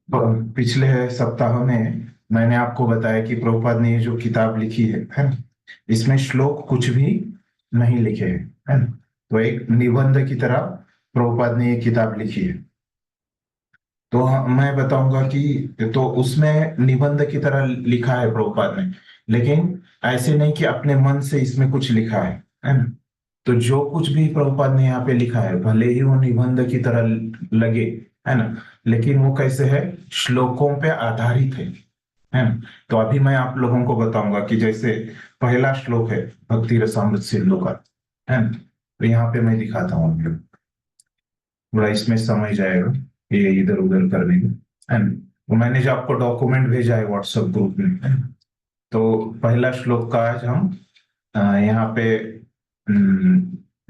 पिछले सप्ताह में मैंने आपको बताया कि प्रभुपाद ने ये जो किताब लिखी है ना, इसमें श्लोक कुछ भी नहीं लिखे हैं, है ना। तो एक निबंध की तरह प्रभुपाद ने ये किताब लिखी है। तो मैं बताऊंगा कि तो उसमें निबंध की तरह लिखा है प्रभुपाद ने, लेकिन ऐसे नहीं कि अपने मन से इसमें कुछ लिखा है ना। तो जो कुछ भी प्रभुपाद ने यहाँ पे लिखा है, भले ही वो निबंध की तरह लगे, है ना, लेकिन वो कैसे है, श्लोकों पे आधारित है ना। तो अभी मैं आप लोगों को बताऊंगा कि जैसे पहला श्लोक है भक्ति रसामृत सिंधु का, है ना। तो यहाँ पे मैं दिखाता हूँ आप लोग, थोड़ा इसमें समय जाएगा ये इधर उधर करने में, है ना। तो मैंने जो आपको डॉक्यूमेंट भेजा है व्हाट्सएप ग्रुप में, है ना? तो पहला श्लोक का आज हम यहाँ पे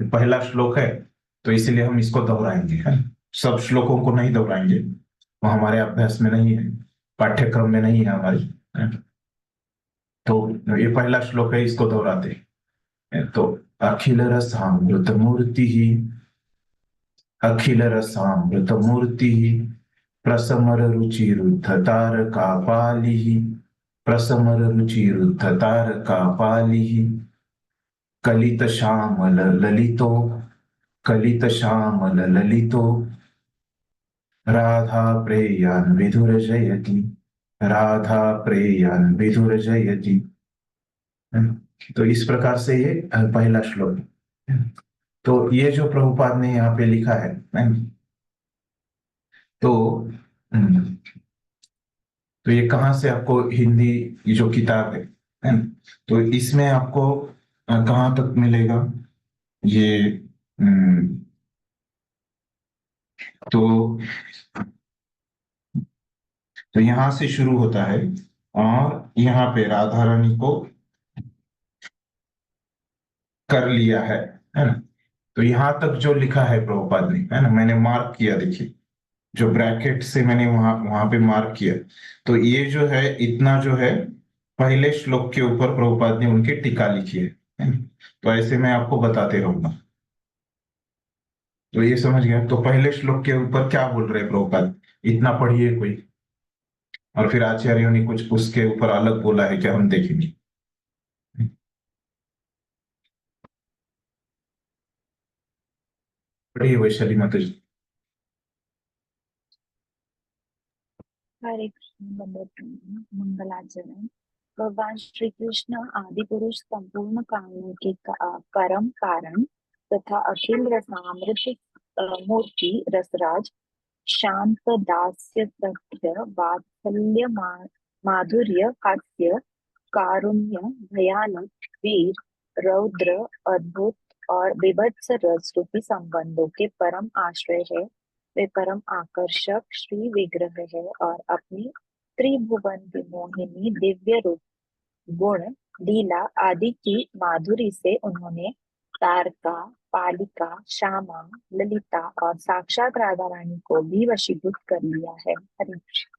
पहला श्लोक है, तो इसीलिए हम इसको दोहराएंगे, है ना। सब श्लोकों को नहीं दोहराएंगे, वो हमारे अभ्यास में नहीं है, पाठ्यक्रम में नहीं है हमारे, है ना? तो ये पहला श्लोक है, इसको दोहराते हैं। तो अखिल रसामृत मूर्ति ही, अखिल रसामृत मूर्ति ही, प्रसमर रुचिरुद्ध तारका पाली, प्रसमर रुचिरुद्ध तारका पाली, कलित श्यामल ललितो, कलित श्यामल ललितो, राधा प्रेयान् विधुरजयति, राधा प्रेयान् विधुरजयति। तो इस प्रकार से ये पहला श्लोक है। तो ये जो प्रभुपाद ने यहाँ पे लिखा है, तो हम्म, तो ये कहाँ से आपको हिंदी, ये जो किताब है ना, तो इसमें आपको कहाँ तक मिलेगा ये, हम्म, तो तो यहाँ से शुरू होता है, और यहाँ पे राधा रानी को कर लिया है ना। तो यहाँ तक जो लिखा है प्रभुपाद ने, है ना, मैंने मार्क किया, देखिए जो ब्रैकेट से मैंने वहां वहां पे मार्क किया। तो ये जो है, इतना जो है, पहले श्लोक के ऊपर प्रभुपाद ने उनकी टीका लिखी है ना? तो ऐसे मैं आपको बताते रहूंगा। तो ये समझ गया, तो पहले श्लोक के ऊपर क्या बोल रहे हैं प्रभुपाद, इतना पढ़िए कोई, और फिर आचार्यों ने कुछ उसके ऊपर अलग बोला है क्या, हम देखेंगे। पढ़िए वैशाली माता जी। हरे कृष्ण वंदे मंगलाचरण। भगवान श्री कृष्ण आदि पुरुष संपूर्ण कामों के परम कारण तथा अखिल रसामृत मूर्ति रसराज शांत दास्य सत्य वात्सल्य माधुर्य हास्य कारुण्य भयानक वीर रौद्र अद्भुत और बीभत्स रस रूपी संबंधों के परम आश्रय है। वे परम आकर्षक श्री विग्रह है और अपनी त्रिभुवन विमोहिनी दिव्य रूप गुण लीला आदि की माधुरी से उन्होंने तारका पालिका श्यामा ललिता और साक्षात राधा रानी को भी वशीभूत कर लिया है। हरे कृष्ण।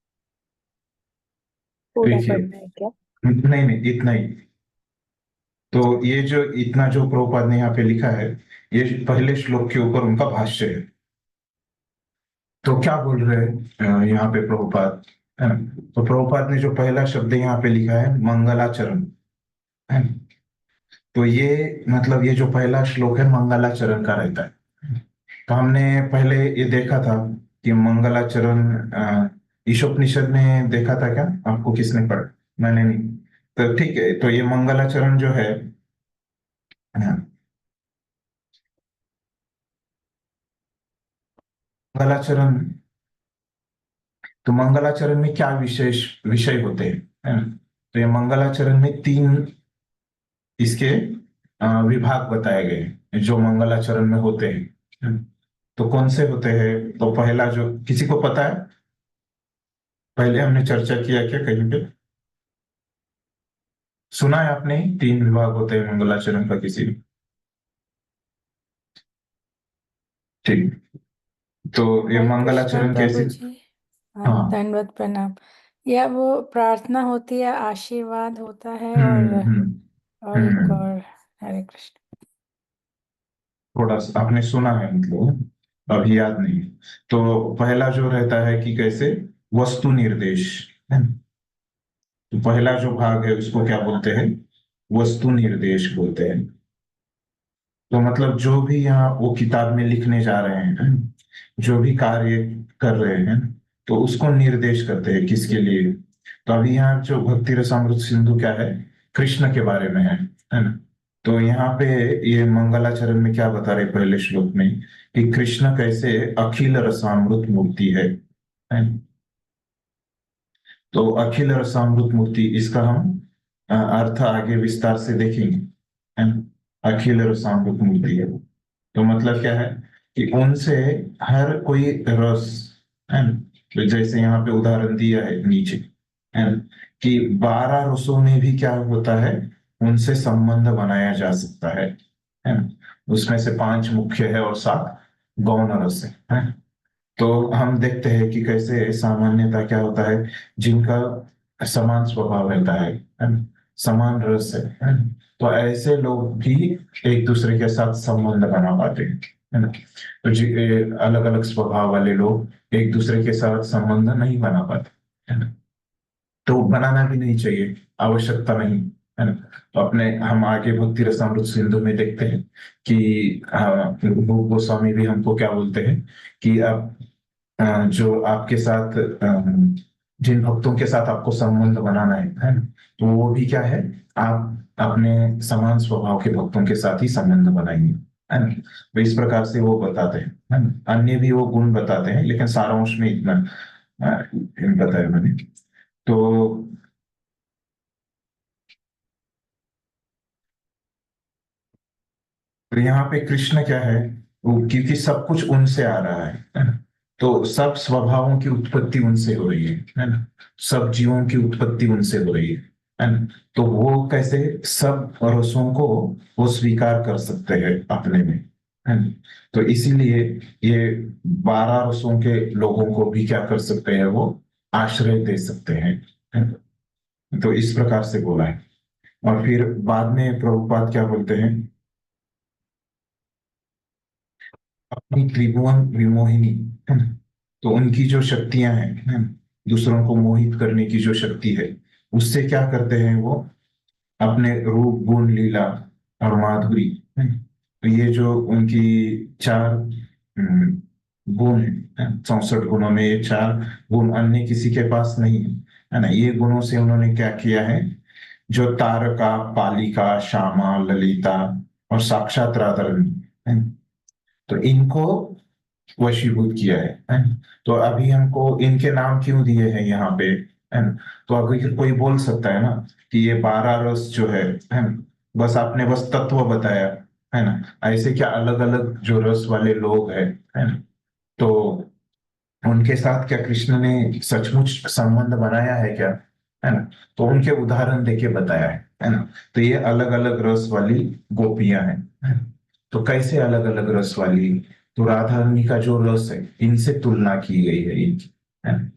पूरा देखिए, पढ़ना है क्या? नहीं नहीं, इतना ही। तो ये जो इतना जो प्रभुपाद ने यहाँ पे लिखा है, ये पहले श्लोक के ऊपर उनका भाष्य है। तो क्या बोल रहे हैं यहाँ पे प्रभुपाद, है ना। तो प्रभुपाद ने जो पहला शब्द यहाँ पे लिखा है मंगलाचरण, है ना। तो ये मतलब ये जो पहला श्लोक है मंगलाचरण का रहता है। तो हमने पहले ये देखा था कि मंगलाचरण ईशोपनिषद में देखा था क्या, आपको किसने पढ़ा, मैंने नहीं। तो ठीक है, तो ये मंगलाचरण जो है, मंगलाचरण, तो मंगलाचरण में क्या विशेष विषय होते हैं, है ना। तो ये मंगलाचरण में तीन इसके विभाग बताए गए हैं जो मंगलाचरण में होते हैं। तो कौन से होते हैं, तो पहला जो किसी को पता है, पहले हमने चर्चा किया क्या कहीं पे, सुना है आपने, तीन विभाग होते हैं मंगलाचरण का किसी ने? ठीक। तो ये हरे कृष्णा मंगलाचरण प्रभु कैसे, जी। हाँ, हाँ, दंडवत प्रणाम। या वो प्रार्थना होती है, आशीर्वाद होता है, हम्म हम्म और एक हम्म और। हरे कृष्ण। थोड़ा सा आपने सुना है मतलब, अभी याद नहीं। तो पहला जो रहता है कि कैसे वस्तु निर्देश है ना? तो पहला जो भाग है उसको क्या बोलते हैं, वस्तु निर्देश बोलते हैं। तो मतलब जो भी यहाँ वो किताब में लिखने जा रहे हैं, जो भी कार्य कर रहे हैं, तो उसको निर्देश करते हैं किसके लिए। तो अभी यहाँ जो भक्ति रसामृत सिंधु क्या है, कृष्ण के बारे में है ना। तो यहाँ पे ये मंगलाचरण में क्या बता रहे पहले श्लोक में, कि कृष्ण कैसे अखिल रसामृत मूर्ति है ना? तो अखिल रसामृत मूर्ति, इसका हम अर्थ आगे विस्तार से देखेंगे, है ना। अखिल रसामृत मूर्ति है वो, तो मतलब क्या है कि उनसे हर कोई रस, है ना। तो जैसे यहाँ पे उदाहरण दिया है नीचे, है ना, कि 12 रसों में भी क्या होता है, उनसे संबंध बनाया जा सकता है ना। उसमें से 5 मुख्य है और 7 गौण रस है ना। तो हम देखते हैं कि कैसे सामान्यता क्या होता है, जिनका समान स्वभाव रहता है ना? समान रस है ना? तो ऐसे लोग भी एक दूसरे के साथ संबंध बना पाते हैं, है ना। तो अलग अलग स्वभाव वाले लोग एक दूसरे के साथ संबंध नहीं बना पाते, है ना। तो बनाना भी नहीं चाहिए, आवश्यकता नहीं, है ना। तो अपने हम आगे भक्ति रसामृत सिंधु में देखते हैं कि रूप गोस्वामी भी हमको क्या बोलते हैं, कि आप जो आपके साथ जिन भक्तों के साथ आपको संबंध बनाना है ना, तो वो भी क्या है, आप अपने समान स्वभाव के भक्तों के साथ ही संबंध बनाएंगे, है ना। तो इस प्रकार से वो बताते हैं, है ना। अन्य भी वो गुण बताते हैं, लेकिन सारांश में इतना बताया मैंने। तो तो यहाँ पे कृष्ण क्या है, वो क्योंकि सब कुछ उनसे आ रहा है ना। तो सब स्वभावों की उत्पत्ति उनसे हो रही है ना। सब जीवों की उत्पत्ति उनसे हो रही है ना। तो वो कैसे सब रसों को वो स्वीकार कर सकते हैं अपने में, है ना। तो इसीलिए ये 12 रसों के लोगों को भी क्या कर सकते हैं, वो आश्रय दे सकते हैं, है ना? तो इस प्रकार से बोला है। और फिर बाद में प्रभुपाद क्या बोलते हैं, अपनी त्रिभुवन विमोहिनी, है ना। तो उनकी जो शक्तियां हैं, है ना, दूसरों को मोहित करने की जो शक्ति है, उससे क्या करते हैं वो, अपने रूप गुण लीला और माधुरी, है ना। तो ये जो उनकी 4 गुण है, 64 गुणों में ये 4 गुण अन्य किसी के पास नहीं है ना। ये गुणों से उन्होंने क्या किया है, जो तारका, पालिका, श्यामा, ललिता और साक्षात राधा रानी, है ना, तो इनको वशीभूत किया है ना। तो अभी हमको इनके नाम क्यों दिए हैं यहाँ पे, है ना। तो अगर कोई बोल सकता है ना कि ये 12 रस जो है ना, बस आपने बस तत्व बताया, है ना। ऐसे क्या अलग अलग जो रस वाले लोग हैं, है ना, तो उनके साथ क्या कृष्ण ने सचमुच संबंध बनाया है क्या, है ना। तो उनके उदाहरण देके बताया है ना। तो ये अलग अलग रस वाली गोपियां हैं, है ना? तो कैसे अलग अलग रस वाली, तो राधा रानी का जो रस है इनसे तुलना की गई है इनकी, है ना।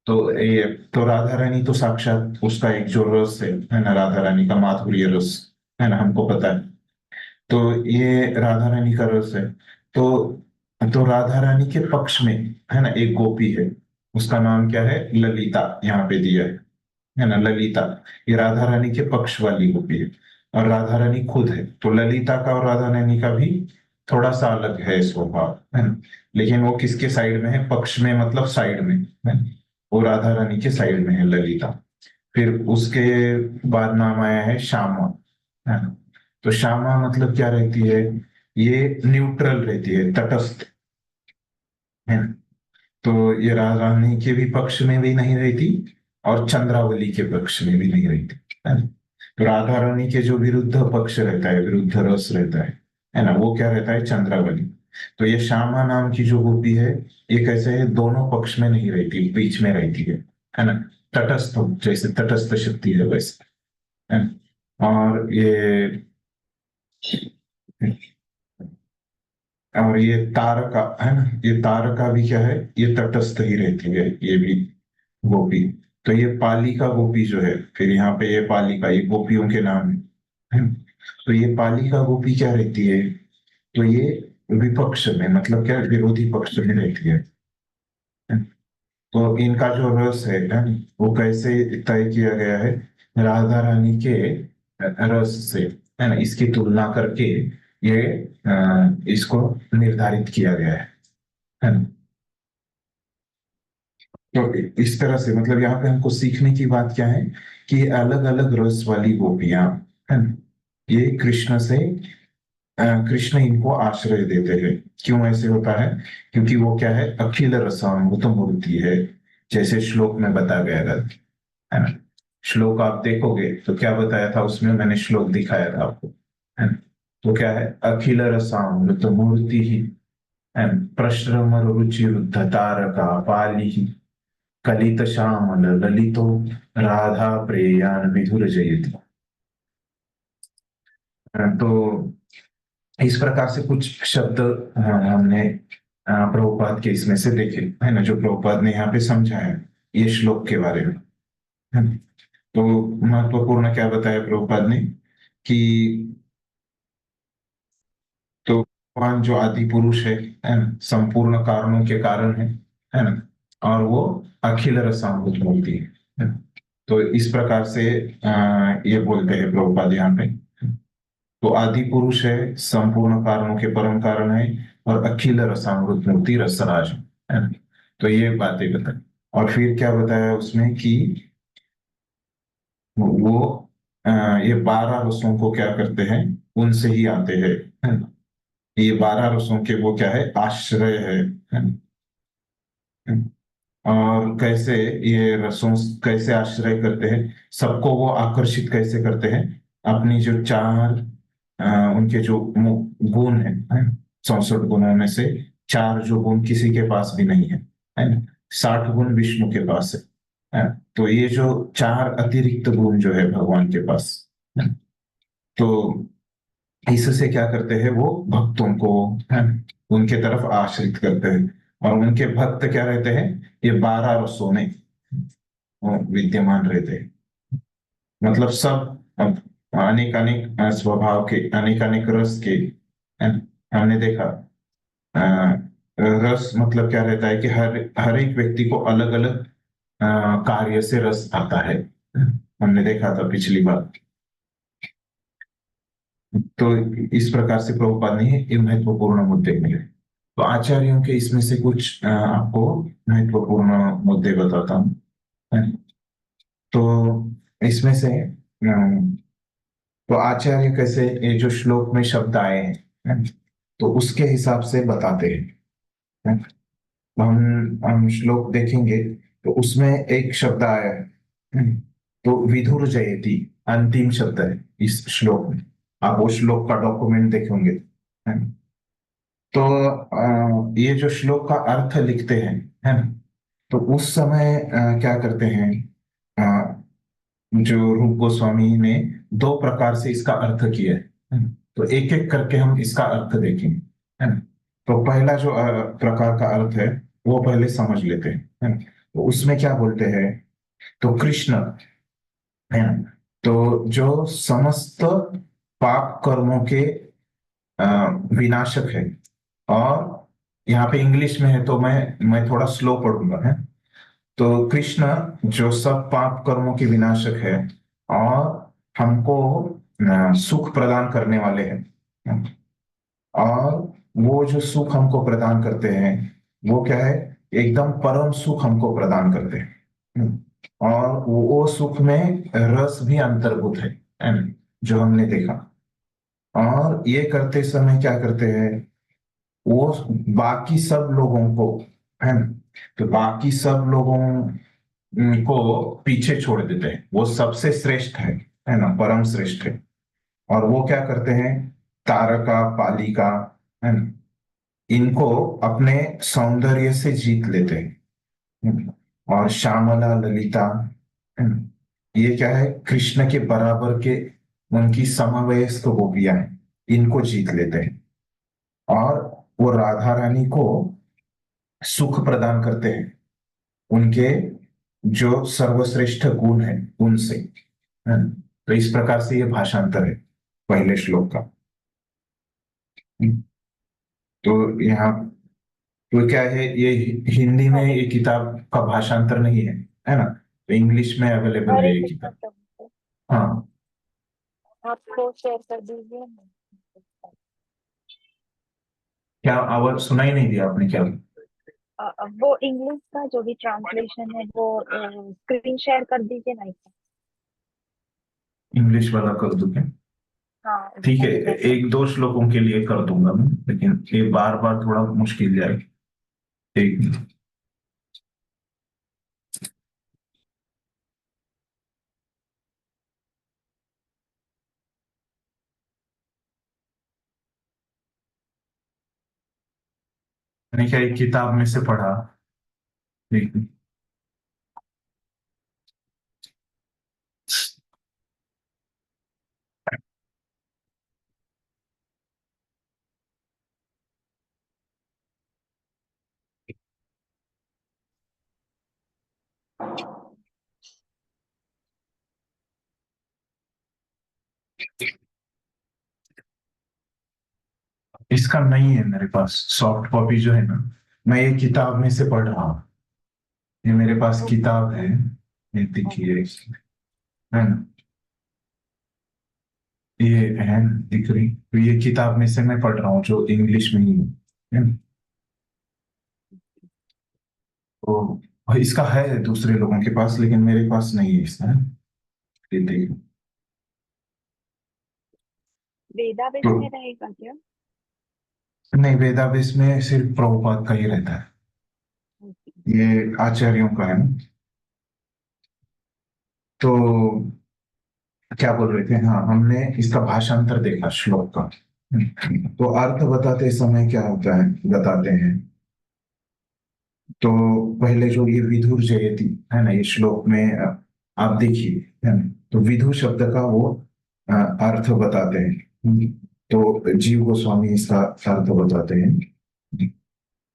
तो ये, तो राधा रानी तो साक्षात उसका एक जो रस है ना, राधा रानी का माधुर्य रस, है ना, हमको पता है। तो ये राधा रानी का रस है। तो तो राधा रानी के पक्ष में, है ना, एक गोपी है, उसका नाम क्या है, ललिता, यहाँ पे दिया है ना, ललिता। ये राधा रानी के पक्ष वाली गोपी है, और राधा रानी खुद है। तो ललिता का और राधा रानी का भी थोड़ा सा अलग है स्वभाव, है ना। लेकिन वो किसके साइड में है, पक्ष में मतलब साइड में, है ना। वो राधा रानी के साइड में है ललिता। फिर उसके बाद नाम आया है श्यामा, है ना। तो श्यामा मतलब क्या रहती है, ये न्यूट्रल रहती है, तटस्थ, है ना। तो ये राधा रानी के भी पक्ष में भी नहीं रहती, और चंद्रावली के पक्ष में भी नहीं रहती, है ना। तो राधा रानी के जो विरुद्ध पक्ष रहता है, विरुद्ध रस रहता है ना, वो क्या रहता है, चंद्रावली। तो ये श्यामा नाम की जो गोपी है, ये कैसे है, दोनों पक्ष में नहीं रहती, बीच में रहती है ना। तटस्थ, जैसे तटस्थ शक्ति है वैसे, है ना। और ये तारका, है ना, ये तारका भी क्या है, ये तटस्थ ही रहती है, ये भी गोपी। तो ये पालिका गोपी जो है, फिर यहाँ पे ये पालिका, ये गोपियों के नाम है ना। तो ये पालिका गोपी क्या रहती है, तो ये विपक्ष में, मतलब क्या, विरोधी पक्ष में रहती है। तो इनका जो रस है ना, वो कैसे तय किया गया है? राधा रानी के रस से, है ना, इसकी तुलना करके ये इसको निर्धारित किया गया है ना। तो इस तरह से मतलब यहाँ पे हमको सीखने की बात क्या है कि अलग अलग रस वाली गोपियां, है ना, ये कृष्ण से कृष्ण इनको आश्रय देते हैं। क्यों ऐसे होता है? क्योंकि वो क्या है, अखिल रसामृत मूर्ति है, जैसे श्लोक में बताया गया था, है ना। श्लोक आप देखोगे तो क्या बताया था उसमें, मैंने श्लोक दिखाया था आपको, है ना। तो क्या है, अखिल रसामृत मूर्ति ही, है ना, प्रश्रम रुचिरुद्ध तारका पाली, कलित श्यामल ललितो राधा प्रेयान विधुर जयति। तो इस प्रकार से कुछ शब्द हमने प्रभुपाद के इसमें से देखे, है ना, जो प्रभुपाद ने यहाँ पे समझाया ये श्लोक के बारे में, है ना। तो महत्वपूर्ण क्या बताया प्रभुपाद ने कि तो भगवान जो आदि पुरुष है ना, संपूर्ण कारणों के कारण है ना, और वो अखिल रसामृत मूर्ति है ना। तो इस प्रकार से ये बोलते हैं प्रभुपाद यहाँ पे। तो आदि पुरुष है, संपूर्ण कारणों के परम कारण है, और अखिल रसामृत मूर्ति रसराज है ना। तो ये बातें बताई, और फिर क्या बताया उसमें कि वो अ, ये 12 रसों को क्या करते हैं, उनसे ही आते हैं, है ना। ये 12 रसों के वो क्या है, आश्रय है ना? और कैसे ये रसों कैसे आश्रय करते हैं, सबको वो आकर्षित कैसे करते हैं, अपनी जो चार उनके जो गुण है 64 गुणों में से 4 जो गुण किसी के पास भी नहीं है ना। 60 गुण विष्णु के पास है ना? तो ये जो 4 अतिरिक्त गुण जो है भगवान के पास, है ना? तो इससे क्या करते हैं, वो भक्तों को, है ना, उनके तरफ आश्रित करते हैं, और उनके भक्त क्या रहते हैं, ये 12 रसों में वो विद्यमान रहते हैं। मतलब सब अनेक अनेक स्वभाव के, अनेक अनेक रस के, है ना। हमने देखा रस मतलब क्या रहता है कि हर हर एक व्यक्ति को अलग अलग कार्य से रस आता है। हमने देखा था पिछली बार। तो इस प्रकार से प्रभुपाद ने ये महत्वपूर्ण मुद्दे मिले। तो आचार्यों के इसमें से कुछ आपको महत्वपूर्ण मुद्दे बताता हूँ, है। तो इसमें से तो आचार्य कैसे ये जो श्लोक में शब्द आए हैं, है, तो उसके हिसाब से बताते हैं, है। तो हम श्लोक देखेंगे तो उसमें एक शब्द आया है, तो विधुर जयति अंतिम शब्द है इस श्लोक में। आप वो श्लोक का डॉक्यूमेंट देखेंगे, है। तो ये जो श्लोक का अर्थ लिखते हैं, है ना, तो उस समय क्या करते हैं, अ, जो रूप गोस्वामी ने 2 प्रकार से इसका अर्थ किया है ना। तो एक एक करके हम इसका अर्थ देखेंगे, है ना। तो पहला जो प्रकार का अर्थ है वो पहले समझ लेते हैं, है ना। तो उसमें क्या बोलते हैं, तो कृष्ण, है ना, तो जो समस्त पाप कर्मों के अ, विनाशक है। और यहाँ पे इंग्लिश में है तो मैं थोड़ा स्लो पढ़ूंगा, है। तो कृष्ण जो सब पाप कर्मों के विनाशक है, और हमको सुख प्रदान करने वाले हैं। और वो जो सुख हमको प्रदान करते हैं वो क्या है, एकदम परम सुख हमको प्रदान करते हैं। और वो सुख में रस भी अंतर्भूत है ना, जो हमने देखा। और ये करते समय क्या करते हैं, वो बाकी सब लोगों को, है ना, तो बाकी सब लोगों को पीछे छोड़ देते हैं। वो सबसे श्रेष्ठ है ना, परम श्रेष्ठ है। और वो क्या करते हैं, तारका पालिका, है ना, इनको अपने सौंदर्य से जीत लेते हैं, है ना। और श्यामला ललिता, है ना, ये क्या है, कृष्ण के बराबर के उनकी समवयस्क गोपियां हैं, इनको जीत लेते हैं। और वो राधा रानी को सुख प्रदान करते हैं, उनके जो सर्वश्रेष्ठ गुण है उनसे, है ना। तो इस प्रकार से ये भाषांतर है पहले श्लोक का। तो यहाँ तो क्या है, ये हिंदी में ये किताब का भाषांतर नहीं है ना, तो इंग्लिश में अवेलेबल है हरे ये कृष्णा किताब। प्रभु, हाँ, आपको शेयर कर दीजिए। क्या आवाज सुनाई नहीं दिया आपने क्या? वो इंग्लिश का जो भी ट्रांसलेशन है वो स्क्रीन शेयर कर दीजिए ना इसे। इंग्लिश वाला कर दूं क्या? हाँ, ठीक है, अभी कर सकते। एक दो श्लोकों के लिए कर दूंगा मैं, लेकिन ये बार बार थोड़ा मुश्किल जाएगा। एक मिनट। मैंने क्या एक किताब में से पढ़ा। एक मिनट। इसका नहीं है मेरे पास सॉफ्ट कॉपी जो है ना, मैं ये किताब में से पढ़ रहा हूँ। ये मेरे पास किताब है, ये देखिए, है ना, ये है, दिख रही, तो ये किताब में से मैं पढ़ रहा हूँ जो इंग्लिश में ही है ना। तो इसका है दूसरे लोगों के पास, लेकिन मेरे पास नहीं है इसका, ये देखिए। वेदावेस तो में रहेगा क्या? नहीं, वेदावेस में सिर्फ प्रभुपाद का ही रहता है, ये आचार्यों का है ना। तो क्या बोल रहे थे, हाँ, हमने इसका भाषांतर देखा श्लोक का। तो अर्थ बताते समय क्या होता है बताते हैं। तो पहले जो ये विधुर जयति है ना, ये श्लोक में आप देखिए, है ना, तो विधु शब्द का वो अर्थ बताते हैं। तो जीव गोस्वामी इसका अर्थ बताते हैं।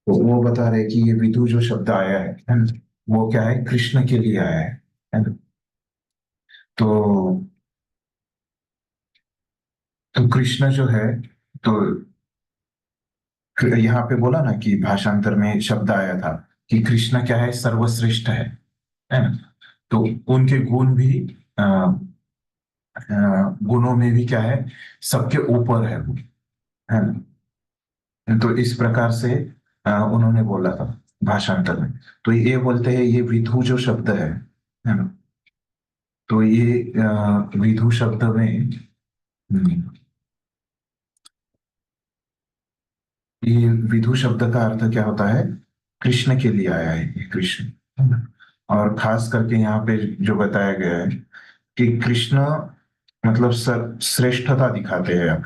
तो वो बता रहे हैं कि ये विधु जो शब्द आया है ना, वो क्या है, कृष्ण के लिए आया है ना। तो कृष्ण जो है, तो यहाँ पे बोला ना कि भाषांतर में शब्द आया था कि कृष्ण क्या है, सर्वश्रेष्ठ है ना। तो उनके गुण भी अ, गुणों में भी क्या है, सबके ऊपर है वो, है ना। तो इस प्रकार से उन्होंने बोला था भाषांतर में। तो ये बोलते हैं ये विधु जो शब्द है ना, तो ये विधु शब्द में ये विधु शब्द का अर्थ क्या होता है, कृष्ण के लिए आया है ये कृष्ण, है ना? और खास करके यहाँ पे जो बताया गया है कि कृष्ण मतलब श्रेष्ठता दिखाते हैं।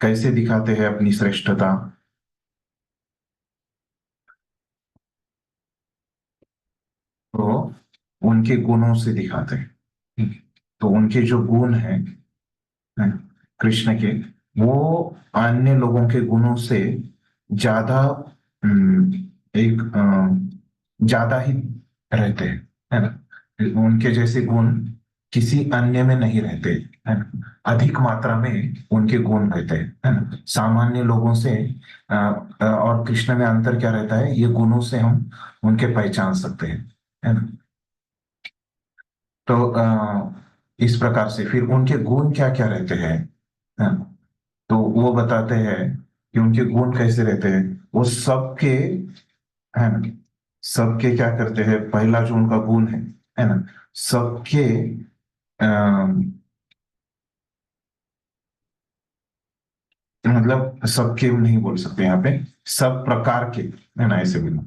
कैसे दिखाते हैं अपनी श्रेष्ठता? तो उनके गुणों से दिखाते हैं। तो उनके जो गुण हैं कृष्ण के, वो अन्य लोगों के गुणों से ज्यादा एक ज्यादा ही रहते हैं, है ना। उनके जैसे गुण किसी अन्य में नहीं रहते, है ना। अधिक मात्रा में उनके गुण रहते हैं, है ना। सामान्य लोगों से और कृष्ण में अंतर क्या रहता है, ये गुणों से हम उनके पहचान सकते हैं, है ना। तो इस प्रकार से फिर उनके गुण क्या क्या रहते हैं, है ना? तो वो बताते हैं कि उनके गुण कैसे रहते हैं। वो सबके, है ना, सबके क्या करते हैं, पहला जो उनका गुण है ना, सबके अम, मतलब सबके नहीं बोल सकते यहाँ पे, सब प्रकार के, है ना, ऐसे बोलो,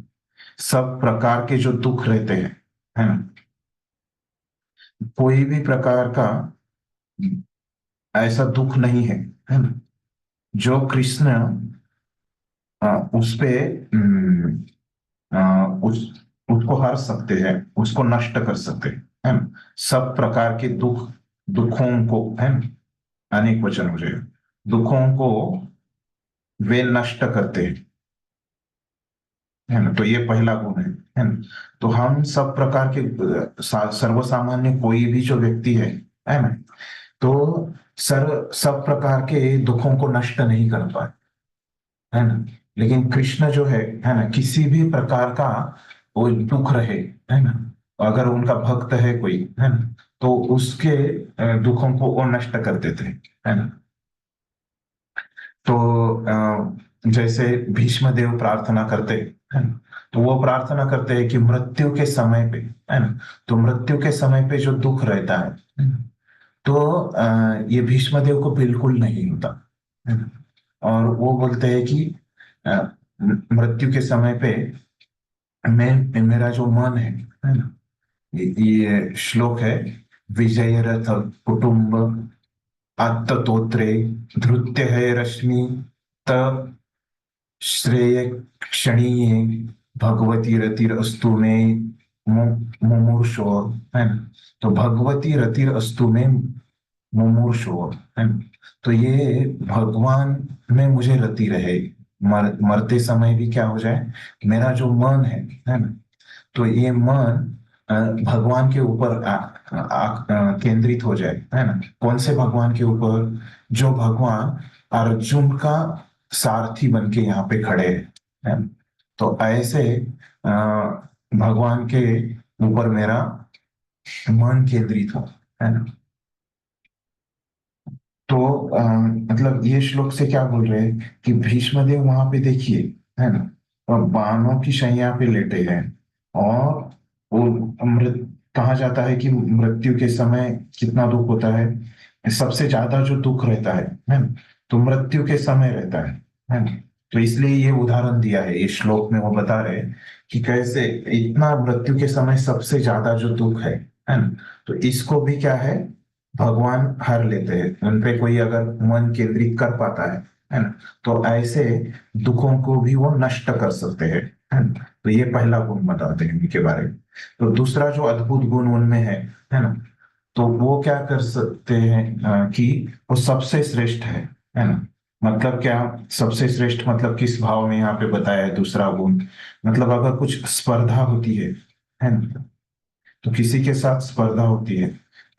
सब प्रकार के जो दुख रहते हैं, है ना, कोई भी प्रकार का ऐसा दुख नहीं है ना, जो कृष्ण उस पे उस उसको हर सकते हैं, उसको नष्ट कर सकते हैं, है ना। सब प्रकार के दुखों को, है ना, अनेक वचन हो जाएगा, दुखों को वे नष्ट करते हैं, है ना। तो ये पहला गुण है ना। तो हम सब प्रकार के सर्वसामान्य कोई भी जो व्यक्ति है ना, तो सब प्रकार के दुखों को नष्ट नहीं कर पाए, है ना। लेकिन कृष्ण जो है ना, किसी भी प्रकार का वो दुख रहे, है ना, अगर उनका भक्त है कोई, है ना, तो उसके दुखों को वो नष्ट कर देते हैं, है ना। तो जैसे भीष्म देव प्रार्थना करते हैं ना, तो वो प्रार्थना करते हैं कि मृत्यु के समय पे, है ना, तो मृत्यु के समय पे जो दुख रहता है ना, तो ये भीष्म देव को बिल्कुल नहीं होता, है ना। और वो बोलते हैं कि अ, मृत्यु के समय पे मैं, मेरा जो मन है ना, ये श्लोक है, विजय रथ कुटुंब आत्ततोत्रे धृत्य है रश्मि त श्रेय क्षणीय भगवती रतिर अस्तु में मुमूर्षो, है ना। तो भगवती रतिर अस्तु में मुमूर्षो, है ना। तो ये भगवान में मुझे रति रहे, मरते समय भी क्या हो जाए, मेरा जो मन है ना, तो ये मन भगवान के ऊपर केंद्रित हो जाए, है ना। कौन से भगवान के ऊपर, जो भगवान अर्जुन का सारथी बन के यहाँ पे खड़े हैं, है ना। तो ऐसे भगवान के ऊपर मेरा मन केंद्रित हो, है ना। तो मतलब ये श्लोक से क्या बोल रहे हैं कि भीष्मदेव वहां पे देखिए, है ना, और बाणों की शैया पे लेटे हैं, और वो मृत कहा जाता है कि मृत्यु के समय कितना दुख होता है, सबसे ज्यादा जो दुख रहता है ना, तो मृत्यु के समय रहता है ना। तो इसलिए ये उदाहरण दिया है, ये श्लोक में वो बता रहे हैं कि कैसे इतना मृत्यु के समय सबसे ज्यादा जो दुख है ना, तो इसको भी क्या है, भगवान हर लेते हैं, उन पे कोई अगर मन केंद्रित कर पाता है ना, तो ऐसे दुखों को भी वो नष्ट कर सकते हैं, है ना। तो ये पहला गुण बताते हैं इनके बारे में। तो दूसरा जो अद्भुत गुण उनमें है ना, तो वो क्या कर सकते हैं कि वो सबसे श्रेष्ठ है ना। मतलब क्या, सबसे श्रेष्ठ मतलब किस भाव में यहाँ पे बताया है दूसरा गुण, मतलब अगर कुछ स्पर्धा होती है ना, तो किसी के साथ स्पर्धा होती है,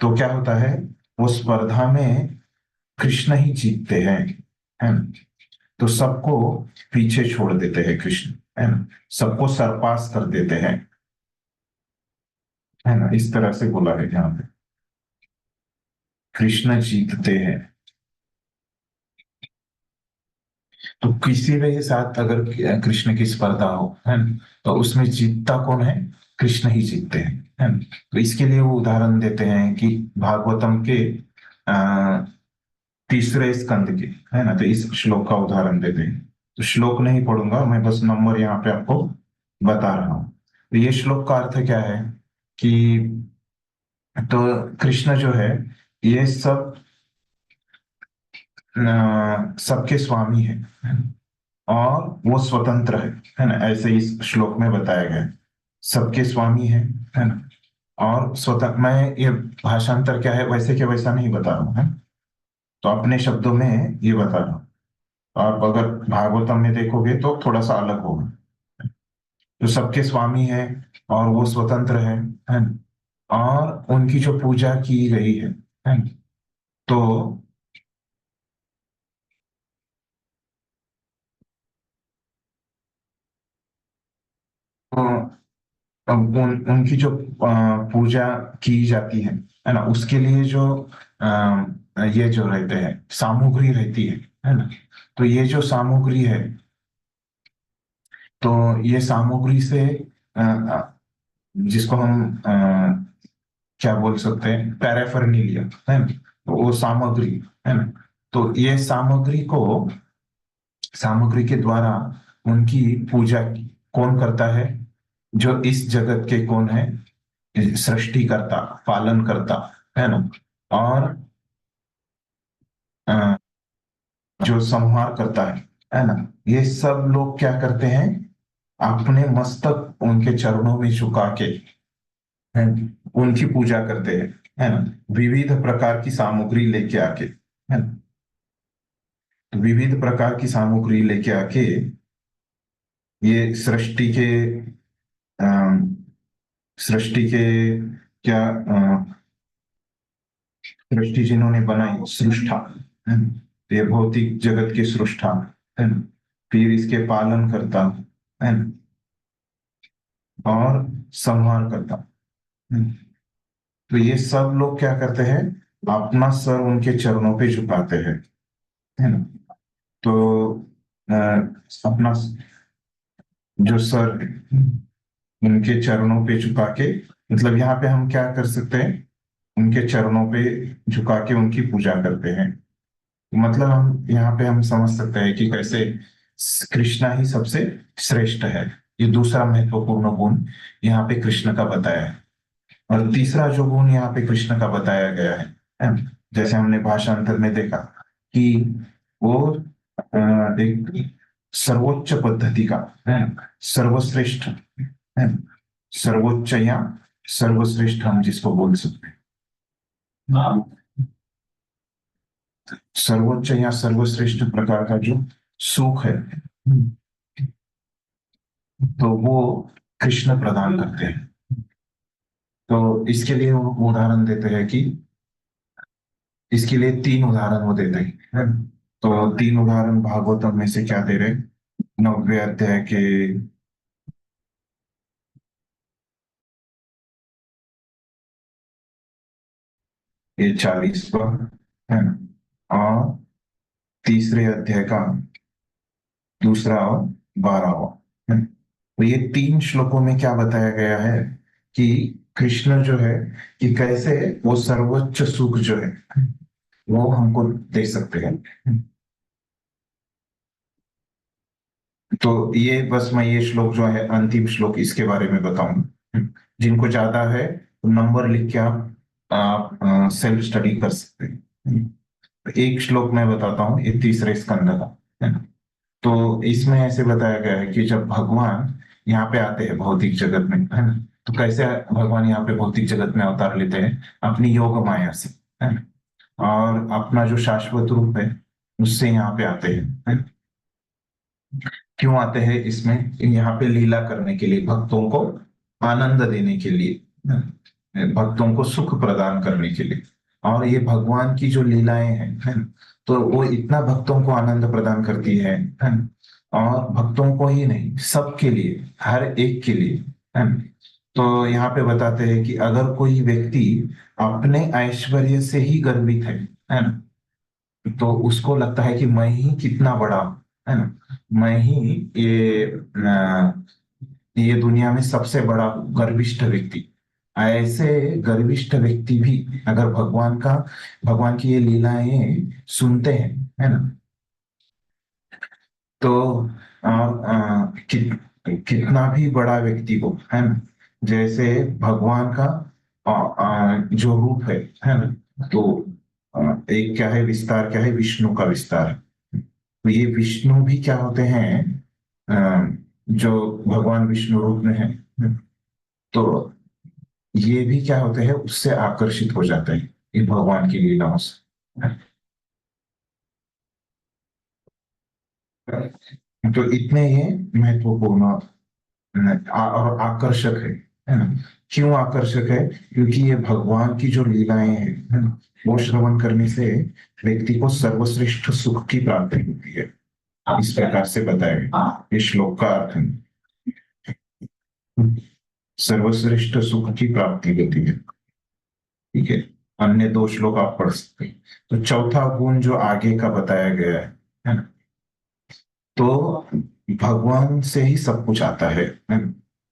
तो क्या होता है, वो स्पर्धा में कृष्ण ही जीतते हैं, है ना। तो सबको पीछे छोड़ देते हैं कृष्ण, है ना, सबको सरपास कर देते हैं, है ना, इस तरह से बोला है यहाँ पे, कृष्ण जीतते हैं। तो किसी के साथ अगर कृष्ण की स्पर्धा हो, है ना, तो उसमें जीतता कौन है, कृष्ण ही जीतते हैं, है ना। तो इसके लिए वो उदाहरण देते हैं कि भागवतम के आ, तीसरे स्कंद के, है ना, तो इस श्लोक का उदाहरण देते हैं। तो श्लोक नहीं पढ़ूंगा मैं, बस नंबर यहाँ पे आपको बता रहा हूँ। तो ये श्लोक का अर्थ क्या है कि, तो कृष्ण जो है ये सब सबके स्वामी है ना? और वो स्वतंत्र है ना, ऐसे इस श्लोक में बताया गया है, सबके स्वामी है ना, और स्वतंत्र, मैं ये भाषांतर क्या है वैसे के वैसा नहीं बता रहा हूँ, है। तो अपने शब्दों में ये बता रहा हूँ, आप अगर भागवतम में देखोगे तो थोड़ा सा अलग होगा। तो सबके स्वामी है और वो स्वतंत्र है ना? और उनकी जो पूजा की गई है ना? तो उनकी जो पूजा की जाती है ना, उसके लिए जो ये जो रहते हैं सामग्री रहती है ना, तो ये जो सामग्री है, तो ये सामग्री से जिसको हम क्या बोल सकते हैं, पैराफर्निलिया, है ना, तो वो सामग्री, है ना। तो ये सामग्री के द्वारा उनकी पूजा कौन करता है, जो इस जगत के कौन है, सृष्टिकर्ता, पालन करता, है ना, और अ, जो संहार करता है ना, ये सब लोग क्या करते हैं, अपने मस्तक उनके चरणों में झुका के, है, उनकी पूजा करते हैं, है ना, विविध प्रकार की सामग्री लेके आके, है ना। तो विविध प्रकार की सामग्री लेके आके ये अम, सृष्टि के क्या सृष्टि जिन्होंने बनाई, सृष्टा, है ना, तो ये भौतिक जगत के सृष्टा, है ना, फिर इसके पालन करता है ना, और संहार करता है। तो ये सब लोग क्या करते हैं, अपना सर उनके चरणों पे झुकाते हैं, है ना। तो अपना जो सर है उनके चरणों पे झुका के, मतलब यहाँ पे हम क्या कर सकते हैं, उनके चरणों पे झुका के उनकी पूजा करते हैं। मतलब हम यहाँ पे हम समझ सकते हैं कि कैसे कृष्णा ही सबसे श्रेष्ठ है। ये दूसरा महत्वपूर्ण गुण यहाँ पे कृष्ण का बताया है। और तीसरा जो गुण यहाँ पे कृष्ण का बताया गया है, जैसे हमने भाषांतर में देखा कि वो एक सर्वोच्च पद्धति का है, सर्वश्रेष्ठ है, सर्वोच्च या सर्वश्रेष्ठ हम जिसको बोल सकते हैं, सर्वोच्च या सर्वश्रेष्ठ प्रकार का जो सुख है, तो वो कृष्ण प्रदान करते हैं। तो इसके लिए वो उदाहरण देते हैं कि इसके लिए तीन उदाहरण वो देते हैं। तो तीन उदाहरण भागवतम में से क्या दे रहे हैं, 9वें अध्याय के 40 पर, है ना, और तीसरे अध्याय का दूसरा और 12वां, है। तो ये तीन श्लोकों में क्या बताया गया है कि कृष्ण जो है कि कैसे वो सर्वोच्च सुख जो है वो हमको दे सकते हैं। तो ये बस मैं ये श्लोक जो है अंतिम श्लोक इसके बारे में बताऊंगा। जिनको ज्यादा है तो नंबर लिख के आप सेल्फ स्टडी कर सकते हैं। एक श्लोक मैं बताता हूँ, ये तीसरे स्कंद का, है ना। तो इसमें ऐसे बताया गया है कि जब भगवान यहाँ पे आते हैं भौतिक जगत में, है ना, तो कैसे भगवान यहाँ पे भौतिक जगत में अवतार लेते हैं, अपनी योग माया से, है ना, और अपना जो शाश्वत रूप है उससे यहाँ पे आते हैं, है ना। क्यों आते हैं इसमें, यहाँ पे लीला करने के लिए, भक्तों को आनंद देने के लिए, है ना, भक्तों को सुख प्रदान करने के लिए। और ये भगवान की जो लीलाएं हैं, है ना, तो वो इतना भक्तों को आनंद प्रदान करती है ना, और भक्तों को ही नहीं सबके लिए, हर एक के लिए, है ना। तो यहाँ पे बताते हैं कि अगर कोई व्यक्ति अपने ऐश्वर्य से ही गर्वित है ना, तो उसको लगता है कि मैं ही कितना बड़ा हूं, है ना, मैं ही ये दुनिया में सबसे बड़ा गर्विष्ठ व्यक्ति। ऐसे गर्विष्ठ व्यक्ति भी अगर भगवान की ये लीलाएं सुनते हैं, है ना, तो कितना भी बड़ा व्यक्ति हो, है ना, जैसे भगवान का जो रूप है ना, तो एक क्या है विस्तार, क्या है विष्णु का विस्तार है। तो ये विष्णु भी क्या होते हैं, जो भगवान विष्णु रूप में है, तो ये भी क्या होते हैं उससे आकर्षित हो जाते हैं इन भगवान की लीलाओं से। तो इतने ये महत्वपूर्ण और आकर्षक है ना। क्यों आकर्षक है, क्योंकि ये भगवान की जो लीलाएं हैं, है ना, वो श्रवण करने से व्यक्ति को सर्वश्रेष्ठ सुख की प्राप्ति होती है। इस प्रकार से बताया गया इस श्लोक का अर्थ है, सर्वश्रेष्ठ सुख की प्राप्ति होती है। ठीक है, अन्य दो श्लोक आप पढ़ सकते हैं। तो चौथा गुण जो आगे का बताया गया है ना, तो भगवान से ही सब कुछ आता है ना?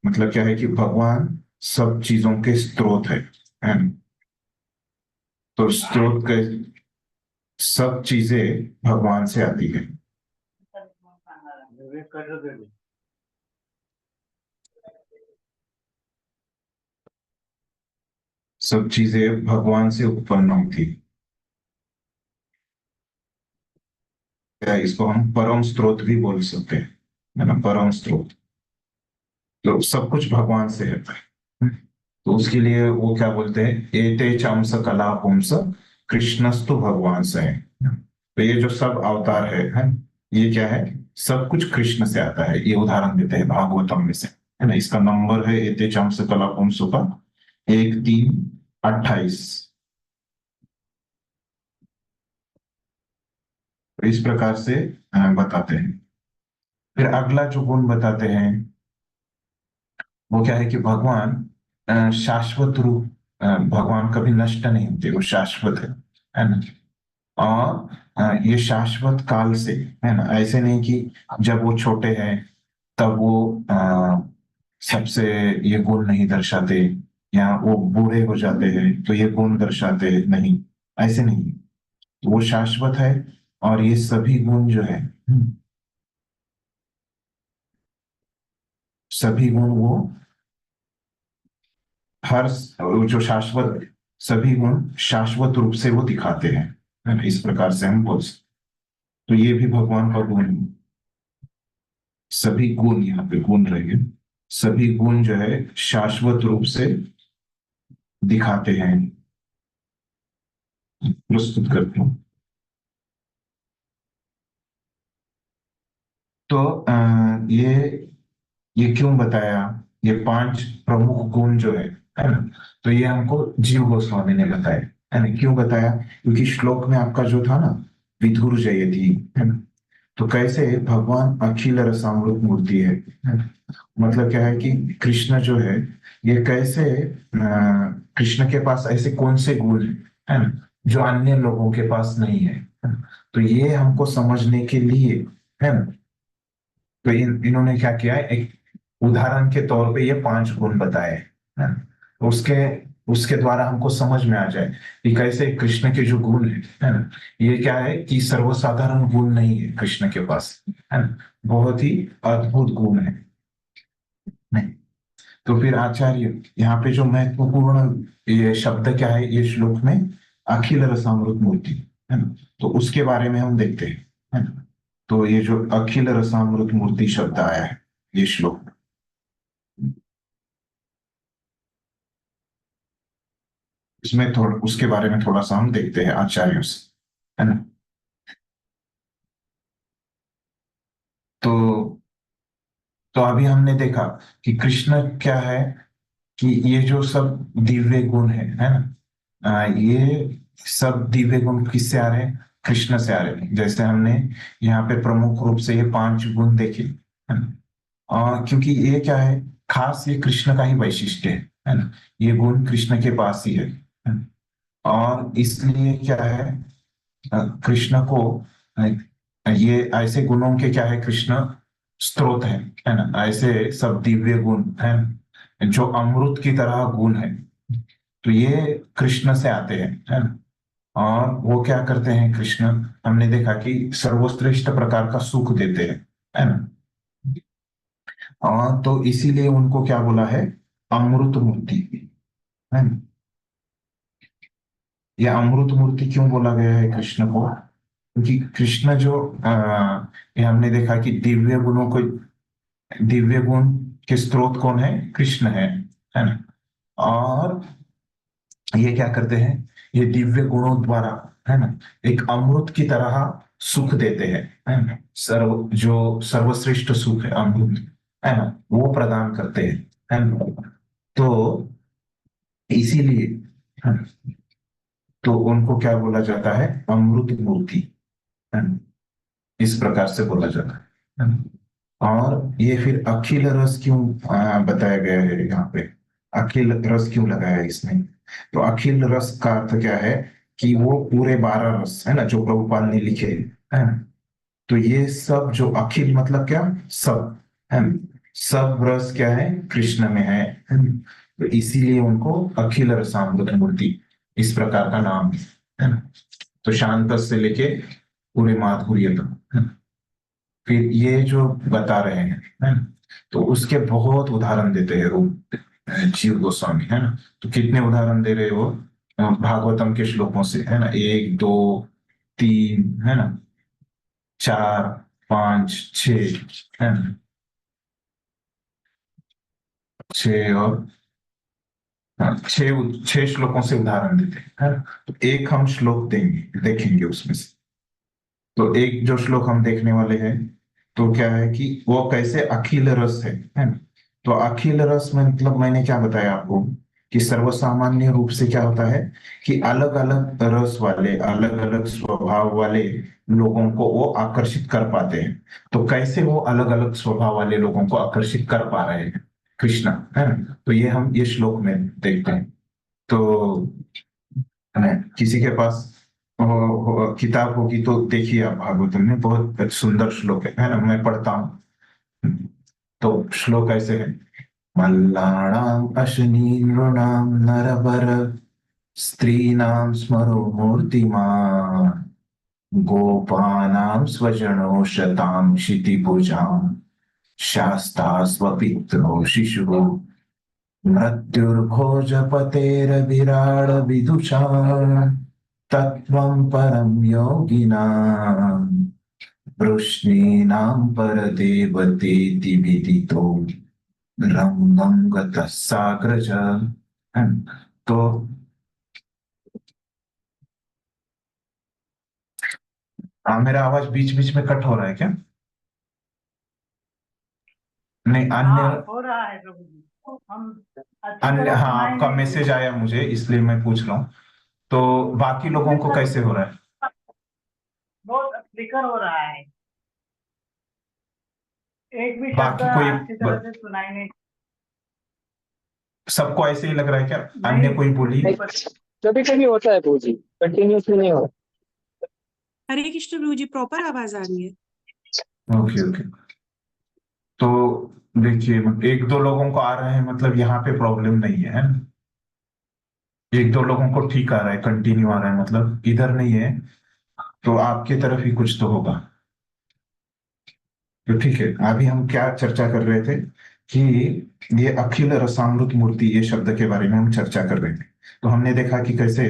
मतलब क्या है कि भगवान सब चीजों के स्रोत है ना? तो स्रोत के सब चीजें भगवान से आती है। सब चीजें भगवान से उत्पन्न होती है। इसको हम परम स्रोत भी बोल सकते हैं, है ना, परम स्रोत। तो सब कुछ भगवान से है। तो उसके लिए वो क्या बोलते हैं, एते चांस कला पुंस कृष्णस्तु भगवान से है। तो ये जो सब अवतार है ये क्या है, सब कुछ कृष्ण से आता है। ये उदाहरण देते हैं भागवतम में से, है ना। इसका नंबर है एते चांस कला पुंस का 1:3:28। इस प्रकार से बताते हैं। फिर अगला जो गुण बताते हैं वो क्या है कि भगवान शाश्वत रूप, भगवान कभी नष्ट नहीं होते, वो शाश्वत है ना। और ये शाश्वत काल से, है ना, ऐसे नहीं कि जब वो छोटे हैं तब वो सबसे ये गुण नहीं दर्शाते, या वो बूढ़े हो जाते हैं तो ये गुण दर्शाते हैं, नहीं, ऐसे नहीं। वो शाश्वत है, और ये सभी गुण जो है, सभी गुण वो हर वो जो शाश्वत, सभी गुण शाश्वत रूप से वो दिखाते हैं, है ना, इस प्रकार से हम बोल सकते। तो ये भी भगवान का गुण है। सभी गुण, यहाँ पे गुण रहेंगे, सभी गुण जो है शाश्वत रूप से दिखाते हैं, प्रस्तुत करते हैं। तो ये क्यों बताया, ये 5 प्रमुख गुण जो है ना, तो ये हमको जीव गोस्वामी ने बताया, है ना। क्यों बताया? क्योंकि श्लोक में आपका जो था ना, विधुर जयति, है ना, तो कैसे भगवान अखिल रसामृत मूर्ति है ना? मतलब क्या है कि कृष्ण जो है, ये कैसे कृष्ण के पास ऐसे कौन से गुण है ना, जो अन्य लोगों के पास नहीं है ना? तो ये हमको समझने के लिए, है ना, तो इन्होंने क्या किया है, एक उदाहरण के तौर पे ये 5 गुण बताए हैं। तो उसके उसके द्वारा हमको समझ में आ जाए कि कैसे कृष्ण के जो गुण है ना, ये क्या है कि सर्वसाधारण गुण नहीं है कृष्ण के पास, है ना, बहुत ही अद्भुत गुण है। नहीं, तो फिर आचार्य यहाँ पे जो महत्वपूर्ण ये शब्द क्या है ये श्लोक में, अखिल रसामृत मूर्ति, है ना, तो उसके बारे में हम देखते हैं, है ना। तो ये जो अखिल रसामृत मूर्ति शब्द आया है ये श्लोक में, इसमें थोड़ा उसके बारे में थोड़ा सा हम देखते हैं आचार्यों से, है ना। तो अभी हमने देखा कि कृष्ण क्या है, कि ये जो सब दिव्य गुण है ना, ये सब दिव्य गुण किससे आ रहे हैं? कृष्ण से आ रहे हैं। जैसे हमने यहाँ पे प्रमुख रूप से ये 5 गुण देखे, है ना। क्योंकि ये क्या है, खास ये कृष्ण का ही वैशिष्ट्य है ना, ये गुण कृष्ण के पास ही है ना? और इसलिए क्या है, कृष्ण को ये ऐसे गुणों के क्या है, कृष्ण स्त्रोत है ना, ऐसे सब दिव्य गुण है जो अमृत की तरह गुण है, तो ये कृष्ण से आते हैं, है ना। और वो क्या करते हैं कृष्ण, हमने देखा कि सर्वश्रेष्ठ प्रकार का सुख देते हैं, है ना। और तो इसीलिए उनको क्या बोला है, अमृत मूर्ति, है ना। ये अमृत मूर्ति क्यों बोला गया है कृष्ण को? क्योंकि कृष्ण जो ये हमने देखा कि दिव्य गुणों को, दिव्य गुण के स्रोत कौन है? कृष्ण है ना। और ये क्या करते हैं, ये दिव्य गुणों द्वारा, है ना, एक अमृत की तरह सुख देते हैं, है ना। जो सर्वश्रेष्ठ सुख है अमृत, है ना, वो प्रदान करते हैं, है ना। तो इसीलिए, है ना, तो उनको क्या बोला जाता है, अमृत मूर्ति, है ना, इस प्रकार से बोला जाता है ना। और ये फिर अखिल रस क्यों बताया गया है यहाँ पे, अखिल रस क्यों लगाया है इसमें? तो अखिल रस का अर्थ क्या है, कि वो पूरे 12 रस है ना जो प्रभुपाद ने लिखे, है ना, तो ये सब जो अखिल मतलब क्या, सब, है ना, सब रस क्या है, कृष्ण में है ना? तो इसीलिए उनको अखिल रसामृत मूर्ति इस प्रकार का नाम है ना। तो शांत रस से लेके पूरे माधुर्य तक, है ना। फिर ये जो बता रहे हैं, है ना, तो उसके बहुत उदाहरण देते हैं रूप जीव गोस्वामी, है ना। तो कितने उदाहरण दे रहे हो, भागवतम के श्लोकों से, है ना, 1 2 3, है ना, 4 5 6, है ना, 6 और 6 श्लोकों से उदाहरण देते हैं, है ना। तो एक हम श्लोक देंगे, देखेंगे उसमें से। तो एक जो श्लोक हम देखने वाले हैं, तो क्या है कि वो कैसे अखिल रस है ना। तो अखिल रस में मतलब मैंने क्या बताया आपको, कि सर्वसामान्य रूप से क्या होता है कि अलग अलग रस वाले, अलग अलग स्वभाव वाले लोगों को वो आकर्षित कर पाते हैं। तो कैसे वो अलग अलग स्वभाव वाले लोगों को आकर्षित कर पा रहे हैं कृष्ण, है ना? तो ये हम ये श्लोक में देखते हैं। तो है ना, किसी के पास किताब होगी तो देखिए आप, भागवतम में बहुत सुंदर श्लोक है ना? मैं पढ़ता हूँ। तो श्लोक ऐसे है, मल्लाणाम अशनी नृणाम नरवर स्त्रीणाम स्मरो मूर्तिमान गोपानां स्वजनो शतां क्षितिभुजां शास्ता स्वपित्रो शिशुः मृत्युर्भोजपतेरविराड विदुषां तत्त्वं परं योगिनां वृष्णीनां परदेवतेति विदितो रंगं गतः साग्रज। तो मेरा आवाज बीच बीच में कट हो रहा है क्या? नहीं, अन्य हो रहा है प्रभु जी। हम अच्छी अन्य, तरह हाँ, सुनाई आपका नहीं मैसेज दे आया मुझे इसलिए मैं पूछ रहा हूँ। तो बाकी लोगों को कैसे हो रहा है? बहुत फ्लिकर हो रहा है, एक भी शब्द बाकी कोई अच्छी तरह से सुनाई नहीं। सबको ऐसे ही लग रहा है क्या? अन्य नहीं, कोई बोली? कभी कभी होता है प्रभु जी, कंटिन्यूसली नहीं होता। हरे कृष्ण प्रभु जी, प्रॉपर आवाज आ रही है। Okay okay. तो देखिए, एक दो लोगों को आ रहे हैं, मतलब यहाँ पे प्रॉब्लम नहीं है ना? एक दो लोगों को ठीक आ रहा है, कंटिन्यू आ रहा है, मतलब इधर नहीं है। तो आपकी तरफ ही कुछ तो होगा। तो ठीक है, अभी हम क्या चर्चा कर रहे थे कि ये अखिल रसामृत मूर्ति, ये शब्द के बारे में हम चर्चा कर रहे थे। तो हमने देखा कि कैसे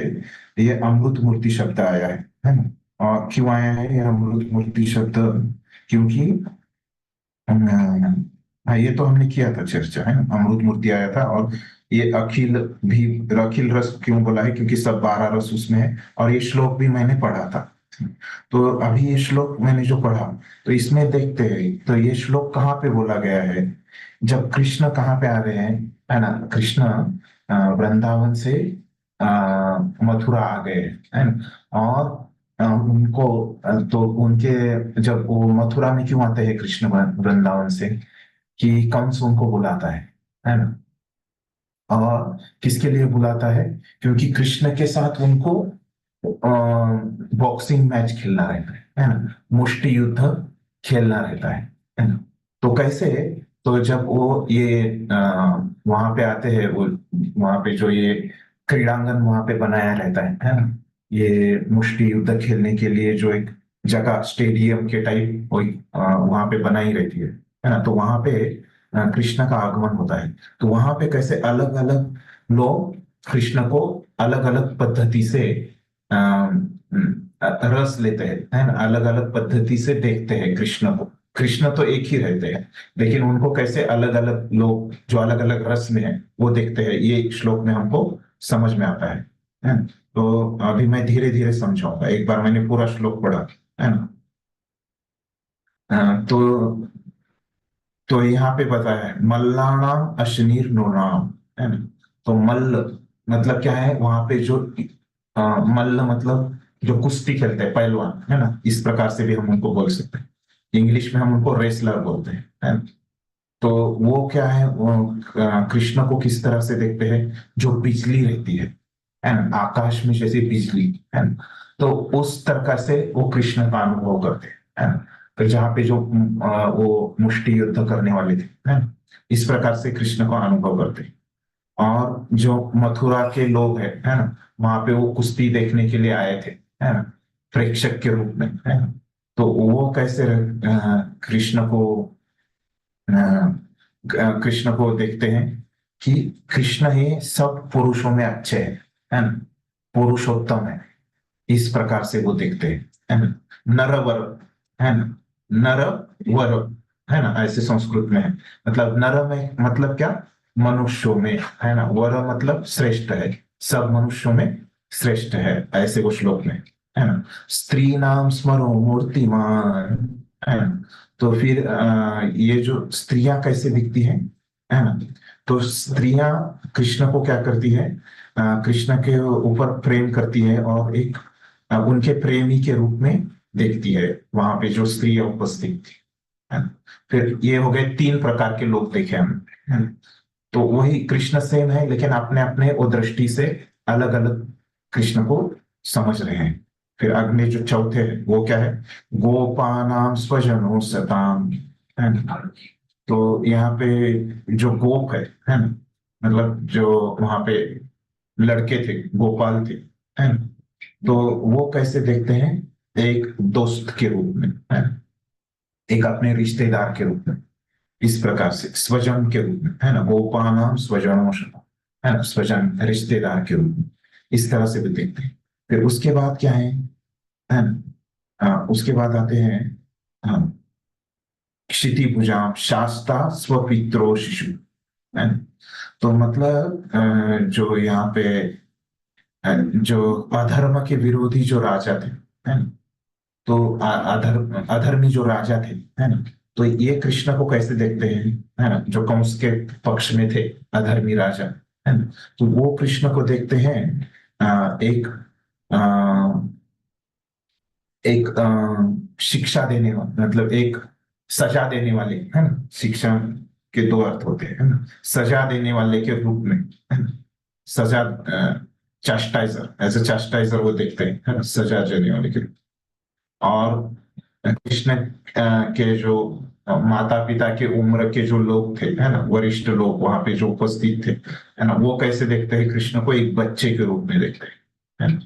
ये अमृत मूर्ति शब्द आया है ना? और क्यों आया है ये अमृत मूर्ति शब्द? क्योंकि हाँ, ये तो हमने किया था चर्चा, है ना? अमृत मूर्ति आया था, और ये अखिल भी, अखिल रस क्यों बोला है? क्योंकि सब 12 रस उसमें है। और ये श्लोक भी मैंने पढ़ा था। तो अभी ये श्लोक मैंने जो पढ़ा, तो इसमें देखते हैं तो ये श्लोक कहाँ पे बोला गया है? जब कृष्ण कहाँ पे आ रहे हैं, है ना? कृष्ण वृंदावन से मथुरा आ गए, है ना? और उनको तो उनके, जब वो मथुरा में क्यों आते हैं कृष्ण वृंदावन से? कि कंस उनको बुलाता है ना? और किसके लिए बुलाता है? क्योंकि कृष्ण के साथ उनको बॉक्सिंग मैच खेलना रहता है ना? मुष्टि युद्ध खेलना रहता है ना? तो कैसे, तो जब वो ये वहां पे आते हैं, वो वहां पे जो ये क्रीड़ांगन वहां पे बनाया रहता है ना? ये मुष्टि युद्ध खेलने के लिए जो एक जगह, स्टेडियम के टाइप वहां पे बनाई रहती है ना? तो वहां पे कृष्ण का आगमन होता है। तो वहां पे कैसे अलग अलग लोग कृष्ण को अलग अलग पद्धति से रस लेते हैं, है ना? अलग अलग पद्धति से देखते हैं कृष्ण को। कृष्ण तो एक ही रहते हैं, लेकिन उनको कैसे अलग अलग लोग जो अलग अलग रस में है वो देखते हैं, ये श्लोक में हमको समझ में आता है ना? तो अभी मैं धीरे धीरे समझाऊंगा। एक बार मैंने पूरा श्लोक पढ़ा, है ना? तो यहाँ पे बताया है, मल्लाणाम अशनीर नृणाम, है ना? तो मल्ल मतलब क्या है? वहां पे जो मल्ल मतलब जो कुश्ती खेलते हैं, पहलवान, है ना? इस प्रकार से भी हम उनको बोल सकते हैं। इंग्लिश में हम उनको रेसलर बोलते हैं, है ना? तो वो क्या है, वो कृष्ण को किस तरह से देखते हैं? जो बिजली रहती है ना? आकाश में जैसे बिजली, है ना? तो उस तरह से वो कृष्ण का अनुभव करते हैं, है ना? तो जहाँ पे जो वो मुष्टि युद्ध करने वाले थे, है ना? इस प्रकार से कृष्ण का अनुभव करते हैं। और जो मथुरा के लोग है ना? वहां पे वो कुश्ती देखने के लिए आए थे, है ना? प्रेक्षक के रूप में, है ना? तो वो कैसे कृष्ण को देखते हैं कि कृष्ण ही सब पुरुषों में अच्छे है ना? पुरुषोत्तम है। इस प्रकार से वो देखते हैं, है ना? नरवर, है ना? नर वर, है ना? ऐसे संस्कृत में है। मतलब नर में मतलब क्या? मनुष्यों में, है ना? वर मतलब श्रेष्ठ है, सब मनुष्यों में श्रेष्ठ है, ऐसे वो श्लोक में, है ना? स्त्री नाम स्मरो मूर्तिमान, है ना? तो फिर ये जो स्त्रियां कैसे दिखती है ना? तो स्त्रियां कृष्ण को क्या करती है, कृष्ण के ऊपर प्रेम करती है और एक उनके प्रेमी के रूप में देखती है, वहां पे जो स्त्रियां उपस्थित थी, है ना। फिर ये हो गए 3 प्रकार के लोग देखे हमने, है ना। तो वही कृष्ण सेम है, लेकिन अपने अपने वो दृष्टि से अलग अलग कृष्ण को समझ रहे हैं। फिर अगले जो चौथे है वो क्या है, गोपानाम स्वजनो सताम, है ना। तो यहाँ पे जो गोप है ना, मतलब जो वहां पे लड़के थे, गोपाल थे, है ना। तो वो कैसे देखते हैं, एक दोस्त के रूप में, है ना, एक अपने रिश्तेदार के रूप में, इस प्रकार से स्वजन के रूप में, है ना, गोपानाम स्वजनों, है ना, स्वजन रिश्तेदार के रूप में, इस तरह से भी देखते हैं। फिर उसके बाद क्या है ना, उसके बाद आते हैं, हाँ, क्षितिभुजाम शास्ता स्वपित्रो शिशु, है ना। तो मतलब जो यहाँ पे जो अधर्म के विरोधी जो राजा थे, है ना, तो अधर्मी जो राजा थे, है ना, तो ये कृष्ण को कैसे देखते हैं, है ना, जो कंस के पक्ष में थे, अधर्मी राजा, है ना। तो वो कृष्ण को देखते हैं एक एक शिक्षा देने वाले, मतलब एक सजा देने वाले, है ना। शिक्षा के 2 अर्थ होते हैं, है ना, सजा देने वाले के रूप में, है ना। सजा, चास्टाइजर, एज ए चास्टाइजर वो देखते हैं, है ना, सजा देने वाले के रूप में। और कृष्ण के जो माता पिता के उम्र के जो लोग थे, है ना, वरिष्ठ लोग वहां पे जो उपस्थित थे, है ना, वो कैसे देखते हैं कृष्ण को, एक बच्चे के रूप में देखते हैं, है ना।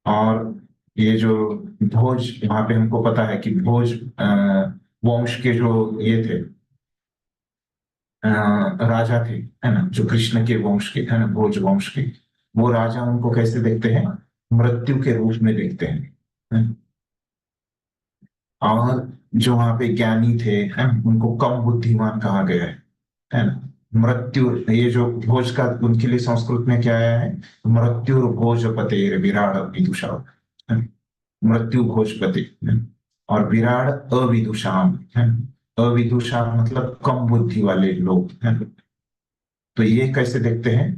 और ये जो भोज, वहां पे हमको पता है कि भोज वंश के जो ये थे, राजा थे, है ना, जो कृष्ण के वंश के, है ना, भोज वंश के, वो राजा उनको कैसे देखते हैं, मृत्यु के रूप में देखते हैं, है ना? और जो वहां पे ज्ञानी थे, है ना, उनको कम बुद्धिमान कहा गया है ना। मृत्यु, ये जो भोज का उनके लिए संस्कृत में क्या आया है, मृत्यु भोजपते विराट विदुषा, है ना? मृत्यु भोजपति, है ना? और विराट अविदुषाम, है ना। अविदुषाम मतलब कम बुद्धि वाले लोग, है ना। तो ये कैसे देखते हैं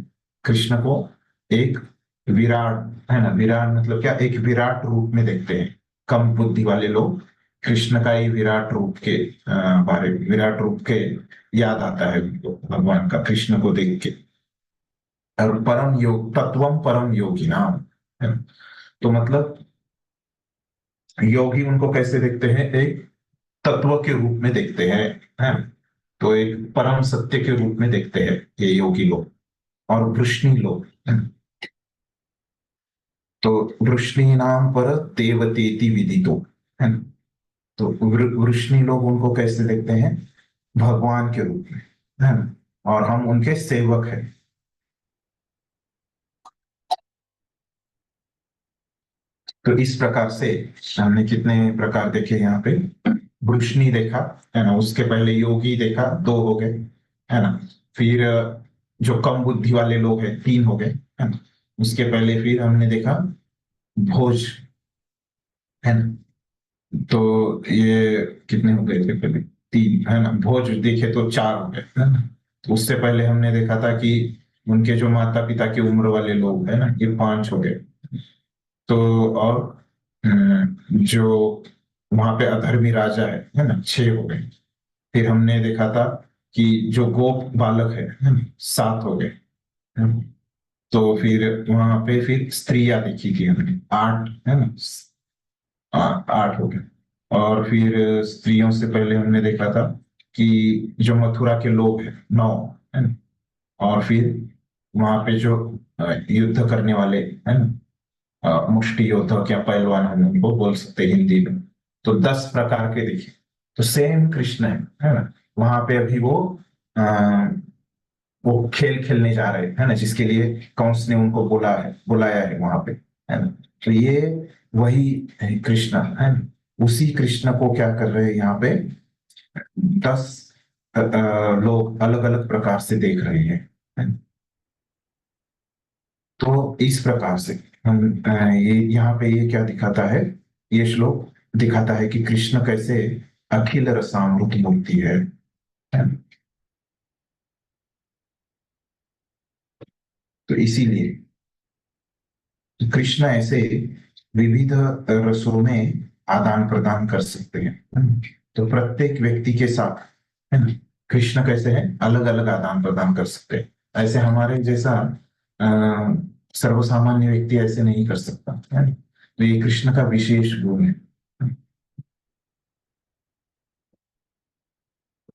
कृष्ण को, एक विराट, है ना, विराट मतलब क्या, एक विराट रूप में देखते हैं। कम बुद्धि वाले लोग कृष्ण का ही विराट रूप के बारे में, विराट रूप के याद आता है उनको, भगवान का, कृष्ण को देख के। और परम योग तत्वम परम योगी नाम, है ना। तो मतलब योगी उनको कैसे देखते हैं, एक तत्व के रूप में देखते हैं, है ना। तो एक परम सत्य के रूप में देखते हैं ये योगी लोग। और वृष्णि लोग, है ना। तो वृष्णि नाम पर देवतेति विदितो, है ना। तो वृष्णि लोग उनको कैसे देखते हैं, भगवान के रूप में, है ना, और हम उनके सेवक हैं। तो इस प्रकार से हमने कितने प्रकार देखे यहाँ पे, वृष्णि देखा, है ना, उसके पहले योगी देखा, 2 हो गए, है ना। फिर जो कम बुद्धि वाले लोग हैं, 3 हो गए, है ना। उसके पहले फिर हमने देखा भोज, है ना। तो ये कितने हो गए थे पहले, 3, है ना। भोज देखे तो 4 हो गए, है ना। तो उससे पहले हमने देखा था कि उनके जो माता पिता की उम्र वाले लोग, है ना, ये 5 हो गए। तो और जो वहां पे अधर्मी राजा है ना, 6 हो गए। फिर हमने देखा था कि जो गोप बालक है ना, 7 हो गए, है ना? तो फिर वहां पे फिर स्त्रियां देखी थी हमने, 8, है ना, 8 हो गए। और फिर स्त्रियों से पहले हमने देखा था कि जो मथुरा के लोग हैं, 9, है ना। और फिर वहां पे जो युद्ध करने वाले, है ना, मुष्टि योद्धा, क्या पहलवान हम उनको बोल सकते हैं हिंदी में, तो 10 प्रकार के देखिए। तो सेम कृष्ण है ना। वहां पे अभी वो खेल खेलने जा रहे हैं, है ना, जिसके लिए कंस ने उनको बुलाया है वहां पे, है ना। तो ये वही है कृष्ण, है ना। उसी कृष्ण को क्या कर रहे हैं यहाँ पे, 10 लोग अलग अलग प्रकार से देख रहे हैं, है ना? तो इस प्रकार से हम ये यहाँ पे ये क्या दिखाता है, ये श्लोक दिखाता है कि कृष्ण कैसे अखिल रसामृत मूर्ति है ना? तो इसीलिए कृष्ण ऐसे विविध रसों में आदान प्रदान कर सकते हैं। तो प्रत्येक व्यक्ति के साथ, है ना, कृष्ण कैसे है, अलग अलग आदान प्रदान कर सकते हैं। ऐसे हमारे जैसा सर्वसामान्य व्यक्ति ऐसे नहीं कर सकता, है ना। तो ये कृष्ण का विशेष गुण है।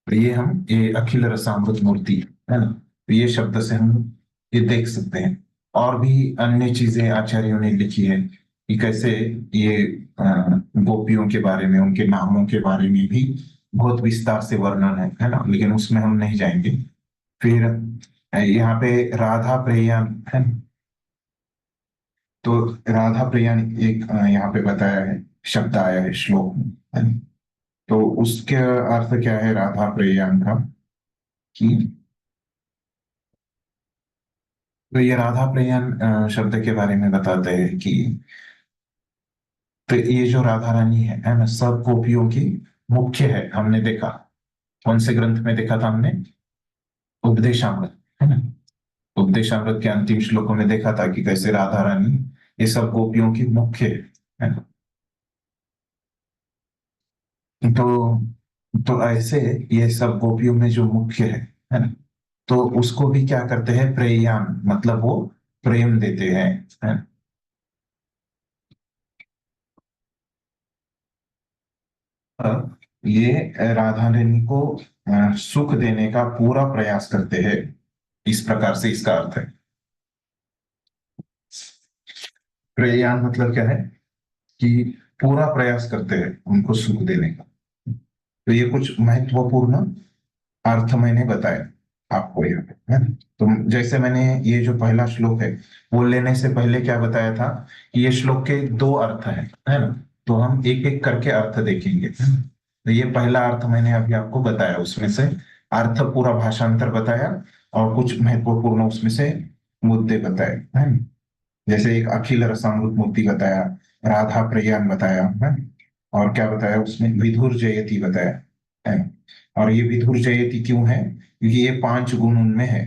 तो ये अखिल रसामृत मूर्ति है ना। तो ये शब्द से हम ये देख सकते हैं। और भी अन्य चीजें आचार्यों ने लिखी है कि कैसे ये गोपियों के बारे में, उनके नामों के बारे में भी बहुत विस्तार से वर्णन है ना, लेकिन उसमें हम नहीं जाएंगे। फिर यहाँ पे राधा प्रेयान है ना। तो राधा प्रेयान एक यहाँ पे बताया है, शब्द आया है श्लोक में, है ना। तो उसके अर्थ क्या है राधा प्रेयान का, कि तो ये राधा प्रेयान शब्द के बारे में बताते हैं कि तो ये जो राधा रानी है ना, सब गोपियों की मुख्य है। हमने देखा कौन से ग्रंथ में देखा था हमने, उपदेशामृत, है ना। उपदेशामृत के अंतिम श्लोकों में देखा था कि कैसे राधा रानी ये सब गोपियों की मुख्य है ना। तो ऐसे ये सब गोपियों में जो मुख्य है ना, तो उसको भी क्या करते हैं, प्रेयान, मतलब वो प्रेम देते हैं, है ना। ये राधा रानी को सुख देने का पूरा प्रयास करते हैं, इस प्रकार से इसका अर्थ है। प्रेयान मतलब क्या है कि पूरा प्रयास करते हैं उनको सुख देने का। तो ये कुछ महत्वपूर्ण अर्थ मैंने बताया आपको यहाँ पे, है ना। तो जैसे मैंने ये जो पहला श्लोक है वो लेने से पहले क्या बताया था कि ये श्लोक के दो अर्थ है ना। तो हम एक एक करके अर्थ देखेंगे, है ना। तो ये पहला अर्थ मैंने अभी आपको बताया, उसमें से अर्थ पूरा भाषांतर बताया और कुछ महत्वपूर्ण उसमें से मुद्दे बताए, है ना। जैसे एक अखिल रसामृत मूर्ति बताया, राधा प्रयाण बताया, है। और क्या बताया उसमें, विधुर जयति बताया, है। और ये विधुर जयति क्यों है, क्योंकि ये 5 गुण उनमें है।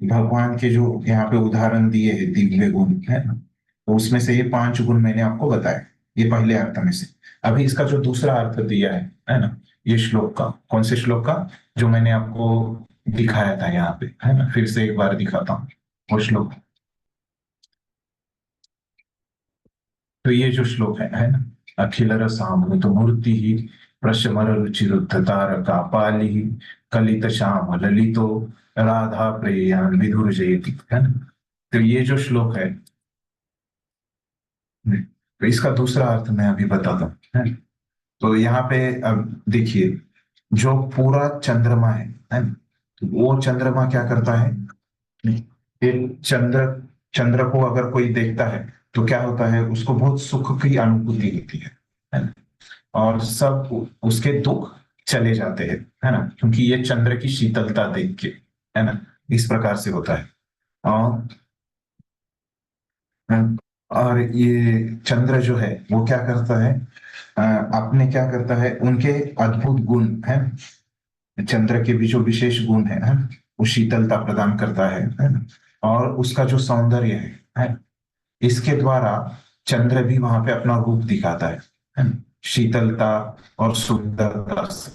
भगवान के जो यहाँ पे उदाहरण दिए हैं दिव्य गुण, है ना। तो उसमें से ये 5 गुण मैंने आपको बताया, ये पहले अर्थ में से। अभी इसका जो दूसरा अर्थ दिया है ना, ये श्लोक का, कौन से श्लोक का, जो मैंने आपको दिखाया था यहाँ पे, है ना। फिर से एक बार दिखाता हूँ वो श्लोक। तो ये जो श्लोक है ना, अखिल रसामृत मूर्ति ही प्रशमर रुचिरुद्धतार कापाली कलित श्याम ललितो राधा प्रेयान विधुर जयति, है ना। तो ये जो श्लोक है, तो इसका दूसरा अर्थ मैं अभी बताता हूँ, है। तो यहाँ पे अब देखिए, जो पूरा चंद्रमा है ना, तो वो चंद्रमा क्या करता है, ये चंद्र चंद्र को अगर कोई देखता है तो क्या होता है, उसको बहुत सुख की अनुभूति होती है ना। और सब उसके दुख चले जाते हैं, है ना, क्योंकि ये चंद्र की शीतलता देख के, है ना, इस प्रकार से होता है। और और ये चंद्र जो है वो क्या करता है, अपने क्या करता है, उनके अद्भुत गुण है, चंद्र के भी जो विशेष गुण है, वो शीतलता प्रदान करता है ना। और उसका जो सौंदर्य है, इसके द्वारा चंद्र भी वहां पे अपना रूप दिखाता है ना? शीतलता और सुंदरता से।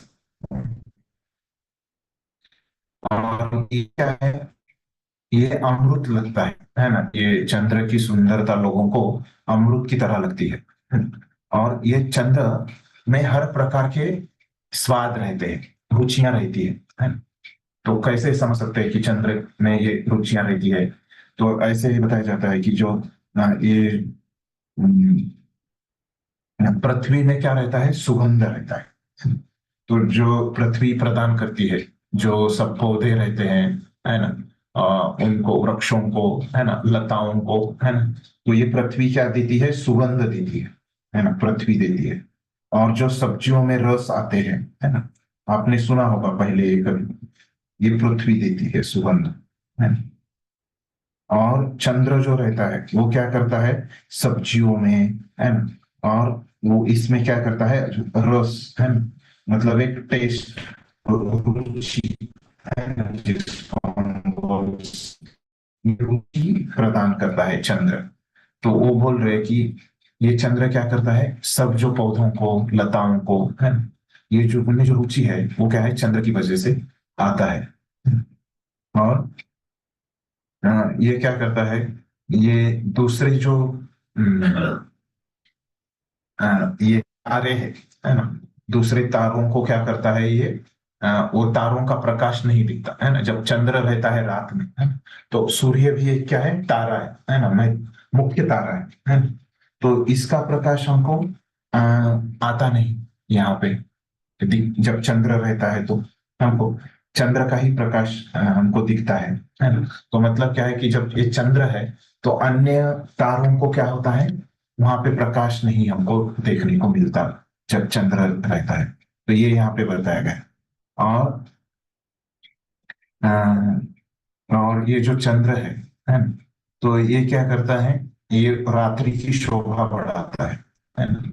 और ये क्या है, ये अमृत लगता है ना। ये चंद्र की सुंदरता लोगों को अमृत की तरह लगती है। और ये चंद्र में हर प्रकार के स्वाद रहते हैं, रुचियां रहती है ना। तो कैसे समझ सकते हैं कि चंद्र में ये रुचियां रहती है, तो ऐसे ही बताया जाता है कि जो ये पृथ्वी में क्या रहता है, सुगंध रहता है। तो जो पृथ्वी प्रदान करती है, जो सब पौधे रहते हैं, है ना, उनको, वृक्षों को, है ना, लताओं को, है ना, तो ये पृथ्वी क्या देती है, सुगंध देती है ना, पृथ्वी देती है। और जो सब्जियों में रस आते हैं, है ना, आपने सुना होगा पहले कभी, ये पृथ्वी देती है सुगंध, है ना। और चंद्र जो रहता है वो क्या करता है, सब्जियों में, है ना, और वो इसमें क्या करता है, रस, है ना, मतलब एक टेस्ट, रुचि, है ना, जिसको हम रुचि प्रदान करता है चंद्र। तो वो बोल रहे कि ये चंद्र क्या करता है, सब जो पौधों को, लताओं को, है ना, ये जो उनमें जो रुचि है वो क्या है, चंद्र की वजह से आता है। और ये क्या करता है, ये दूसरे जो ये तारे है ना, दूसरे तारों को क्या करता है ये, वो तारों का प्रकाश नहीं दिखता है ना, जब चंद्र रहता है रात में, है ना, तो सूर्य भी एक क्या है, तारा है ना, मैं मुख्य तारा है ना, तो इसका प्रकाश हमको आता नहीं यहाँ पे। जब चंद्र रहता है तो हमको चंद्र का ही प्रकाश हमको दिखता है ना। तो मतलब क्या है कि जब ये चंद्र है तो अन्य तारों को क्या होता है, वहां पे प्रकाश नहीं हमको देखने को मिलता जब चंद्र रहता है। तो ये यहाँ पे बताया गया। और ये जो चंद्र है ना, तो ये क्या करता है, ये रात्रि की शोभा बढ़ाता है ना।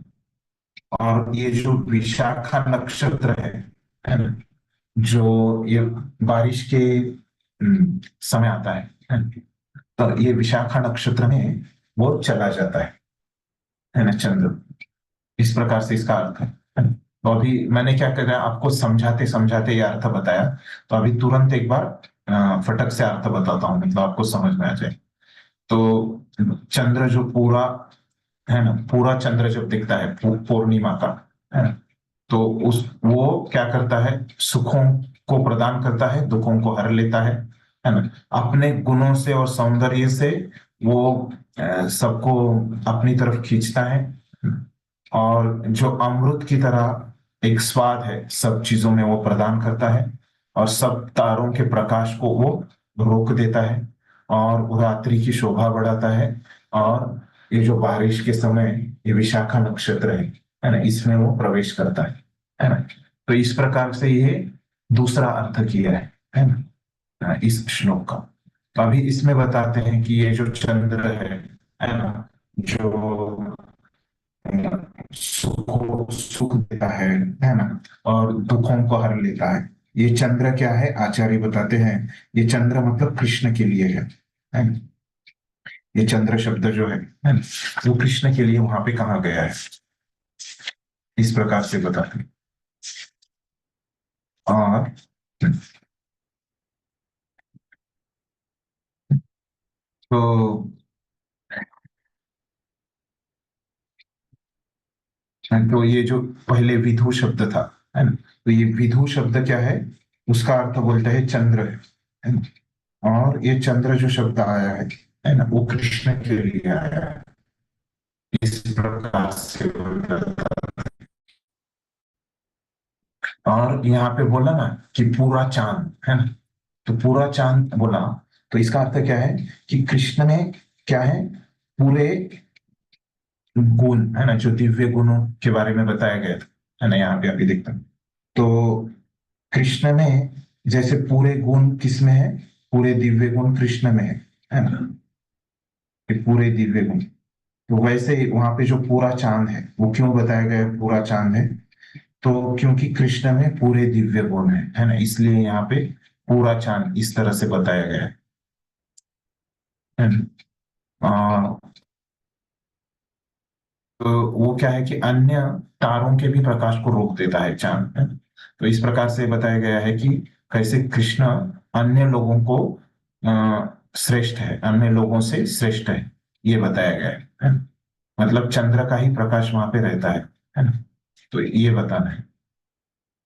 और ये जो विशाखा नक्षत्र है ना, जो ये बारिश के समय आता है ना, तो ये विशाखा नक्षत्र में वो चला जाता है ना चंद्र। इस प्रकार से इसका अर्थ है ना? तो अभी मैंने क्या करा, आपको समझाते समझाते ये अर्थ बताया, तो अभी तुरंत एक बार फटक से अर्थ बताता हूँ, मतलब आपको समझ में आ जाए। तो चंद्र जो पूरा है ना, पूरा चंद्र जब दिखता है पूर्णिमा का, है ना, तो उस वो क्या करता है, सुखों को प्रदान करता है, दुखों को हर लेता है ना, अपने गुणों से और सौंदर्य से वो सबको अपनी तरफ खींचता है। और जो अमृत की तरह एक स्वाद है सब चीजों में वो प्रदान करता है, और सब तारों के प्रकाश को वो रोक देता है, और रात्रि की शोभा बढ़ाता है। और ये जो बारिश के समय ये विशाखा नक्षत्र है ना, इसमें वो प्रवेश करता है ना। तो इस प्रकार से ये दूसरा अर्थ किया है ना, इस श्लोक का। तो अभी इसमें बताते हैं कि ये जो चंद्र है ना, जो सुख देता है ना, और दुखों को हर लेता है। ये चंद्र क्या है, आचार्य बताते हैं, ये चंद्र मतलब कृष्ण के लिए है ना? ये चंद्र शब्द जो है ना, वो कृष्ण के लिए वहां पे कहा गया है, इस प्रकार से बताते हैं। और तो ये जो पहले विधु शब्द था, है ना, तो ये विधु शब्द क्या है, उसका अर्थ बोलते हैं चंद्र है ना। और ये चंद्र जो शब्द आया है ना, वो कृष्ण के लिए आया है, इस प्रकार से और यहाँ पे बोला ना कि पूरा चांद है ना, तो पूरा चांद बोला, तो इसका अर्थ क्या है कि कृष्ण में क्या है, पूरे गुण है ना, जो दिव्य गुणों के बारे में बताया गया था, है ना, यहाँ पे अभी देखते हैं। तो कृष्ण में जैसे पूरे गुण किसमें है, पूरे दिव्य गुण कृष्ण में है ना, ये पूरे दिव्य गुण। तो वैसे ही वहां पे जो पूरा चांद है, वो क्यों बताया गया है पूरा चांद है, तो क्योंकि कृष्ण में पूरे दिव्य गुण है ना, इसलिए यहाँ पे पूरा चांद इस तरह से बताया गया है ना? तो वो क्या है कि अन्य तारों के भी प्रकाश को रोक देता है चांद, है ना? तो इस प्रकार से बताया गया है कि कैसे कृष्ण अन्य लोगों को श्रेष्ठ है, अन्य लोगों से श्रेष्ठ है, ये बताया गया है ना? मतलब चंद्र का ही प्रकाश वहां पे रहता है ना? तो ये बताना है।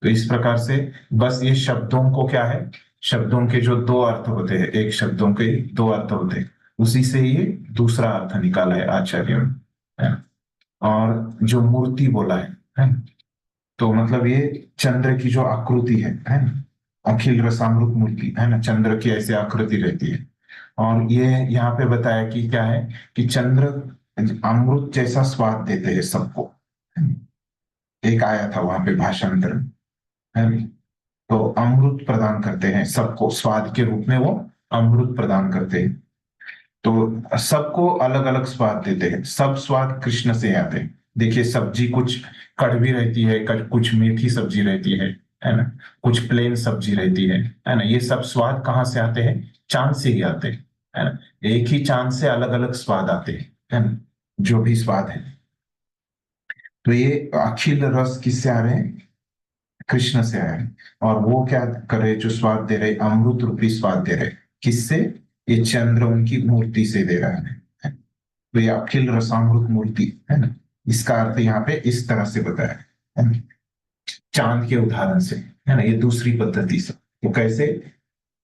तो इस प्रकार से बस ये शब्दों को क्या है, शब्दों के जो दो अर्थ होते हैं, एक शब्दों के दो अर्थ होते हैं, उसी से ये दूसरा अर्थ निकाला है आचार्य ने, है ना? और जो मूर्ति बोला है ना? तो मतलब ये चंद्र की जो आकृति है ना, अखिल रसामृत मूर्ति है ना, चंद्र की ऐसी आकृति रहती है। और ये यहाँ पे बताया कि क्या है कि चंद्र अमृत जैसा स्वाद देते हैं सबको, एक आया था वहां पे भाषांतर है ना? तो अमृत प्रदान करते हैं सबको, स्वाद के रूप में वो अमृत प्रदान करते हैं। तो सबको अलग अलग स्वाद देते हैं, सब स्वाद कृष्ण से आते हैं। देखिए सब्जी कुछ कड़वी रहती है, कुछ मीठी सब्जी रहती है ना, कुछ प्लेन सब्जी रहती है ना, ये सब स्वाद कहाँ से आते हैं, चांद से ही आते हैं, है ना। एक ही चांद से अलग अलग स्वाद आते हैं, है ना, जो भी स्वाद है। तो ये अखिल रस किससे आ रहे हैं? कृष्ण से आए हैं। और वो क्या कर रहे, जो स्वाद दे रहे, अमृत रूपी स्वाद दे रहे। किससे? ये चंद्र उनकी मूर्ति से दे रहा है। तो ये अखिल रसामृत मूर्ति है ना। इसका अर्थ यहाँ पे इस तरह से बताया है ना, चांद के उदाहरण से, है ना। ये दूसरी पद्धति से। तो कैसे?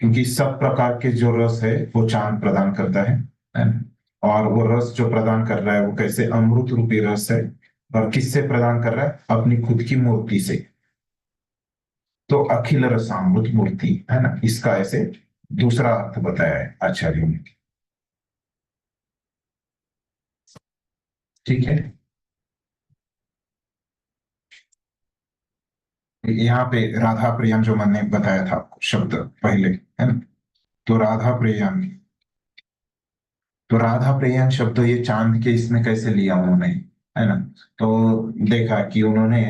क्योंकि सब प्रकार के जो रस है वो चांद प्रदान करता है ना। और वो रस जो प्रदान कर रहा है वो कैसे? अमृत रूपी रस है। और किससे प्रदान कर रहा है? अपनी खुद की मूर्ति से। तो अखिल रसामृत मूर्ति, है ना, इसका ऐसे दूसरा अर्थ बताया है आचार्यों ने। ठीक है। यहाँ पे राधा प्रियम जो मैंने बताया था आपको शब्द पहले, है ना। तो राधा प्रियम, तो राधा प्रियम शब्द ये चांद के इसमें कैसे लिया उन्होंने, है ना। तो देखा कि उन्होंने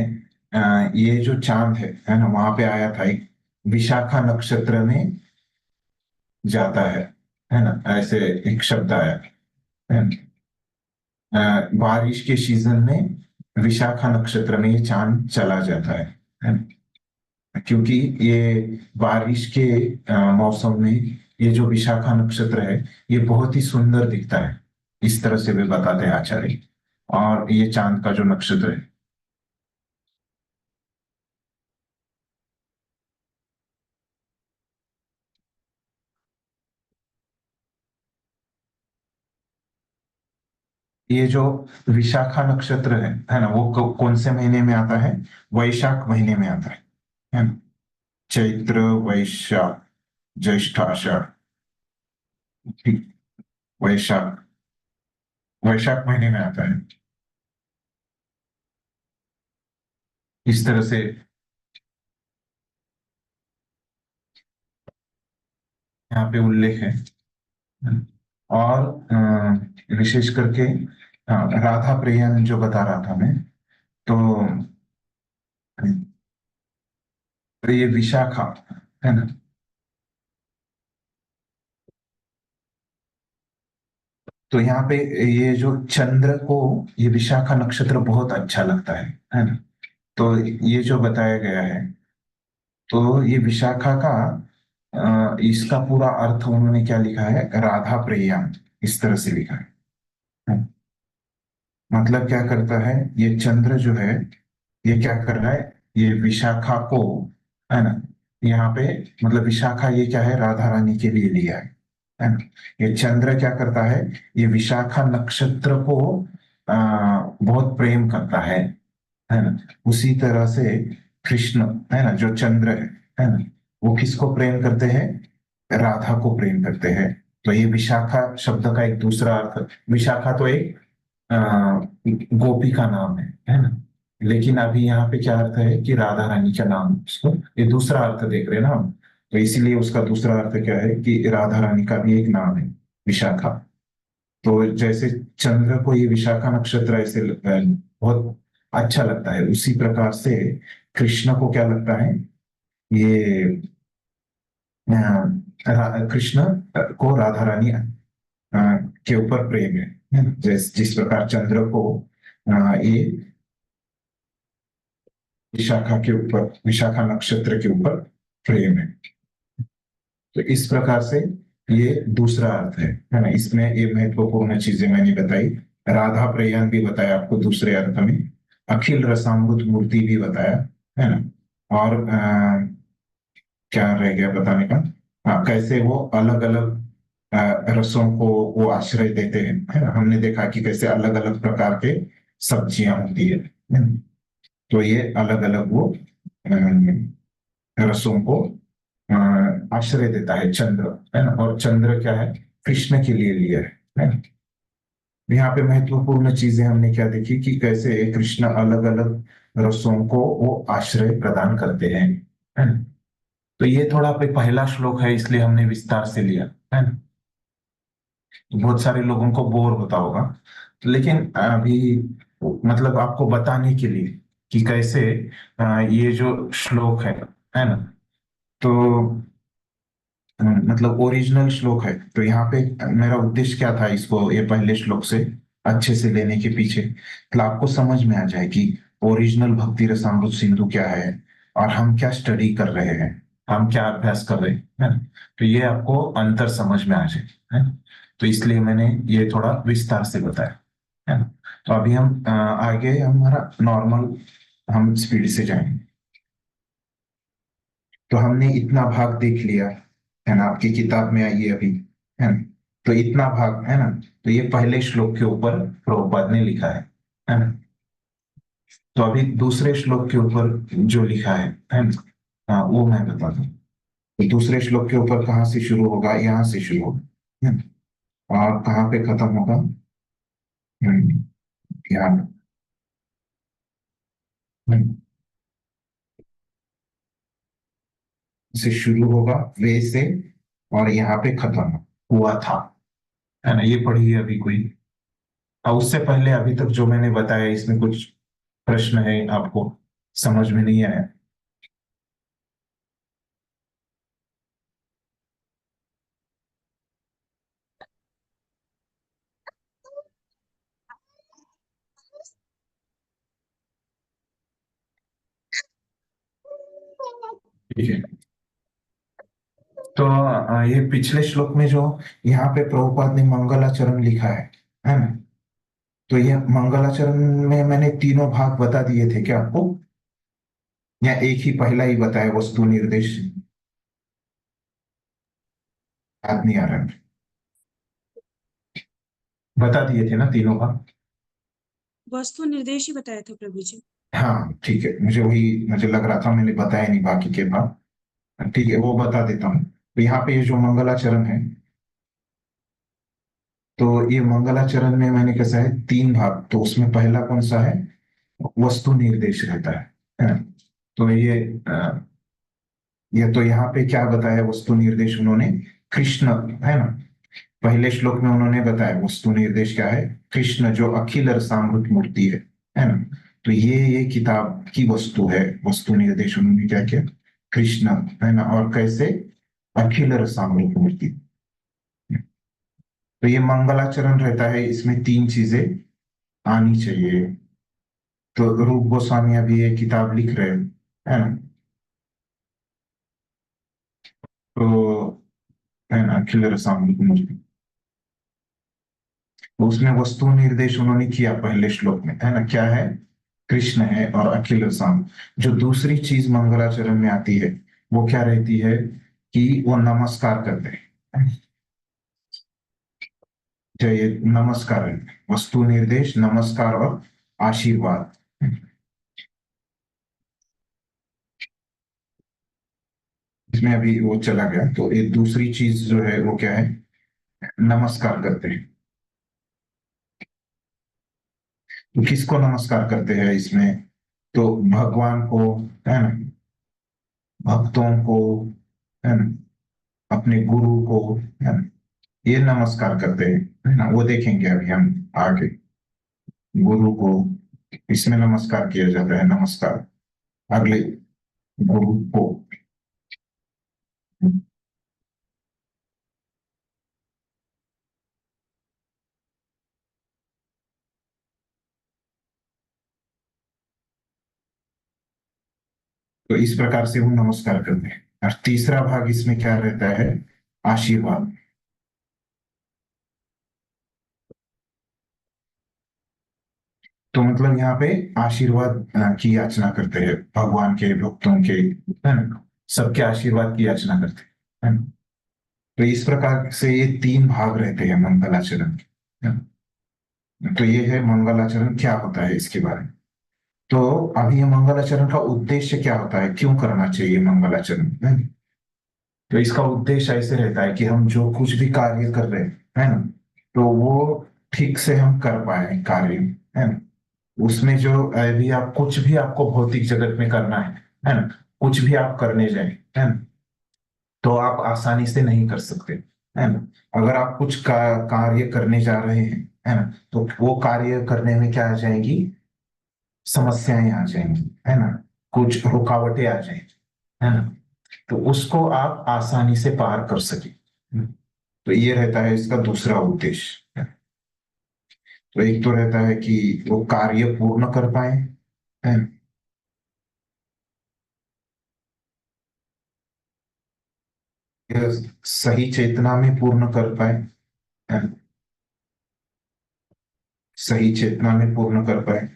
ये जो चांद है ना, वहां पे आया था एक विशाखा नक्षत्र में जाता है ना, ऐसे एक शब्द आया है ना। बारिश के सीजन में विशाखा नक्षत्र में ये चांद चला जाता है ना? क्योंकि ये बारिश के मौसम में ये जो विशाखा नक्षत्र है ये बहुत ही सुंदर दिखता है, इस तरह से वे बताते हैं आचार्य। और ये चांद का जो नक्षत्र है, ये जो विशाखा नक्षत्र है ना, वो कौन से महीने में आता है? वैशाख महीने में आता है ना। चैत्र, वैशाख, ज्येष्ठ, आषाढ़, ठीक, वैशाख, वैशाख महीने में आता है। इस तरह से यहाँ पे उल्लेख है। और विशेष करके राधा प्रियन जो बता रहा था मैं, तो ये विशाखा, है ना। तो यहाँ पे ये जो चंद्र को ये विशाखा नक्षत्र बहुत अच्छा लगता है ना। तो ये जो बताया गया है, तो ये विशाखा का इसका पूरा अर्थ उन्होंने क्या लिखा है? राधा प्रियम, इस तरह से लिखा है। मतलब क्या करता है ये चंद्र जो है, ये क्या कर रहा है? ये विशाखा को, है ना, यहाँ पे मतलब विशाखा ये क्या है? राधा रानी के लिए लिया है ना। ये चंद्र क्या करता है? ये विशाखा नक्षत्र को बहुत प्रेम करता है ना। उसी तरह से कृष्ण, है ना, जो चंद्र है ना, वो किसको प्रेम करते हैं? राधा को प्रेम करते हैं। तो ये विशाखा शब्द का एक दूसरा अर्थ, विशाखा तो एक अ, गोपी का नाम है ना। लेकिन अभी यहाँ पे क्या अर्थ है कि राधा रानी का नाम, उसको ये दूसरा अर्थ देख रहे हैं ना हम। तो इसीलिए उसका दूसरा अर्थ क्या है कि राधा रानी का भी एक नाम है विशाखा। तो जैसे चंद्र को ये विशाखा नक्षत्र ऐसे बहुत अच्छा लगता है, उसी प्रकार से कृष्ण को क्या लगता है? ये कृष्ण को राधा रानी के ऊपर प्रेम है ना? जिस प्रकार चंद्र को ये विशाखा के ऊपर, विशाखा नक्षत्र के ऊपर प्रेम है। तो इस प्रकार से ये दूसरा अर्थ है ना। इसमें ये महत्वपूर्ण चीजें मैंने बताई। राधा प्रेयन भी बताया आपको दूसरे अर्थ में, अखिल रसामृत मूर्ति भी बताया, है ना। और क्या रह गया बताने का? हाँ, कैसे वो अलग अलग रसों को वो आश्रय देते हैं, है ना। हमने देखा कि कैसे अलग अलग प्रकार के सब्जियां होती है ना? तो ये अलग अलग वो रसों को आश्रय देता है चंद्र, है ना। और चंद्र क्या है? कृष्ण के लिए लिया है ना। यहाँ पे महत्वपूर्ण चीजें हमने क्या देखी कि कैसे कृष्ण अलग अलग रसों को वो आश्रय प्रदान करते हैं, है ना। तो ये थोड़ा पे पहला श्लोक है, इसलिए हमने विस्तार से लिया, है ना। बहुत सारे लोगों को बोर होता होगा, लेकिन अभी मतलब आपको बताने के लिए कि कैसे ये जो श्लोक है ना, तो मतलब ओरिजिनल श्लोक है। तो यहाँ पे मेरा उद्देश्य क्या था, इसको ये पहले श्लोक से अच्छे से लेने के पीछे, मतलब आपको समझ में आ जाए कि ओरिजिनल भक्ति रसामृत सिंधु क्या है और हम क्या स्टडी कर रहे हैं, हम क्या अभ्यास कर रहे हैं, है ना? तो ये आपको अंतर समझ में आ जाए, है ना? तो इसलिए मैंने ये थोड़ा विस्तार से बताया, है ना? तो अभी हम आगे हमारा नॉर्मल हम स्पीड से जाएंगे। तो हमने इतना भाग देख लिया, है ना? आपकी किताब में आई है अभी, है ना? तो इतना भाग है ना, तो ये पहले श्लोक के ऊपर प्रभुपाद ने लिखा है ना? तो अभी दूसरे श्लोक के ऊपर जो लिखा है ना? हाँ, वो मैं बता दूं। तो दूसरे श्लोक के ऊपर कहाँ से शुरू होगा, यहाँ से शुरू होगा, है ना? और कहाँ पे खत्म होगा, ध्यान, से शुरू होगा वे से, और यहाँ पे खत्म हुआ था, है ना? ये पढ़िए अभी कोई। और उससे पहले अभी तक जो मैंने बताया, इसमें कुछ प्रश्न है आपको समझ में नहीं आया? ठीक है। तो ये पिछले श्लोक में जो यहाँ पे प्रभुपाद ने मंगलाचरण लिखा है ना? तो ये मंगलाचरण में मैंने तीनों भाग बता दिए थे क्या आपको, या एक ही पहला ही बताया, वस्तु निर्देश? याद नहीं आ रहा है। बता दिए थे ना तीनों भाग? वस्तु निर्देश ही बताया था प्रभु जी। हाँ ठीक है, मुझे लग रहा था मैंने बताया नहीं बाकी के भाग। ठीक है, वो बता देता हूँ। तो यहाँ पे ये जो मंगलाचरण है, तो ये मंगलाचरण में मैंने कैसा है, तीन भाग। तो उसमें पहला कौन सा है, वस्तु निर्देश रहता है ना? तो ये तो यहाँ पे क्या बताया, वस्तु निर्देश उन्होंने कृष्ण, है ना? पहले श्लोक में उन्होंने बताया वस्तु निर्देश क्या है, कृष्ण जो अखिल रसामृत मूर्ति है ना? तो ये किताब की वस्तु है, वस्तु निर्देश उन्होंने क्या किया, कृष्ण, है ना? और कैसे, अखिल रसामृत मूर्ति। तो ये मंगलाचरण रहता है, इसमें तीन चीजें आनी चाहिए। तो रूप गोस्वामी अभी ये किताब लिख रहे हैं, है ना? तो है ना, अखिल रसामृत मूर्ति, तो उसमें वस्तु निर्देश उन्होंने किया पहले श्लोक में, है ना? क्या है, कृष्ण है और अखिल रसाम। जो दूसरी चीज मंगलाचरण में आती है, वो क्या रहती है कि वो नमस्कार करते हैं। जय, नमस्कार है, वस्तु निर्देश, नमस्कार और आशीर्वाद। इसमें अभी वो चला गया। तो एक दूसरी चीज जो है वो क्या है, नमस्कार करते हैं। तो किसको नमस्कार करते हैं इसमें, तो भगवान को, है ना? भक्तों को, है ना? अपने गुरु को, है ना? ये नमस्कार करते हैं, है ना? वो देखेंगे अभी हम आगे। गुरु को इसमें नमस्कार किया जाता है, नमस्कार अगले गुरु को। तो इस प्रकार से वो नमस्कार करते हैं। और तीसरा भाग इसमें क्या रहता है, आशीर्वाद। तो मतलब यहाँ पे आशीर्वाद की याचना करते हैं, भगवान के भक्तों के, है ना? सबके आशीर्वाद की याचना करते हैं, है ना? तो इस प्रकार से ये तीन भाग रहते हैं मंगलाचरण के, है ना? तो ये है मंगलाचरण क्या होता है इसके बारे में। तो अभी ये मंगलाचरण का उद्देश्य क्या होता है, क्यों करना चाहिए मंगलाचरण, है ना? तो इसका उद्देश्य ऐसे रहता है कि हम जो कुछ भी कार्य कर रहे हैं, है ना, तो वो ठीक से हम कर पाए कार्य, है ना? उसमें जो अभी आप कुछ भी आपको भौतिक जगत में करना है ना, कुछ भी आप करने जाए, है ना, तो आप आसानी से नहीं कर सकते, है ना? अगर आप कुछ कार्य करने जा रहे हैं, है ना, तो वो कार्य करने में क्या आ जाएगी, समस्याएं आ जाएंगी, है ना? कुछ रुकावटें आ जाएंगी, है ना? तो उसको आप आसानी से पार कर सके। तो ये रहता है इसका दूसरा उद्देश्य। तो एक तो रहता है कि वो कार्य पूर्ण कर पाए, है ना? यह सही चेतना में पूर्ण कर पाए, है ना? सही चेतना में पूर्ण कर पाए।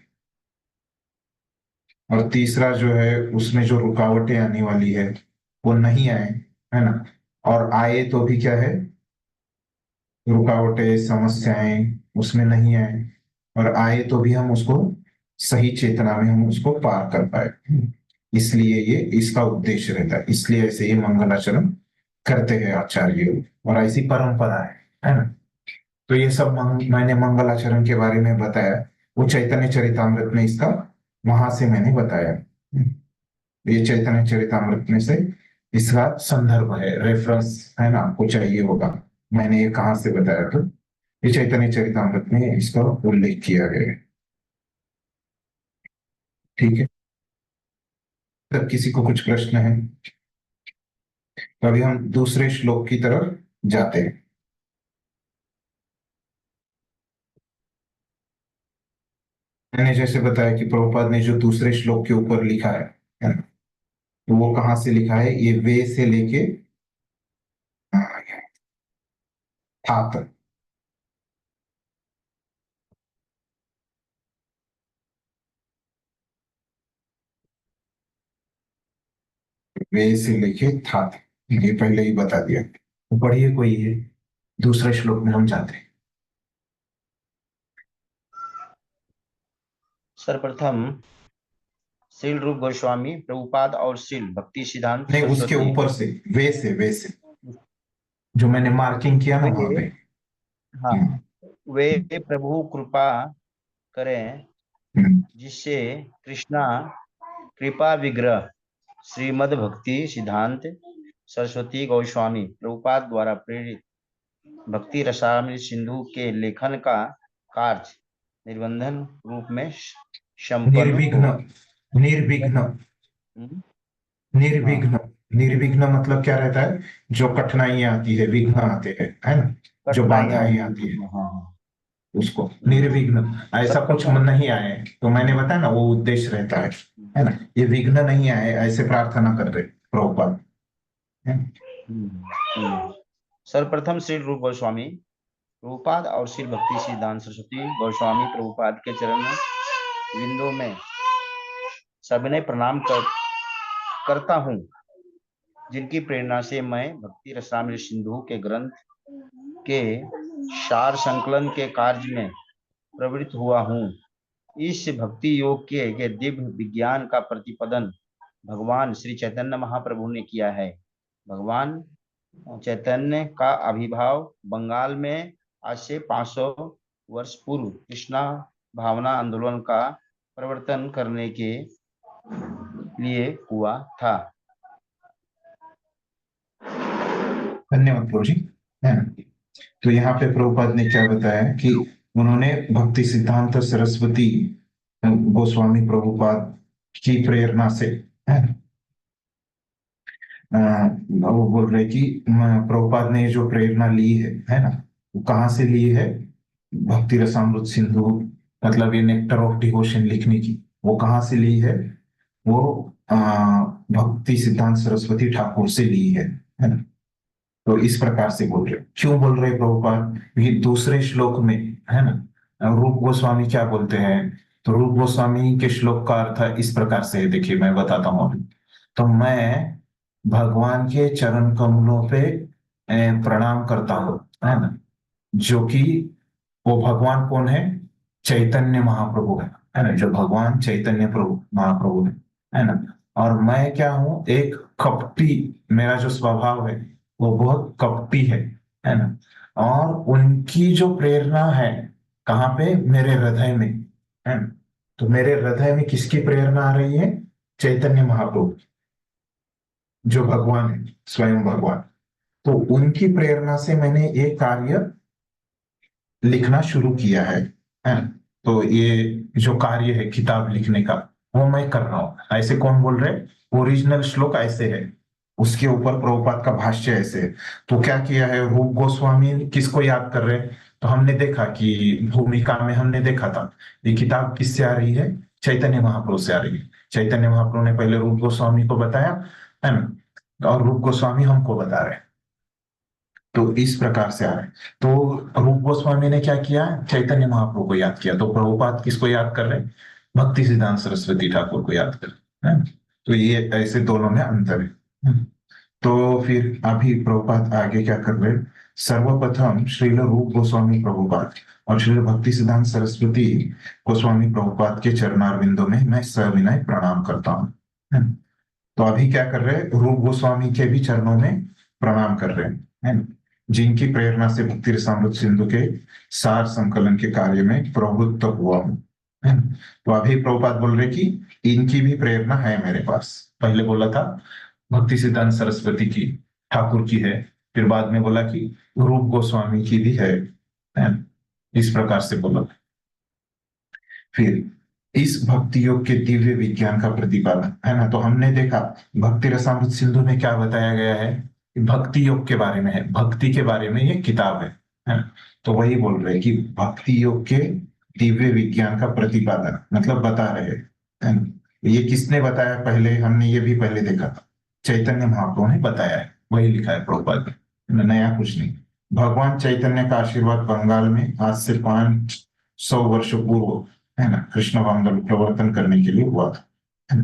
और तीसरा जो है उसमें जो रुकावटें आने वाली है वो नहीं आए, है ना? और आए तो भी क्या है, रुकावटें समस्याएं उसमें नहीं आए, और आए तो भी हम उसको सही चेतना में हम उसको पार कर पाए। इसलिए ये इसका उद्देश्य रहता है, इसलिए ऐसे ये मंगलाचरण करते हैं आचार्य लोग, और ऐसी परंपरा है ना? तो ये सब मैंने मंगलाचरण के बारे में बताया, वो चैतन्य चरितामृत में इसका वहां से मैंने बताया। ये चैतन्य चरितामृत में से इसका संदर्भ है, रेफरेंस है ना, आपको चाहिए होगा मैंने ये कहाँ से बताया, तो ये चैतन्य चरितामृत में इसका उल्लेख किया गया है। ठीक है, तब किसी को कुछ प्रश्न है तो अभी हम दूसरे श्लोक की तरफ जाते हैं। मैंने जैसे बताया कि प्रभुपाद ने जो दूसरे श्लोक के ऊपर लिखा है ना, तो वो कहाँ से लिखा है, ये वे से लेके था तक। वे से लेके था तक, ये पहले ही बता दिया। तो पढ़िए कोई है, दूसरे श्लोक में हम जाते हैं। सर्वप्रथम श्रील रूप गोस्वामी प्रभुपाद और श्रील भक्ति सिद्धांत नहीं, उसके सरस्वती। ऊपर से वे से जो मैंने मार्किंग किया ना वहां पे। हाँ, वे प्रभु कृपा करें जिससे कृष्णा कृपा विग्रह श्रीमद् भक्ति सिद्धांत सरस्वती गोस्वामी प्रभुपाद द्वारा प्रेरित भक्ति रसामृत सिंधु के लेखन का कार्य निर्बंधन रूप में संपन्न निर्विघ्न, हो। निर्विघ्न, निर्विघ्न, निर्विघ्न मतलब क्या रहता है, जो कठिनाइयां आती है, विघ्न आते हैं, है ना, जो बाधाएं आती है, उसको निर्विघ्न। ऐसा कुछ मन नहीं आए तो मैंने बताया ना, वो उद्देश्य रहता है ना, ये विघ्न नहीं आए ऐसे प्रार्थना कर रहे प्रभुपाद, है ना? सर्वप्रथम श्री रूप गोस्वामी प्रभुपाद और श्री भक्ति सिद्धांत सरस्वती गोस्वामी प्रभुपाद के चरण विंदों में सविनय प्रणाम करता हूँ, जिनकी प्रेरणा से मैं भक्ति रसामृत सिंधु के ग्रंथ के सार संकलन के कार्य में प्रवृत्त हुआ हूँ। इस भक्ति योग के दिव्य विज्ञान का प्रतिपादन भगवान श्री चैतन्य महाप्रभु ने किया है। भगवान चैतन्य का आविर्भाव बंगाल में आज से 500 वर्ष पूर्व कृष्णा भावना आंदोलन का प्रवर्तन करने के लिए हुआ था। धन्यवाद प्रभु जी, है ना? तो यहाँ पे प्रभुपाद ने क्या बताया कि उन्होंने भक्ति सिद्धांत सरस्वती गोस्वामी प्रभुपाद की प्रेरणा से, है ना, वो बोल रहे कि प्रभुपाद ने जो प्रेरणा ली है ना, वो कहाँ से ली है, भक्ति रसामृत सिंधु मतलब ये नेक्टर ऑफ डिवोशन लिखने की, वो कहाँ से ली है, वो भक्ति सिद्धांत सरस्वती ठाकुर से ली है ना? तो इस प्रकार से बोल रहे, क्यों बोल रहे प्रभुपाद, ये दूसरे श्लोक में, है ना, रूप गोस्वामी क्या बोलते हैं, तो रूप गोस्वामी के श्लोक का अर्थ इस प्रकार से है, देखिए मैं बताता हूँ अभी। तो मैं भगवान के चरण कमलों पे प्रणाम करता हूँ, है ना, जो कि वो भगवान कौन है, चैतन्य महाप्रभु है ना, जो भगवान चैतन्य प्रभु महाप्रभु है ना। और मैं क्या हूँ, एक कपटी, मेरा जो स्वभाव है वो बहुत कपटी है ना। और उनकी जो प्रेरणा है कहाँ पे, मेरे हृदय में, है ना। तो मेरे हृदय में किसकी प्रेरणा आ रही है, चैतन्य महाप्रभु, जो भगवान है, स्वयं भगवान। तो उनकी प्रेरणा से मैंने ये कार्य लिखना शुरू किया है ना। तो ये जो कार्य है किताब लिखने का, वो मैं कर रहा हूँ। ऐसे कौन बोल रहे, ओरिजिनल श्लोक ऐसे है, उसके ऊपर प्रभुपाद का भाष्य ऐसे है। तो क्या किया है, रूप गोस्वामी किसको याद कर रहे हैं? तो हमने देखा कि भूमिका में हमने देखा था ये किताब किससे आ रही है, चैतन्य महाप्रभु से आ रही है। चैतन्य महाप्रभु ने पहले रूप गोस्वामी को बताया, है ना, और रूप गोस्वामी हमको बता रहे हैं। तो इस प्रकार से आ रहे हैं। तो रूप गोस्वामी ने क्या किया, चैतन्य महाप्रभु को याद किया। तो प्रभुपाद किसको याद कर रहे हैं, भक्ति सिद्धांत सरस्वती ठाकुर को याद कर रहे हैं। तो ये ऐसे दोनों में अंतर है। तो फिर अभी प्रभुपाद आगे क्या कर रहे हैं, सर्वप्रथम श्रील रूप गोस्वामी प्रभुपाद और श्रील भक्ति सिद्धांत सरस्वती गोस्वामी प्रभुपाद के चरणारविंदों में मैं सविनय प्रणाम करता हूँ। तो अभी क्या कर रहे हैं, रूप गोस्वामी के भी चरणों में प्रणाम कर रहे हैं, है ना, जिनकी प्रेरणा से भक्ति रसामृत सिंधु के सार संकलन के कार्य में प्रवृत्त हुआ हूँ, है ना। तो अभी प्रभुपाद बोल रहे कि इनकी भी प्रेरणा है मेरे पास। पहले बोला था भक्ति सिद्धांत सरस्वती की, ठाकुर की है, फिर बाद में बोला कि रूप गोस्वामी की भी है ना? इस प्रकार से बोला। फिर इस भक्ति योग के दिव्य विज्ञान का प्रतिपादन, है ना। तो हमने देखा भक्ति रसामृत सिंधु में क्या बताया गया है, भक्ति योग के बारे में है, भक्ति के बारे में ये किताब है ना। तो वही बोल रहे हैं कि भक्ति योग के दिव्य विज्ञान का प्रतिपादन मतलब बता रहे हैं। ये किसने बताया, पहले हमने ये भी पहले देखा था, चैतन्य महाप्रभु ने बताया है, वही लिखा है प्रभुपाद ने, नया कुछ नहीं। भगवान चैतन्य का आशीर्वाद बंगाल में आज से 500 वर्ष पूर्व, है ना, कृष्ण वांगल प्रवर्तन करने के लिए हुआ था।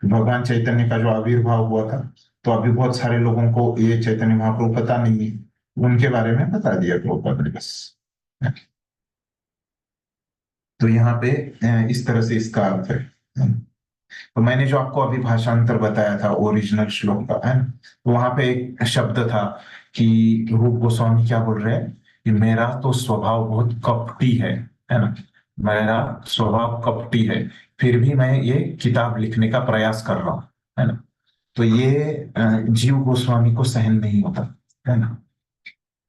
भगवान चैतन्य का जो आविर्भाव हुआ था, तो अभी बहुत सारे लोगों को ये चैतन्य महाप्रभु पता नहीं है, उनके बारे में बता दिया प्रभुपाद ने बस। तो यहाँ पे इस तरह से इसका अर्थ है। तो मैंने जो आपको अभी भाषांतर बताया था ओरिजिनल श्लोक का, है ना, तो वहां पे एक शब्द था कि रूप गोस्वामी क्या बोल रहे हैं कि मेरा तो स्वभाव बहुत कपटी है ना, मेरा स्वभाव कपटी है, फिर भी मैं ये किताब लिखने का प्रयास कर रहा हूँ, है ना। तो ये जीव गोस्वामी को सहन नहीं होता, है ना।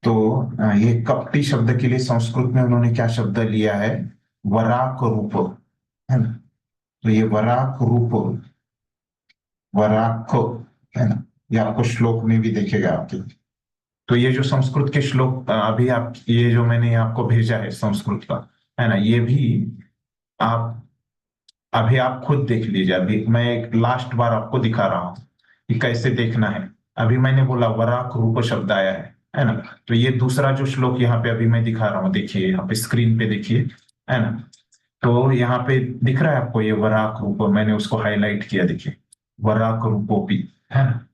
तो ये कपटी शब्द के लिए संस्कृत में उन्होंने क्या शब्द लिया है, वराक रूप, है ना। तो ये वराक रूप, वराक, है ना, ये आपको श्लोक में भी देखेगा आपके। तो ये जो संस्कृत के श्लोक अभी आप, ये जो मैंने आपको भेजा है संस्कृत का, है ना, ये भी आप अभी आप खुद देख लीजिए। अभी मैं एक लास्ट बार आपको दिखा रहा हूं कि कैसे देखना है। अभी मैंने बोला वराक रूप शब्द आया है ना। तो ये दूसरा जो श्लोक यहाँ पे अभी मैं दिखा रहा हूँ, देखिए यहाँ पे स्क्रीन पे देखिए, है ना। तो यहाँ पे दिख रहा है आपको ये वराक रूप, मैंने उसको हाईलाइट किया, देखिए वराक रूपोपी, है ना।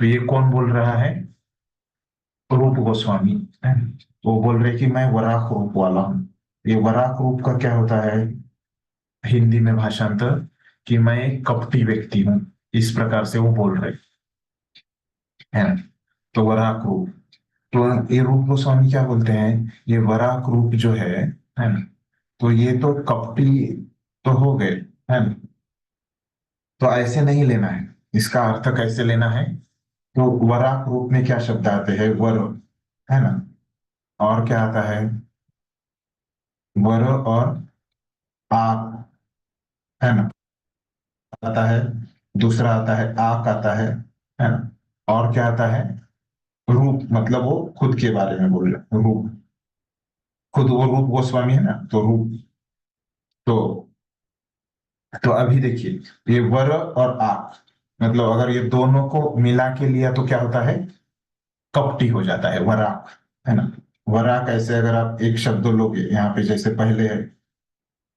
तो ये कौन बोल रहा है, रूप गोस्वामी, है ना। वो बोल रहे कि मैं वराक रूप वाला हूँ। ये वराक रूप का क्या होता है हिंदी में भाषांतर, कि मैं एक कपटी व्यक्ति हूँ, इस प्रकार से वो बोल रहे, है ना। तो वराक रूप, तो ये रूप गोस्वामी क्या बोलते हैं, ये वराक रूप जो है ना, तो ये तो कपटी तो हो गए, है ना। तो ऐसे नहीं लेना है, इसका अर्थ कैसे लेना है, तो वराक रूप में क्या शब्द आते हैं, वर, है ना, और क्या आता है, वर और आप, है ना, आता है। दूसरा आता है आक आता है ना। और क्या आता है, रूप, मतलब वो खुद के बारे में बोल रहे, रूप, खुद वो रूप गोस्वामी है ना, तो रूप। तो अभी देखिए ये वर और आक, मतलब अगर ये दोनों को मिला के लिया तो क्या होता है, कपटी हो जाता है वराक, है ना। वराक ऐसे अगर आप एक शब्द लोगे यहाँ पे जैसे पहले है,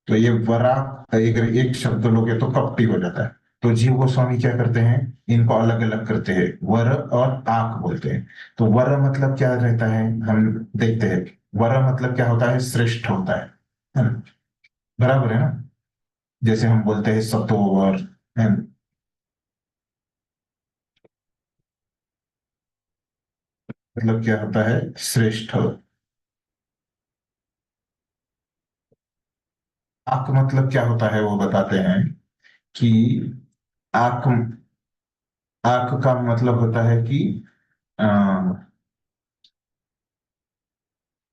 तो ये वराक अगर एक शब्द लोगे तो कपटी हो जाता है। तो जीव गोस्वामी क्या करते हैं, इनको अलग अलग करते हैं, वर और आक बोलते हैं। तो वर मतलब क्या रहता है, हम देखते हैं, वर मतलब क्या होता है, श्रेष्ठ होता है ना, बराबर है ना। जैसे हम बोलते हैं सतोवर, है ना, मतलब क्या होता है, श्रेष्ठ। आक मतलब क्या होता है वो बताते हैं कि आक, आक का मतलब होता है कि अ,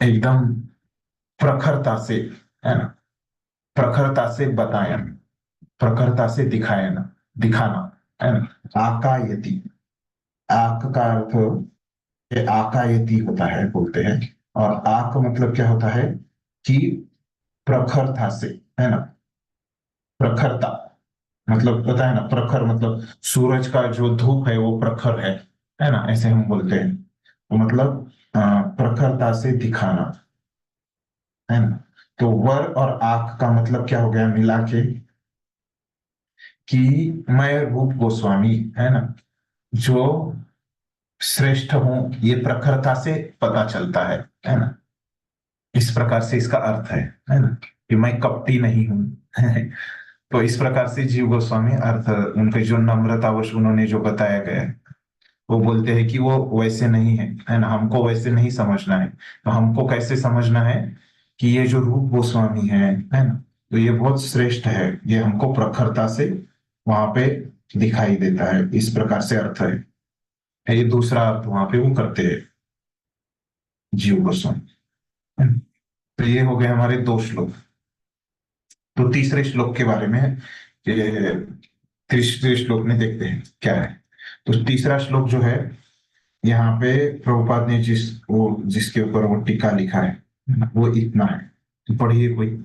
एकदम प्रखरता से, है ना, प्रखरता से बताया, प्रखरता से दिखाया ना, दिखाना, है ना, आकायति, आक का अर्थ ये आकायती होता है बोलते हैं, और आक मतलब क्या होता है कि प्रखरता से, है ना, प्रखरता मतलब पता है ना, प्रखर मतलब सूरज का जो धूप है वो प्रखर है ना, ऐसे हम बोलते हैं। तो मतलब प्रखरता से दिखाना, है ना। तो वर और आक का मतलब क्या हो गया मिला के, कि मैं रूप गोस्वामी, है ना, जो श्रेष्ठ हूं, ये प्रखरता से पता चलता है ना। इस प्रकार से इसका अर्थ है ना, कि मैं कपटी नहीं हूं। तो इस प्रकार से जीव गोस्वामी अर्थ, उनके जो नम्रतावश उन्होंने जो बताया गया है, वो बोलते हैं कि वो वैसे नहीं है ना, हमको वैसे नहीं समझना है। तो हमको कैसे समझना है कि ये जो रूप गोस्वामी है ना, तो ये बहुत श्रेष्ठ है, ये हमको प्रखरता से वहां पे दिखाई देता है, इस प्रकार से अर्थ है। ये दूसरा अर्थ वहां पे वो करते हैं जीव गोस्वामी, है ना? तो ये हो गए हमारे दो श्लोक। तो तीसरे श्लोक के बारे में, ये तीसरे श्लोक में देखते हैं क्या है। तो तीसरा श्लोक जो है, यहाँ पे प्रभुपाद ने जिसके ऊपर वो टीका लिखा है, वो इतना है। तो पढ़िए कोई।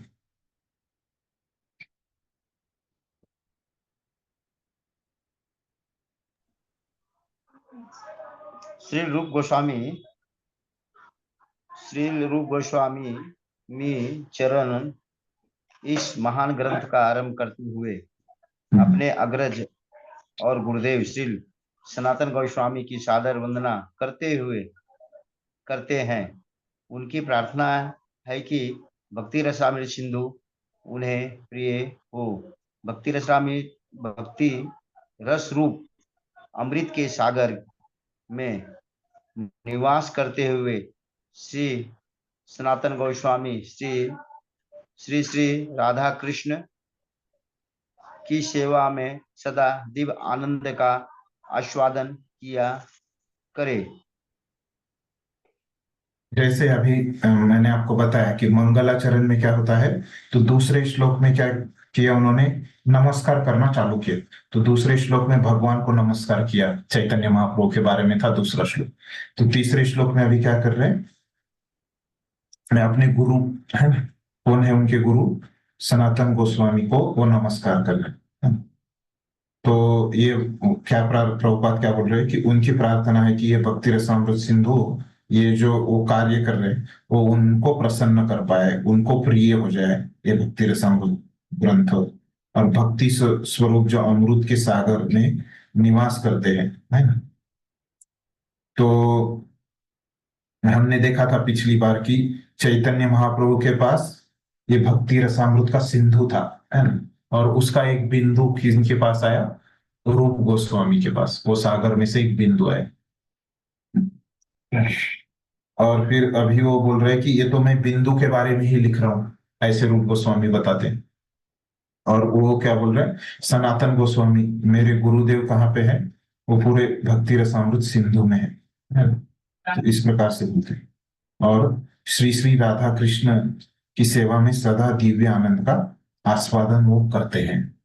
श्री रूप गोस्वामी मी चरण इस महान ग्रंथ का आरंभ करते हुए अपने अग्रज और गुरुदेव श्री सनातन गोस्वामी की सादर वंदना करते हैं। उनकी प्रार्थना है कि भक्ति रसामृत सिंधु उन्हें प्रिय हो। भक्ति रस रूप अमृत के सागर में निवास करते हुए श्री सनातन गोस्वामी श्री श्री राधा कृष्ण की सेवा में सदा दिव्य आनंद का आस्वादन किया करे। जैसे अभी मैंने आपको बताया कि मंगलाचरण में क्या होता है, तो दूसरे श्लोक में क्या किया उन्होंने, नमस्कार करना चालू किया। तो दूसरे श्लोक में भगवान को नमस्कार किया, चैतन्य महाप्रभु के बारे में था दूसरा श्लोक। तो तीसरे श्लोक में अभी क्या कर रहे हैं, मैं अपने गुरु, है ना, कौन है उनके गुरु, सनातन गोस्वामी को वो नमस्कार कर रहे हैं। तो ये क्या प्रभुपाद क्या बोल रहे हैं कि उनकी प्रार्थना है कि ये भक्ति रसामृत सिंधु, ये जो वो कार्य कर रहे हैं, वो उनको प्रसन्न कर पाए, उनको प्रिय हो जाए ये भक्ति रसामृत ग्रंथ, और भक्ति स्वरूप जो अमृत के सागर में निवास करते हैं, है ना। तो हमने देखा था पिछली बार की चैतन्य महाप्रभु के पास ये भक्ति रसामृत का सिंधु था, है ना, और उसका एक बिंदु किसके पास आया, रूप गोस्वामी के पास, वो सागर में से एक बिंदु आया। और फिर अभी वो बोल रहे हैं कि ये तो मैं बिंदु के बारे में ही लिख रहा हूं, ऐसे रूप गोस्वामी बताते हैं। और वो क्या बोल रहे हैं, सनातन गोस्वामी मेरे गुरुदेव कहाँ पे है, वो पूरे भक्ति रसामृत सिंधु में है ना? तो इस प्रकार से बोलते हैं। और श्री श्री राधा कृष्ण की सेवा में सदा दिव्य आनंद का आस्वादन वो करते हैं,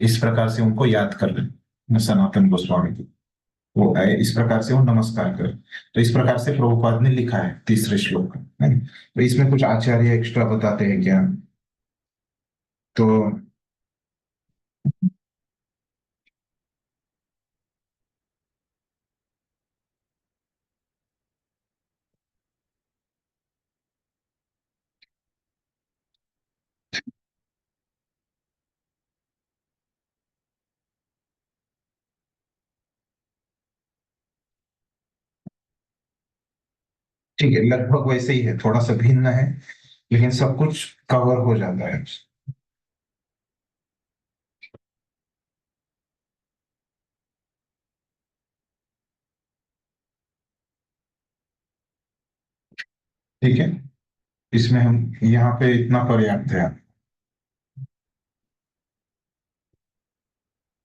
इस प्रकार से उनको याद कर रहे सनातन गोस्वामी को, वो इस प्रकार से वो नमस्कार कर। तो इस प्रकार से प्रभुपाद ने लिखा है तीसरे श्लोक में। तो इसमें कुछ आचार्य एक्स्ट्रा बताते हैं क्या, तो ठीक है, लगभग वैसे ही है, थोड़ा सा भिन्न है, लेकिन सब कुछ कवर हो जाता है। ठीक है, इसमें हम यहाँ पे इतना पर्याप्त है।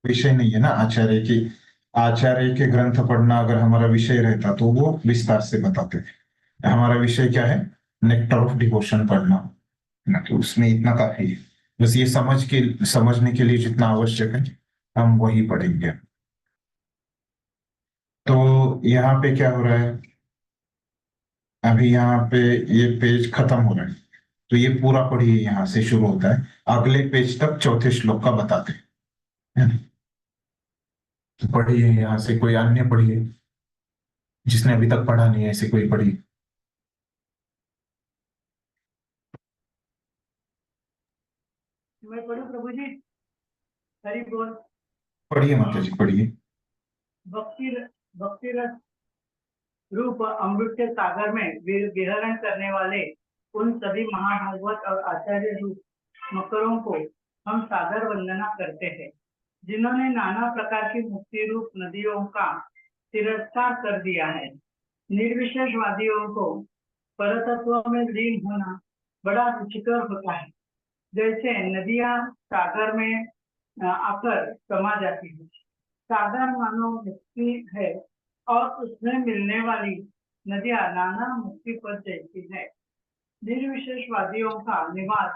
विषय नहीं है ना आचार्य की, आचार्य के ग्रंथ पढ़ना अगर हमारा विषय रहता तो वो विस्तार से बताते थे। हमारा विषय क्या है, नेक्टर ऑफ डिवोशन पढ़ना ना, तो उसमें इतना काफी है। बस ये समझने के लिए जितना आवश्यक है हम वही पढ़ेंगे। तो यहाँ पे क्या हो रहा है, अभी यहाँ पे ये पेज खत्म हो रहा है, तो ये पूरा पढ़िए, यहाँ से शुरू होता है, अगले पेज तक चौथे श्लोक का बताते हैं, है ना? तो पढ़िए यहाँ से, कोई अन्य पढ़िए, जिसने अभी तक पढ़ा नहीं है ऐसे कोई पढ़िए। मैं पढ़ूं प्रभु जी? हरि बोल। पढ़िए माता जी, पढ़िए। भक्ति भक्ति रस रूप अमृत के सागर में विहरण करने वाले उन सभी महाभागवत और आचार्य रूप मकरों को हम सागर वंदना करते हैं, जिन्होंने नाना प्रकार की मुक्ति रूप नदियों का तिरस्कार कर दिया है। निर्विशेषवादियों को परतत्व में लीन होना बड़ा रुचिकर होता है। जैसे नदियां सागर में आकर समा जाती है। सागर मानो मुक्ति है और उसमें मिलने वाली नदियां नाना मुक्ति पद जैसी है। निर्विशेषवादियों का निवास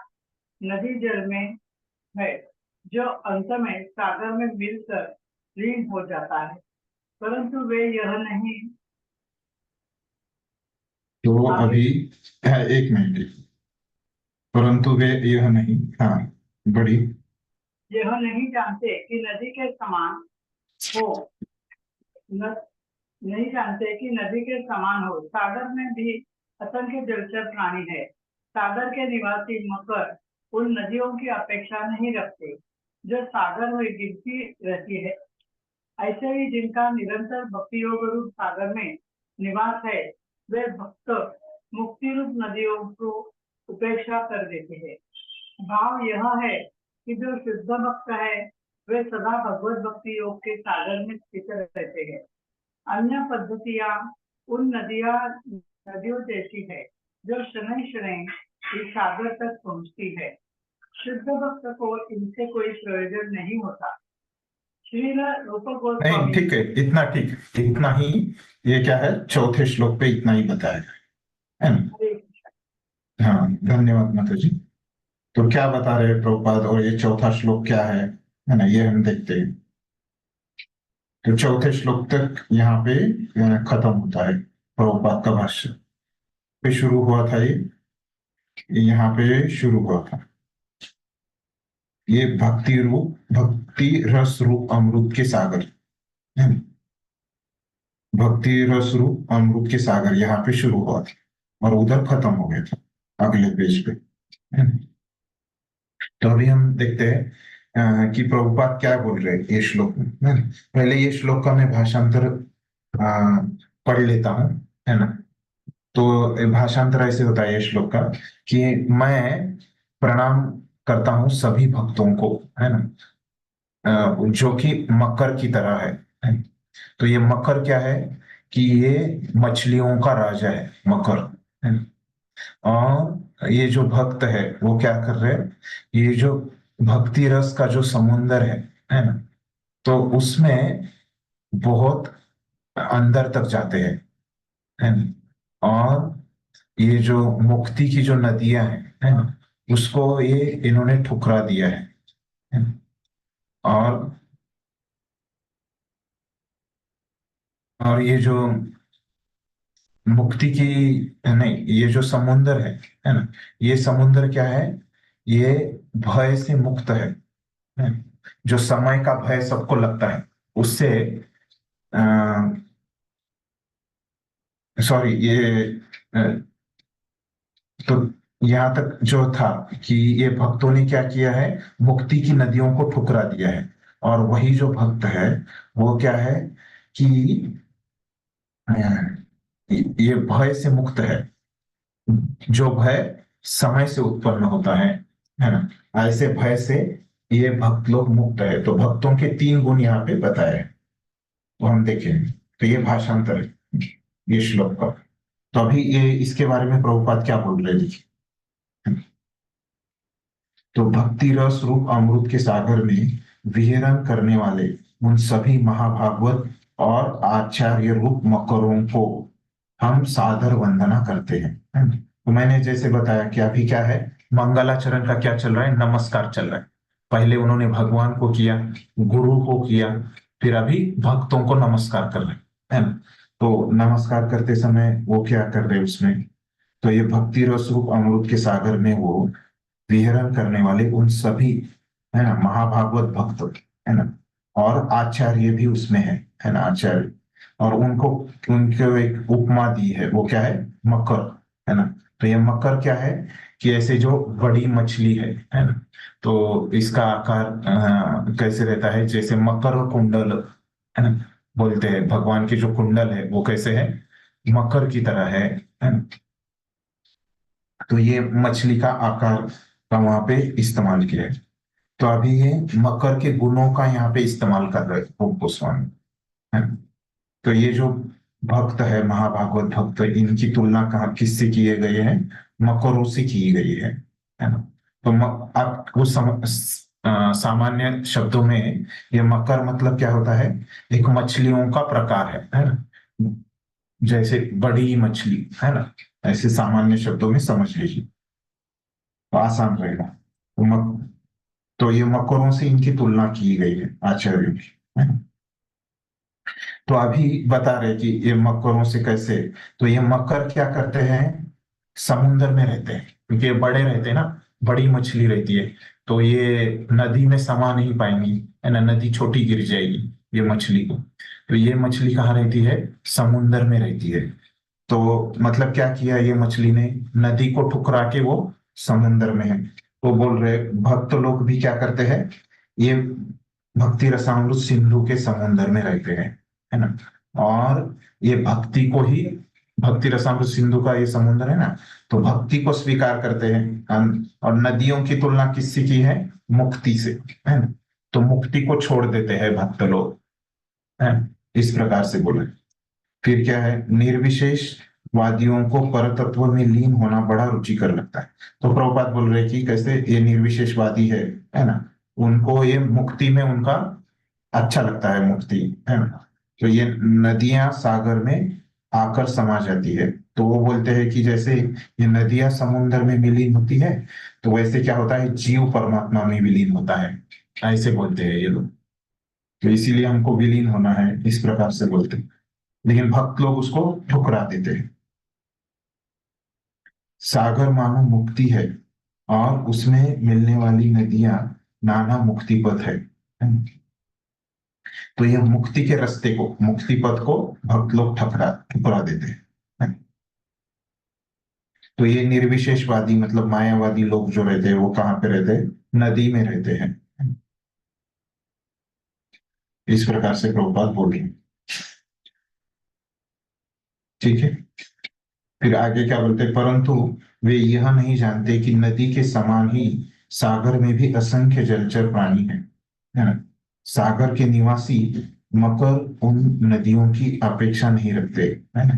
नदी जल में है, जो अंत में सागर में मिलकर लीन हो जाता है, परंतु वे यह नहीं। तो अभी एक मिनट, परंतु वे यह नहीं, हाँ बड़ी, यह नहीं जानते कि नदी के समान हो, नहीं जानते कि नदी के समान हो। सागर में भी असंख्य जलचर प्राणी है। सागर के निवासी मकर उन नदियों की अपेक्षा नहीं रखते जो सागर में गिरती रहती है। ऐसे ही जिनका निरंतर भक्ति योग रूप सागर में निवास है, वे भक्त मुक्ति रूप नदियों को उपेक्षा कर देते हैं। भाव यह है कि जो शुद्ध भक्त है, वे सदा भगवत भक्ति योग के सागर में स्थित रहते हैं। अन्य पद्धतियां उन नदियों जैसी है, जो शनै शनै इस सागर तक पहुंचती है। शुद्ध भक्त को इनसे कोई प्रयोजन नहीं होता। श्रील रूप नहीं गोस्वामी, ठीक है, इतना ठीक है, इतना ही। ये क्या है, चौथे श्लोक पे इतना ही बताया गया है ना? हाँ धन्यवाद माता जी। तो क्या बता रहे हैं प्रभुपाद, और ये चौथा श्लोक क्या है ना, ये हम देखते हैं। तो चौथे श्लोक तक यहाँ पे खत्म होता है प्रभुपाद का भाष्य। पे शुरू हुआ था, ये यहाँ पे शुरू हुआ था। ये भक्ति रस रूप अमृत के सागर है ना? भक्ति रस रूप अमृत के सागर यहाँ पे शुरू हुआ था और उधर खत्म हो गया था अगले पेज पे, है ना? तो अभी हम देखते हैं कि प्रभुपाद क्या बोल रहे हैं ये श्लोक में, है ना? पहले ये श्लोक का मैं भाषांतर पढ़ लेता हूँ, है ना? तो भाषांतर ऐसे होता है ये श्लोक का कि मैं प्रणाम करता हूँ सभी भक्तों को, है ना, जो कि मकर की तरह है। तो ये मकर क्या है कि ये मछलियों का राजा है मकर, है ना? और ये जो भक्त है वो क्या कर रहे हैं, ये जो भक्ति रस का जो समुंदर है ना, तो उसमें बहुत अंदर तक जाते हैं, है ना? और ये जो मुक्ति की जो नदियां हैं, है ना, उसको ये इन्होंने ठुकरा दिया है ना? और ये जो मुक्ति की, नहीं, ये जो समुंदर है ना, ये समुंदर क्या है, ये भय से मुक्त है? जो समय का भय सबको लगता है उससे, सॉरी ये तो यहाँ तक जो था कि ये भक्तों ने क्या किया है, मुक्ति की नदियों को ठुकरा दिया है। और वही जो भक्त है वो क्या है कि ये भय से मुक्त है। जो भय समय से उत्पन्न होता है ना, ऐसे भय से ये भक्त लोग मुक्त है। तो भक्तों के 3 गुण यहाँ पे बताए हैं, तो हम देखेंगे। तो ये भाषांतर है ये श्लोक का। तो अभी ये इसके बारे में प्रभुपाद क्या बोल रहे हैं, देखिए। तो भक्ति रस रूप अमृत के सागर में विहरण करने वाले उन सभी महाभागवत और आचार्य रूप मकरों को हम सादर वंदना करते हैं, है ना? तो मैंने जैसे बताया कि अभी क्या है, मंगलाचरण का क्या चल रहा है, नमस्कार चल रहा है। पहले उन्होंने भगवान को किया, गुरु को किया, फिर अभी भक्तों को नमस्कार कर रहे हैं, है ना। तो नमस्कार करते समय वो क्या कर रहे हैं उसमें, तो ये भक्ति रस रूप अमृत के सागर में वो विहरण करने वाले उन सभी, है ना, महाभागवत भक्त, है ना, और आचार्य भी उसमें है ना, आचार्य, और उनको उनको एक उपमा दी है, वो क्या है, मकर, है ना। तो ये मकर क्या है कि ऐसे जो बड़ी मछली है ना, तो इसका आकार कैसे रहता है, जैसे मकर कुंडल, है ना, बोलते हैं भगवान के जो कुंडल है वो कैसे है, मकर की तरह है ना। तो ये मछली का आकार का वहां पे इस्तेमाल किया है। तो अभी ये मकर के गुणों का यहाँ पे इस्तेमाल कर रहे हैं रूप गोस्वामी, है ना। तो ये जो भक्त है महाभागवत भक्त, इनकी तुलना कहाँ किससे किए गए हैं, मकरों से की गई है ना। तो आप वो सामान्य शब्दों में ये मकर मतलब क्या होता है, एक मछलियों का प्रकार है ना, जैसे बड़ी मछली, है ना, ऐसे सामान्य शब्दों में समझ लीजिए तो आसान रहेगा। तो ये मकरों से इनकी तुलना की गई है आचार्य की, है ना। तो अभी बता रहे कि ये मकरों से कैसे, तो ये मकर क्या करते हैं, समुन्द्र में रहते हैं, क्योंकि ये बड़े रहते हैं ना, बड़ी मछली रहती है, तो ये नदी में समा नहीं पाएंगी, है ना, नदी छोटी गिर जाएगी ये मछली को। तो ये मछली कहाँ रहती है, समुन्द्र में रहती है। तो मतलब क्या किया ये मछली ने, नदी को ठुकरा के वो समुन्द्र में है। तो बोल रहे भक्त लोग भी क्या करते हैं, ये भक्ति रसामृत सिंधु के समुन्द्र में रहते हैं, है ना। और ये भक्ति को ही, भक्ति रसामृत सिंधु का ये समुद्र है ना, तो भक्ति को स्वीकार करते हैं। और नदियों की तुलना किससे की है, मुक्ति से, है ना। तो मुक्ति को छोड़ देते हैं भक्त लोग, है, इस प्रकार से बोले। फिर क्या है, निर्विशेष वादियों को परतत्व में लीन होना बड़ा रुचिकर लगता है। तो प्रभुपाद बोल रहे कि कैसे ये निर्विशेषवादी है ना, उनको ये मुक्ति में उनका अच्छा लगता है, मुक्ति, है ना। तो ये नदियां सागर में आकर समा जाती है, तो वो बोलते हैं कि जैसे ये नदियां समुद्र में विलीन होती है, तो वैसे क्या होता है, जीव परमात्मा में विलीन होता है, ऐसे बोलते हैं ये लोग। तो इसीलिए हमको विलीन होना है, इस प्रकार से बोलते हैं। लेकिन भक्त लोग उसको ठुकरा देते हैं। सागर मानो मुक्ति है और उसमें मिलने वाली नदियां नाना मुक्ति पथ है। तो यह मुक्ति के रास्ते को, मुक्ति पथ को भक्त लोग ठुकरा देते हैं। तो ये निर्विशेषवादी मतलब मायावादी लोग जो रहते हैं वो कहाँ पे रहते हैं, नदी में रहते हैं। इस प्रकार से प्रभुपाद बोल रहे हैं, ठीक है। फिर आगे क्या बोलते हैं, परंतु वे यह नहीं जानते कि नदी के समान ही सागर में भी असंख्य जलचर प्राणी है ना। सागर के निवासी मकर उन नदियों की अपेक्षा नहीं रखते, है ना।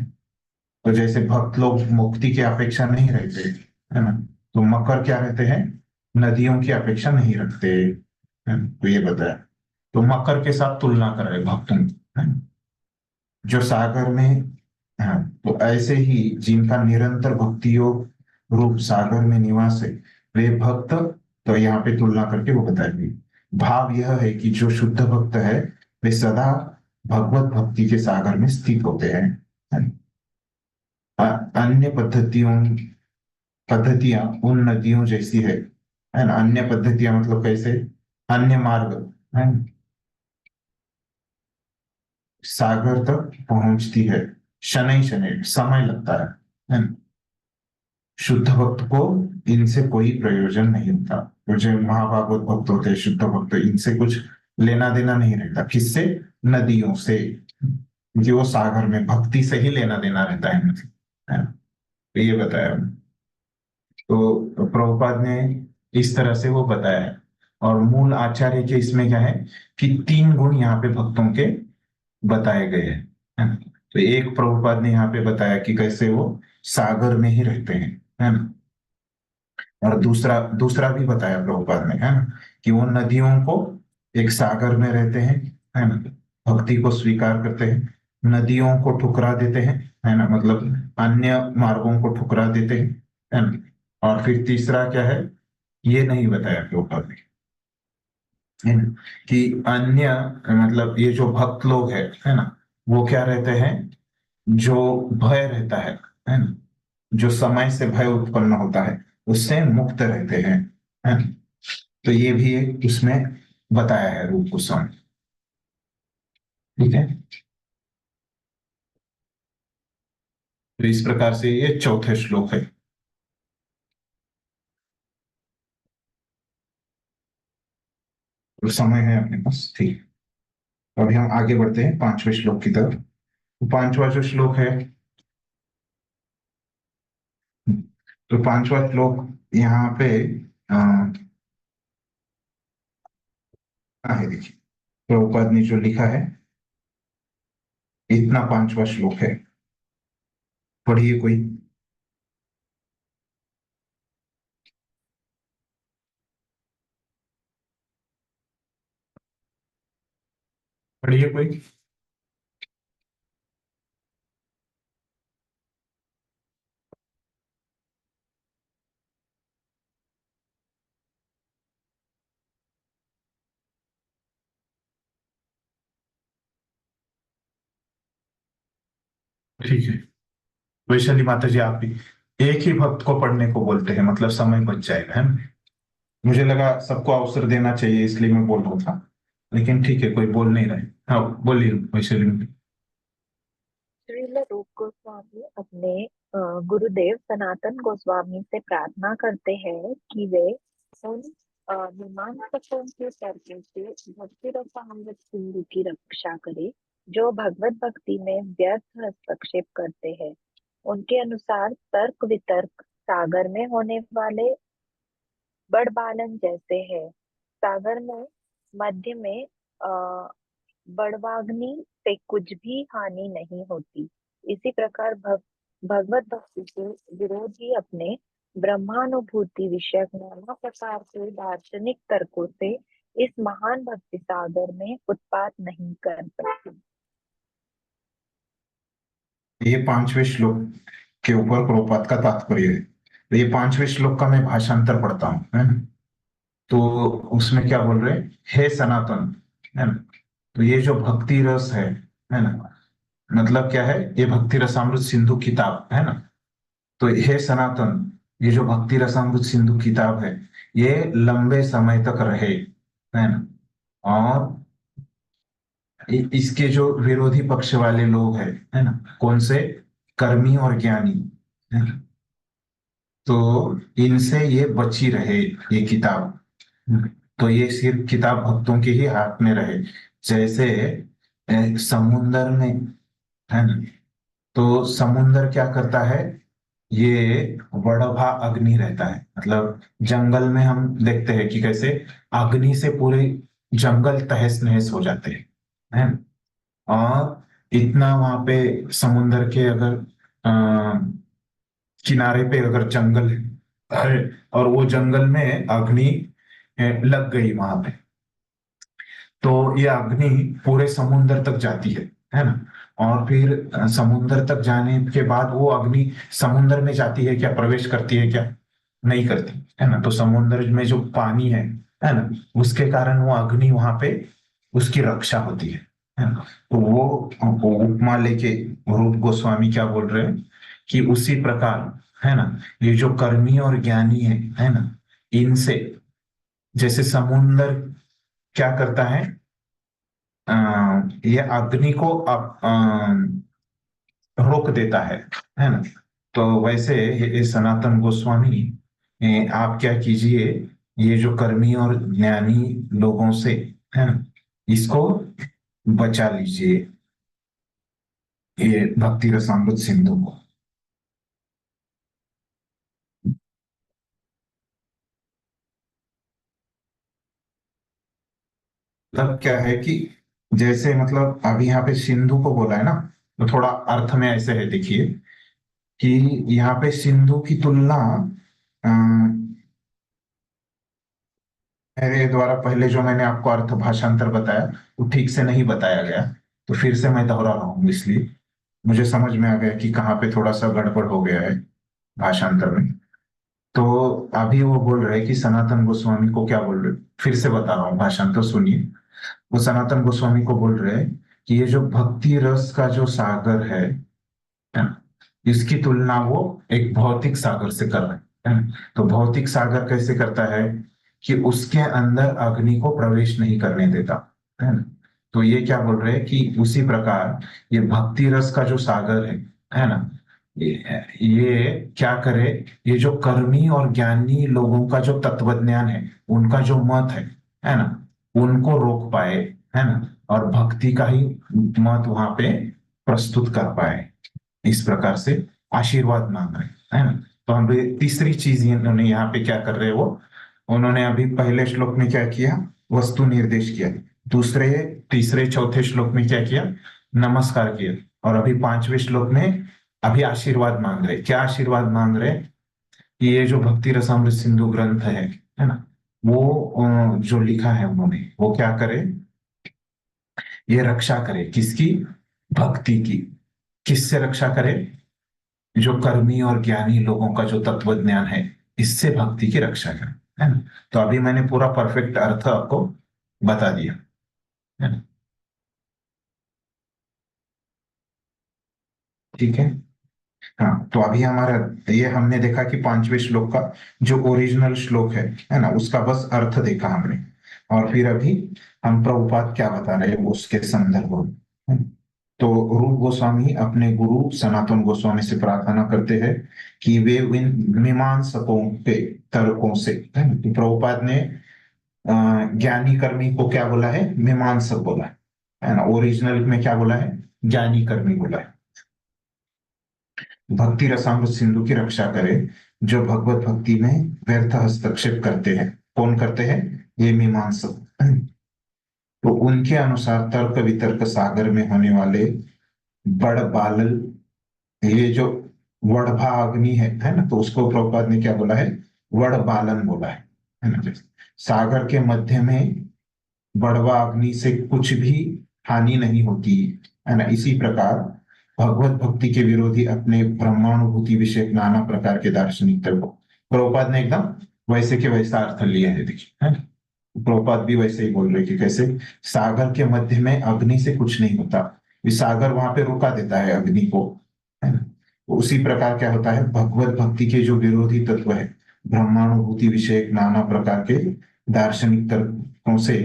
तो जैसे भक्त लोग मुक्ति की अपेक्षा नहीं रखते, है ना, तो मकर क्या रहते हैं, नदियों की अपेक्षा नहीं रखते, है ना? तो ये बताया। तो मकर के साथ तुलना कर रहे भक्तों की, है ना? जो सागर में, हाँ, तो ऐसे ही जिनका निरंतर भक्ति योग रूप सागर में निवास है वे भक्त, तो यहाँ पे तुलना करके वो बताएंगे। भाव यह है कि जो शुद्ध भक्त है वे सदा भगवत भक्ति के सागर में स्थित होते हैं, है ना? अन्य पद्धतियां उन नदियों जैसी है ना। अन्य पद्धतियां मतलब कैसे, अन्य मार्ग, है ना, सागर तक पहुंचती है, शनै शनै समय लगता है ना। शुद्ध भक्त को इनसे कोई प्रयोजन नहीं होता। तो जो महाभागवत भक्त होते हैं, शुद्ध भक्त, इनसे कुछ लेना देना नहीं रहता, किससे, नदियों से, क्योंकि वो सागर में भक्ति से ही लेना देना रहता है, मतलब, है ना। तो ये बताया। तो प्रभुपाद ने इस तरह से वो बताया है। और मूल आचार्य के इसमें क्या है कि 3 गुण यहाँ पे भक्तों के बताए गए हैं, है ना। तो एक प्रभुपाद ने यहाँ पे बताया कि कैसे वो सागर में ही रहते हैं, है ना। और दूसरा दूसरा भी बताया प्रभुपाद ने, है ना, कि वो नदियों को एक सागर में रहते हैं, है ना, भक्ति को स्वीकार करते हैं, नदियों को ठुकरा देते हैं, है ना, मतलब अन्य मार्गों को ठुकरा देते हैं, है ना। और फिर तीसरा क्या है, ये नहीं बताया प्रभुपाद ने, है ना, कि अन्य मतलब ये जो भक्त लोग है ना, वो क्या रहते हैं, जो भय रहता है ना, जो समय से भय उत्पन्न होता है उससे मुक्त रहते हैं ना। तो ये भी एक उसमें बताया है रूप गोस्वामी। ठीक है, तो इस प्रकार से ये चौथे श्लोक है। तो समय है अपने पास, ठीक। तो अभी हम आगे बढ़ते हैं पांचवें श्लोक की तरफ। तो पांचवा जो श्लोक है, तो पांचवा श्लोक यहाँ पे है, देखिए प्रभुपाद ने जो लिखा है, इतना पांचवा श्लोक है। पढ़िए कोई। पढ़िए कोई। ठीक है, वैशाली माता जी आप भी एक ही भक्त को पढ़ने को बोलते हैं, मतलब समय बच जाएगा, है ना। मुझे लगा सबको अवसर देना चाहिए इसलिए मैं बोल रहा था, लेकिन ठीक है, कोई बोल नहीं रहे। हाँ बोलिए वैशाली माता। श्रील रूप गोस्वामी अपने गुरुदेव सनातन गोस्वामी से प्रार्थना करते हैं कि वे उन मीमांसकों के तर्कों से भक्ति रसामृत सिंधु की रक्षा करे जो भगवत भक्ति में व्यर्थ हस्तक्षेप करते हैं। उनके अनुसार तर्क वितर्क सागर में होने वाले बड़बालन जैसे है। सागर में मध्य में बड़वाग्नि से कुछ भी हानि नहीं होती। इसी प्रकार भगवत भक्ति के विरोधी अपने ब्रह्मानुभूति विषयक नाना प्रकार के दार्शनिक तर्कों से इस महान भक्ति सागर में उत्पात नहीं कर सकते। ये पांचवें श्लोक के ऊपर प्रभुपाद का तात्पर्य है। तो ये पांचवें श्लोक का मैं भाषांतर पढ़ता हूँ, है ना। तो उसमें क्या बोल रहे हैं, हे सनातन, है ना। तो ये जो भक्ति रस है ना, मतलब क्या है, ये भक्ति रसामृत सिंधु किताब है ना। तो हे सनातन, ये जो भक्ति रसामृत सिंधु किताब है, ये लंबे समय तक रहे, है ना। और इसके जो विरोधी पक्ष वाले लोग हैं, है ना, कौन से, कर्मी और ज्ञानी, है ना, तो इनसे ये बची रहे ये किताब। तो ये सिर्फ किताब भक्तों के ही हाथ में रहे। जैसे समुंदर में, है ना, तो समुंदर क्या करता है, ये वड़भा अग्नि रहता है। मतलब जंगल में हम देखते हैं कि कैसे अग्नि से पूरे जंगल तहस नहस हो जाते हैं, है ना। और इतना वहां पे समुंदर के अगर किनारे पे अगर जंगल है और वो जंगल में अग्नि लग गई वहां पे, तो ये अग्नि पूरे समुंदर तक जाती है ना। और फिर समुंदर तक जाने के बाद वो अग्नि समुंदर में जाती है क्या, प्रवेश करती है क्या, नहीं करती, है ना। तो समुंदर में जो पानी है ना, उसके कारण वो अग्नि वहां पे उसकी रक्षा होती है ना। तो वो उपमा लेके रूप गोस्वामी क्या बोल रहे हैं कि उसी प्रकार, है ना, ये जो कर्मी और ज्ञानी है ना, इनसे जैसे समुंदर क्या करता है, ये अग्नि को रोक देता है ना। तो वैसे ये सनातन गोस्वामी, आप क्या कीजिए, ये जो कर्मी और ज्ञानी लोगों से, है ना, इसको बचा लीजिए, ये भक्ति रसामृत सिंधु को। तब क्या है कि जैसे मतलब अभी यहाँ पे सिंधु को बोला है ना, तो थोड़ा अर्थ में ऐसे है, देखिए कि यहाँ पे सिंधु की तुलना मेरे द्वारा पहले जो मैंने आपको अर्थ भाषांतर बताया वो ठीक से नहीं बताया गया, तो फिर से मैं दोहरा रहा हूँ, इसलिए मुझे समझ में आ गया कि कहाँ पे थोड़ा सा गड़बड़ हो गया है भाषांतर में। तो अभी वो बोल रहे हैं कि सनातन गोस्वामी को क्या बोल रहे, फिर से बता रहा हूँ, भाषांतर सुनिए। वो सनातन गोस्वामी को बोल रहे हैं कि ये जो भक्ति रस का जो सागर है ना, इसकी तुलना वो एक भौतिक सागर से कर रहे है ना। तो भौतिक सागर कैसे करता है कि उसके अंदर अग्नि को प्रवेश नहीं करने देता है ना। तो ये क्या बोल रहे हैं कि उसी प्रकार ये भक्ति रस का जो सागर है ना, ये क्या करे, ये जो कर्मी और ज्ञानी लोगों का जो तत्वज्ञान है, उनका जो मत है ना, उनको रोक पाए, है ना, और भक्ति का ही मत वहां पे प्रस्तुत कर पाए। इस प्रकार से आशीर्वाद मांग रहे है ना। तो हम तीसरी चीज इन्होंने यहाँ पे क्या कर रहे हैं, वो उन्होंने अभी पहले श्लोक में क्या किया, वस्तु निर्देश किया, दूसरे तीसरे चौथे श्लोक में क्या किया, नमस्कार किया, और अभी पांचवें श्लोक में अभी आशीर्वाद मांग रहे। क्या आशीर्वाद मांग रहे कि ये जो भक्ति रसामृत सिंधु ग्रंथ है ना, वो जो लिखा है उन्होंने, वो क्या करे, ये रक्षा करे किसकी, भक्ति की। किससे रक्षा करे, जो कर्मी और ज्ञानी लोगों का जो तत्व ज्ञान है, इससे भक्ति की रक्षा करे, है ना। तो अभी मैंने पूरा परफेक्ट अर्थ आपको बता दिया, है ना। ठीक है। हाँ, तो अभी हमारा ये हमने देखा कि पांचवें श्लोक का जो ओरिजिनल श्लोक है ना, उसका बस अर्थ देखा हमने, और फिर अभी हम प्रभुपाद क्या बता रहे हैं उसके संदर्भ में। तो रूप गोस्वामी अपने गुरु सनातन गोस्वामी से प्रार्थना करते हैं कि वे इन मीमांसकों पे तर्कों से, है ना, तो प्रभुपाद ने ज्ञानी कर्मी को क्या बोला है, मीमांसक बोला है ना। ओरिजिनल में क्या बोला है, ज्ञानी कर्मी बोला है। भक्ति रसामृत सिंधु की रक्षा करे जो भगवत भक्ति में व्यर्थ हस्तक्षेप करते हैं। कौन करते हैं, ये मीमांसक। तो उनके अनुसार तर्क वितर्क सागर में होने वाले बड़ बालल, ये जो वड़भा अग्नि है ना, तो उसको प्रभुपाद ने क्या बोला है, वड़ बालन बोला है ना। सागर के मध्य में बड़वा अग्नि से कुछ भी हानि नहीं होती है ना। इसी प्रकार भगवत भक्ति के विरोधी अपने ब्रह्मानुभूति विषय नाना प्रकार के दार्शनिक तर्क, प्रभुपाद ने एकदम वैसे के वैसा अर्थ लिया है, देखिए, है ना। प्रभुपाद भी वैसे ही बोल रहे कि कैसे सागर के मध्य में अग्नि से कुछ नहीं होता, ये सागर वहां पे रुका देता है अग्नि को, है ना। तो उसी प्रकार क्या होता है, भगवत भक्ति के जो विरोधी तत्व है, ब्रह्मानुभूति विषय नाना प्रकार के दार्शनिक तर्कों से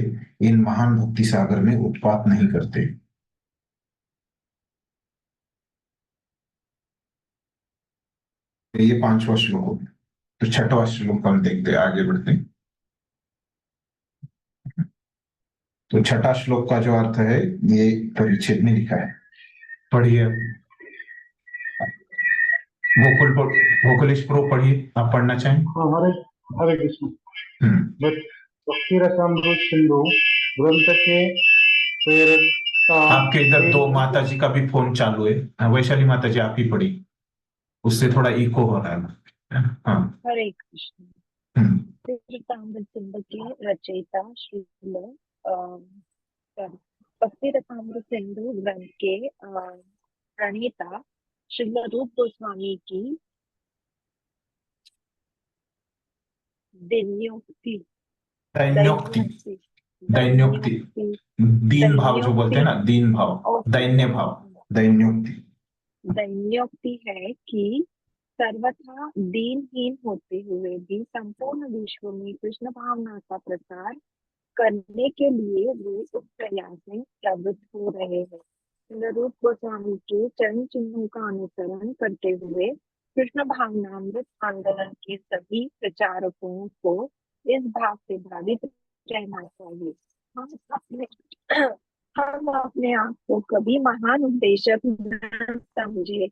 इन महान भक्ति सागर में उत्पात नहीं करते। ये पांचवा श्लोक हो गया। तो छठवां श्लोक हम देखते हैं, आगे बढ़ते हैं। तो छठा श्लोक का जो अर्थ है ये परिच्छेद में लिखा है, पढ़िए। गोकुलेश प्रो पढ़िए, आप पढ़ना चाहें। हाँ, हरे हरे कृष्ण। भक्ति रसामृत सिंधु ग्रंथ के प्रेरकता आपके इधर दो माता जी का भी फोन चालू है। वैशाली माता जी आप ही पढ़ी, उससे थोड़ा इको हो रहा है। हाँ, हरे कृष्ण। हम्म, रसामृत सिंधु के रचयिता श्रील भक्ति रसामृत सिंधु ग्रंथ के प्रणेता श्रील रूप गोस्वामी की दैन्योक्ति दैन्योक्ति, दैन्योक्ति, दीन भाव जो बोलते हैं ना, दीन भाव, दैन्य भाव, दैन्योक्ति। दैन्योक्ति है कि सर्वथा दीनहीन होते हुए भी संपूर्ण विश्व में कृष्ण भावना का प्रसार करने के लिए वे उस प्रयास में प्रवृत्त हो रहे हैं। रूप गोस्वामी के चरण चिन्हों का अनुसरण करते हुए कृष्ण भावनामृत आंदोलन के सभी प्रचारकों को इस भाव से भावित रहना चाहिए। हम अपने आप को कभी महान उपदेशक न समझे,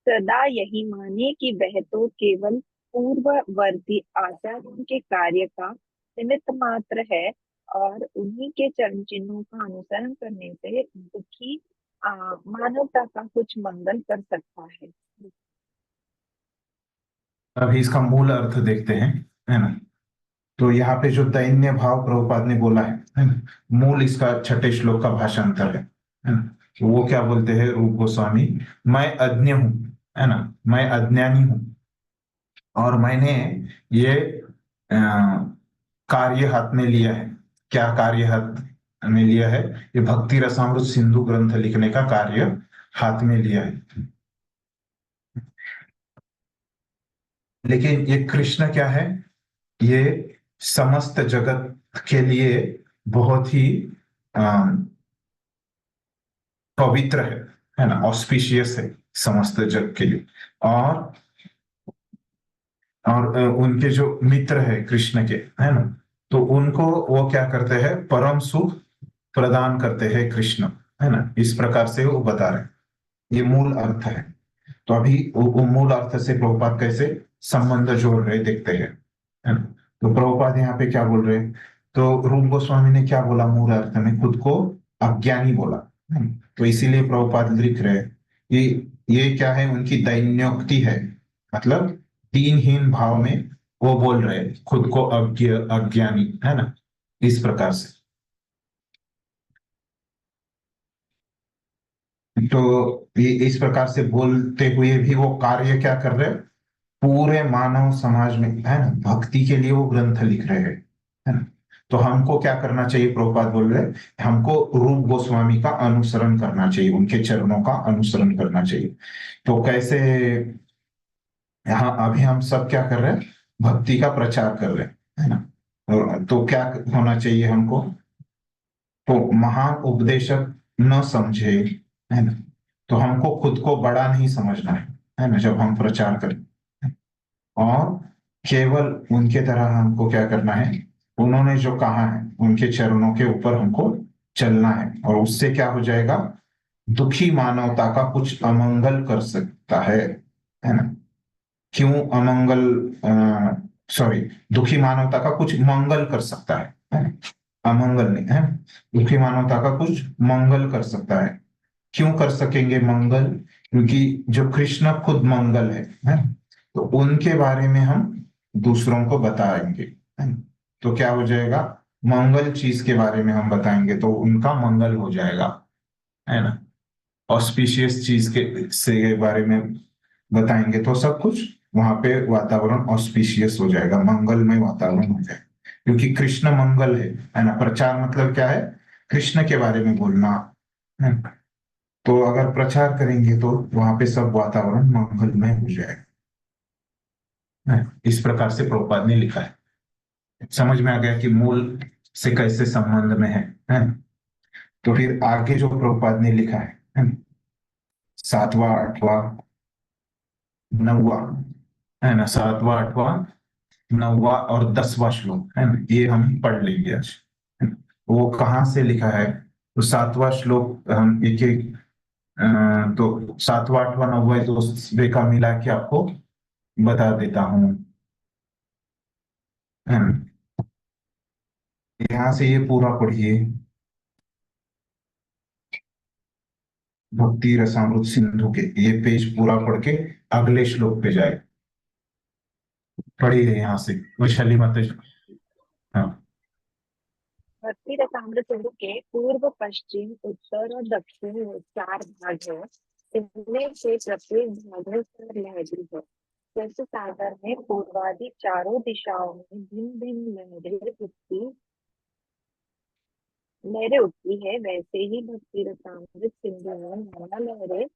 सदा यही माने कि वह तो केवल पूर्ववर्ती आचार्यों के कार्य का निमित्त मात्र है और उन्हीं के चरण चिन्हों का अनुसरण करने से दुखी मानवता का कुछ मंगल कर सकता है। अभी इसका मूल अर्थ देखते हैं, है ना। तो यहाँ पे जो दैन्य भाव प्रभुपाद ने बोला है ना, मूल इसका छठे श्लोक का भाषांतर है ना। तो वो क्या बोलते हैं रूप गोस्वामी, मैं अज्ञ हूं, है ना, मैं अज्ञानी हूं, और मैंने ये कार्य हाथ में लिया है। क्या कार्य हाथ में लिया है, ये भक्ति रसामृत सिंधु ग्रंथ लिखने का कार्य हाथ में लिया है। लेकिन ये कृष्ण क्या है, ये समस्त जगत के लिए बहुत ही पवित्र है ना, ऑस्पिशियस है समस्त जग के लिए। और उनके जो मित्र है कृष्ण के, है ना, तो उनको वो क्या करते हैं, परम सुख प्रदान करते हैं कृष्ण, है ना, इस प्रकार से वो बता रहे हैं। ये मूल अर्थ है। तो अभी वो मूल अर्थ से प्रभुपाद कैसे संबंध जोड़ रहे देखते हैं, है ना। तो प्रभुपाद यहाँ पे क्या बोल रहे हैं, तो रूप गोस्वामी ने क्या बोला, मूल अर्थ में खुद को अज्ञानी बोला, है ना? तो इसीलिए प्रभुपाद लिख रहे हैं, ये क्या है, उनकी दैन्योक्ति है, मतलब दीनहीन भाव में वो बोल रहे हैं खुद को अज्ञानी, है ना, इस प्रकार से। तो ये इस प्रकार से बोलते हुए भी वो कार्य क्या कर रहे हैं, पूरे मानव समाज में, है ना, भक्ति के लिए वो ग्रंथ लिख रहे हैं, है ना। तो हमको क्या करना चाहिए, प्रभुपाद बोल रहे हैं, हमको रूप गोस्वामी का अनुसरण करना चाहिए, उनके चरणों का अनुसरण करना चाहिए। तो कैसे, यहाँ अभी हम सब क्या कर रहे हैं, भक्ति का प्रचार कर रहे हैं, है ना। तो क्या होना चाहिए हमको, तो महान उपदेशक न समझे, है ना, तो हमको खुद को बड़ा नहीं समझना है ना, जब हम प्रचार करें। और केवल उनके तरह हमको क्या करना है, उन्होंने जो कहा है उनके चरणों के ऊपर हमको चलना है, और उससे क्या हो जाएगा, दुखी मानवता का कुछ अमंगल कर सकता है ना। क्यों अमंगल, सॉरी, दुखी मानवता का कुछ मंगल कर सकता है ना? अमंगल नहीं है, दुखी मानवता का कुछ मंगल कर सकता है। क्यों कर सकेंगे मंगल, क्योंकि जो कृष्ण खुद मंगल है, तो उनके बारे में हम दूसरों को बताएंगे, है ना? तो क्या हो जाएगा, मंगल चीज के बारे में हम बताएंगे तो उनका मंगल हो जाएगा, है ना। ऑस्पिशियस चीज के बारे में बताएंगे तो सब कुछ वहां पे वातावरण ऑस्पिशियस हो जाएगा, मंगलमय वातावरण हो जाएगा, क्योंकि कृष्ण मंगल है ना। प्रचार मतलब क्या है, कृष्ण के बारे में बोलना, है ना? तो अगर प्रचार करेंगे तो वहां पे सब वातावरण मंगलमय हो जाएगा, है ना? इस प्रकार से प्रभुपाद ने लिखा है। समझ में आ गया कि मूल से कैसे संबंध में है ना? तो फिर आगे जो प्रभुपाद ने लिखा है ना? 7वां 8वां 9वां, है ना, 7वां 8वां 9वां और 10वां श्लोक, है ना, ये हम पढ़ लेंगे आज, है ना? वो कहाँ से लिखा है, तो 7वां श्लोक हम एक एक, तो 7वां 8वां 9वां तो का मिला के आपको बता देता हूँ, है ना। यहाँ से ये पूरा पढ़िए, भक्ति रसामृत सिंधु के ये पेज पूरा पढ़ के अगले श्लोक पे जाए, पढ़िए यहाँ से वैशाली माता जी। हाँ, भक्ति रसामृत सिंधु के पूर्व पश्चिम उत्तर और दक्षिण में 4 भाग है। इनमें से प्रत्येक भाग में 4 लहरें है। जैसे सागर में पूर्वादि चारों दिशाओं में भिन्न भिन्न लहरें उठती है, वैसे ही भक्ति रसामृत सिंधु में 9 लहरें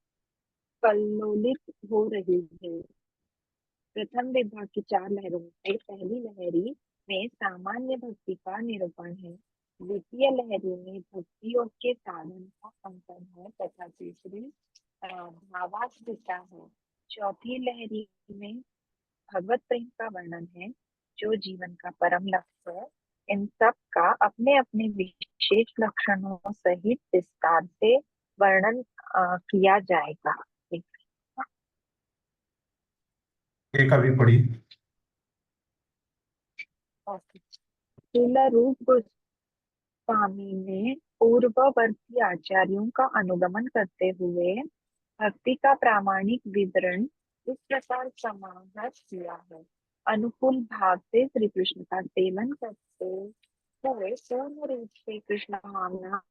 कल्लोलित हो रही है। प्रथम विभाग की 4 लहरों में पहली लहरी में सामान्य भक्ति का निरूपण है, द्वितीय लहरी में भक्ति योग के साधन का अंकन है तथा तीसरी भावात्मिका है। चौथी लहरी में भगवत प्रेम का वर्णन है, जो जीवन का परम लक्ष्य है। इन सब का अपने अपने विशेष लक्षणों सहित विस्तार से वर्णन किया जाएगा। एक अभी पढ़ी। श्रील रूप गोस्वामी ने पूर्ववर्ती आचार्यों का अनुगमन करते हुए भक्ति का प्रामाणिक विवरण इस प्रकार समाहित किया है। अनुकूल भाव से श्री कृष्ण का सेवन करते हुए पूर्ण रूप से कृष्ण भावना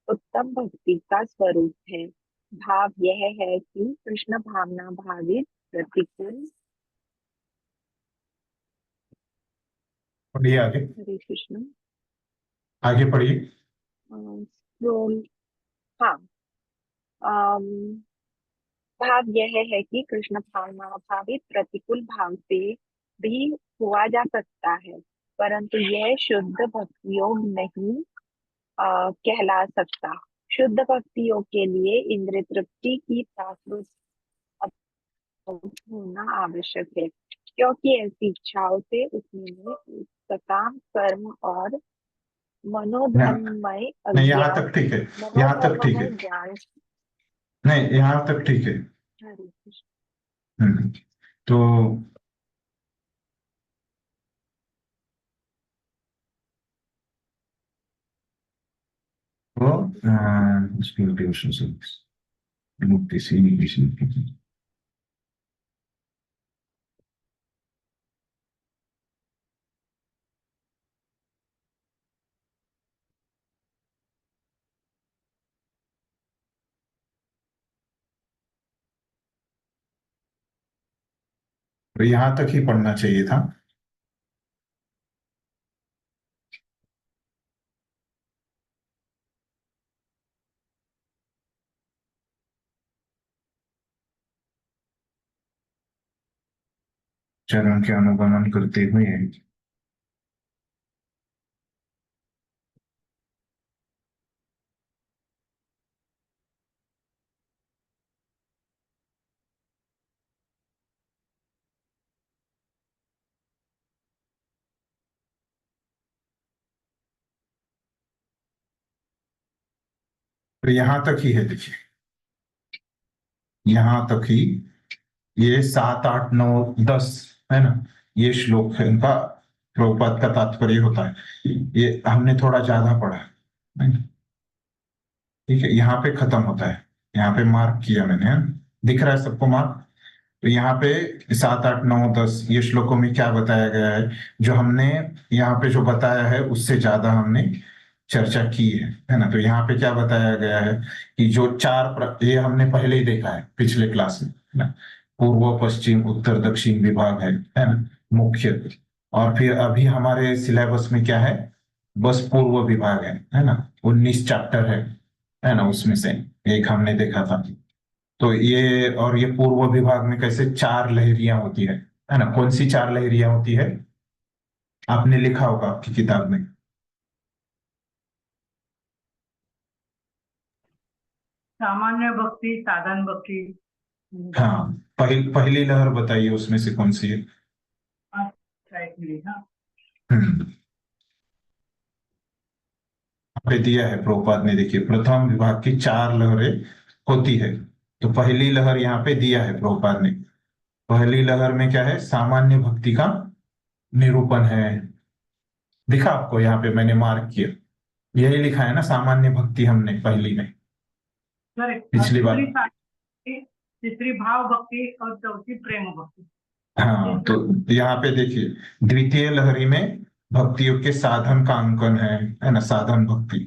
उत्तम भक्ति का स्वरूप है। भाव यह है कि कृष्ण भावना भावित प्रतिकूल पढ़िए आगे। हरे कृष्ण आगे पढ़िए। scroll- हाँ, अम, भाव यह है कि कृष्ण भावनाभावित प्रतिकूल भाव से भी हुआ जा सकता है, परंतु यह शुद्ध भक्ति योग नहीं कहला सकता। शुद्ध भक्ति योग के लिए इंद्रिय तृप्ति की प्राकृत होना आवश्यक है, क्योंकि ऐसी इच्छाओं से उसमें सकाम कर्म और मनोधर्ममय नहीं, यहाँ अज्ञान तक ठीक है, यहाँ तक ठीक है, मनोधर्ममय ज्ञान। नहीं यहाँ तक ठीक है। हरे कृष्ण। तो वो मुक्ति से तो यहाँ तक ही पढ़ना चाहिए था। चरण के अनुगमन करते हुए तो यहाँ तक ही है, देखिए यहाँ तक ही, ये 7, 8, 9, 10 है ना, ये श्लोक है इनका, प्रभुपाद का तात्पर्य होता है। ये हमने थोड़ा ज्यादा पढ़ा है ना? ठीक है, यहाँ पे खत्म होता है, यहाँ पे मार्क किया मैंने, है ना? दिख रहा है सबको मार्क? तो यहाँ पे 7, 8, 9, 10 ये श्लोकों में क्या बताया गया है, जो हमने यहाँ पे जो बताया है उससे ज्यादा हमने चर्चा की है ना? तो यहाँ पे क्या बताया गया है कि जो ये हमने पहले ही देखा है पिछले क्लास में, है ना? पूर्व पश्चिम उत्तर दक्षिण विभाग है ना, मुख्य। और फिर अभी हमारे सिलेबस में क्या है, बस पूर्व विभाग है ना, 19 चैप्टर है ना, उसमें से एक हमने देखा था। तो ये पूर्व विभाग में कैसे 4 लहरियां होती है ना? कौन सी 4 लहरियां होती है, आपने लिखा होगा आपकी किताब में। सामान्य भक्ति, साधन भक्ति। हाँ, पहली लहर बताइए उसमें से कौन सी है? अच्छा, एक मिनट। हाँ, यहाँ पे दिया है प्रभुपाद ने, देखिए प्रथम विभाग की 4 लहरें होती है। तो पहली लहर यहाँ पे दिया है प्रभुपाद ने। पहली लहर में क्या है, सामान्य भक्ति का निरूपण है। दिखा आपको, यहाँ पे मैंने मार्क किया, यही लिखा है ना, सामान्य भक्ति हमने पहली में, सर पिछली बार। तीसरी भाव भक्ति और चौथी प्रेम भक्ति। हाँ, तो यहाँ पे देखिए द्वितीय लहरी में भक्तियों के साधन का अंकन है ना, साधन भक्ति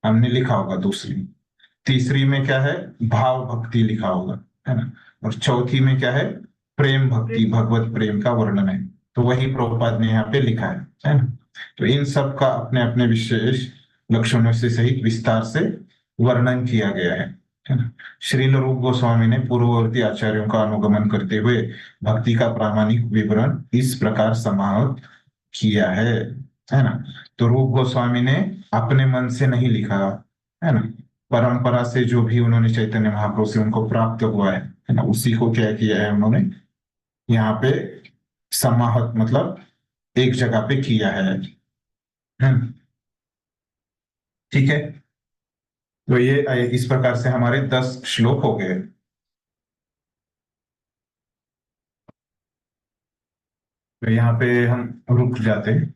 हमने लिखा होगा दूसरी। तीसरी में क्या है, भाव भक्ति लिखा होगा, है ना? और चौथी में क्या है, प्रेम भक्ति, भगवत प्रेम का वर्णन है। तो वही प्रभुपाद ने यहाँ पे लिखा है ना? तो इन सब का अपने अपने विशेष लक्षणों से सहित विस्तार से वर्णन किया गया है ना? श्रील रूप गोस्वामी ने पूर्ववर्ती आचार्यों का अनुगमन करते हुए भक्ति का प्रामाणिक विवरण इस प्रकार समाहत किया है ना? तो रूप गोस्वामी ने अपने मन से नहीं लिखा, है ना? परंपरा से जो भी उन्होंने चैतन्य महाप्रभु से उनको प्राप्त हुआ है ना, उसी को क्या किया है उन्होंने यहाँ पे समाहत, मतलब एक जगह पे किया है। ठीक है, तो ये इस प्रकार से हमारे 10 श्लोक हो गए। तो यहाँ पे हम रुक जाते हैं।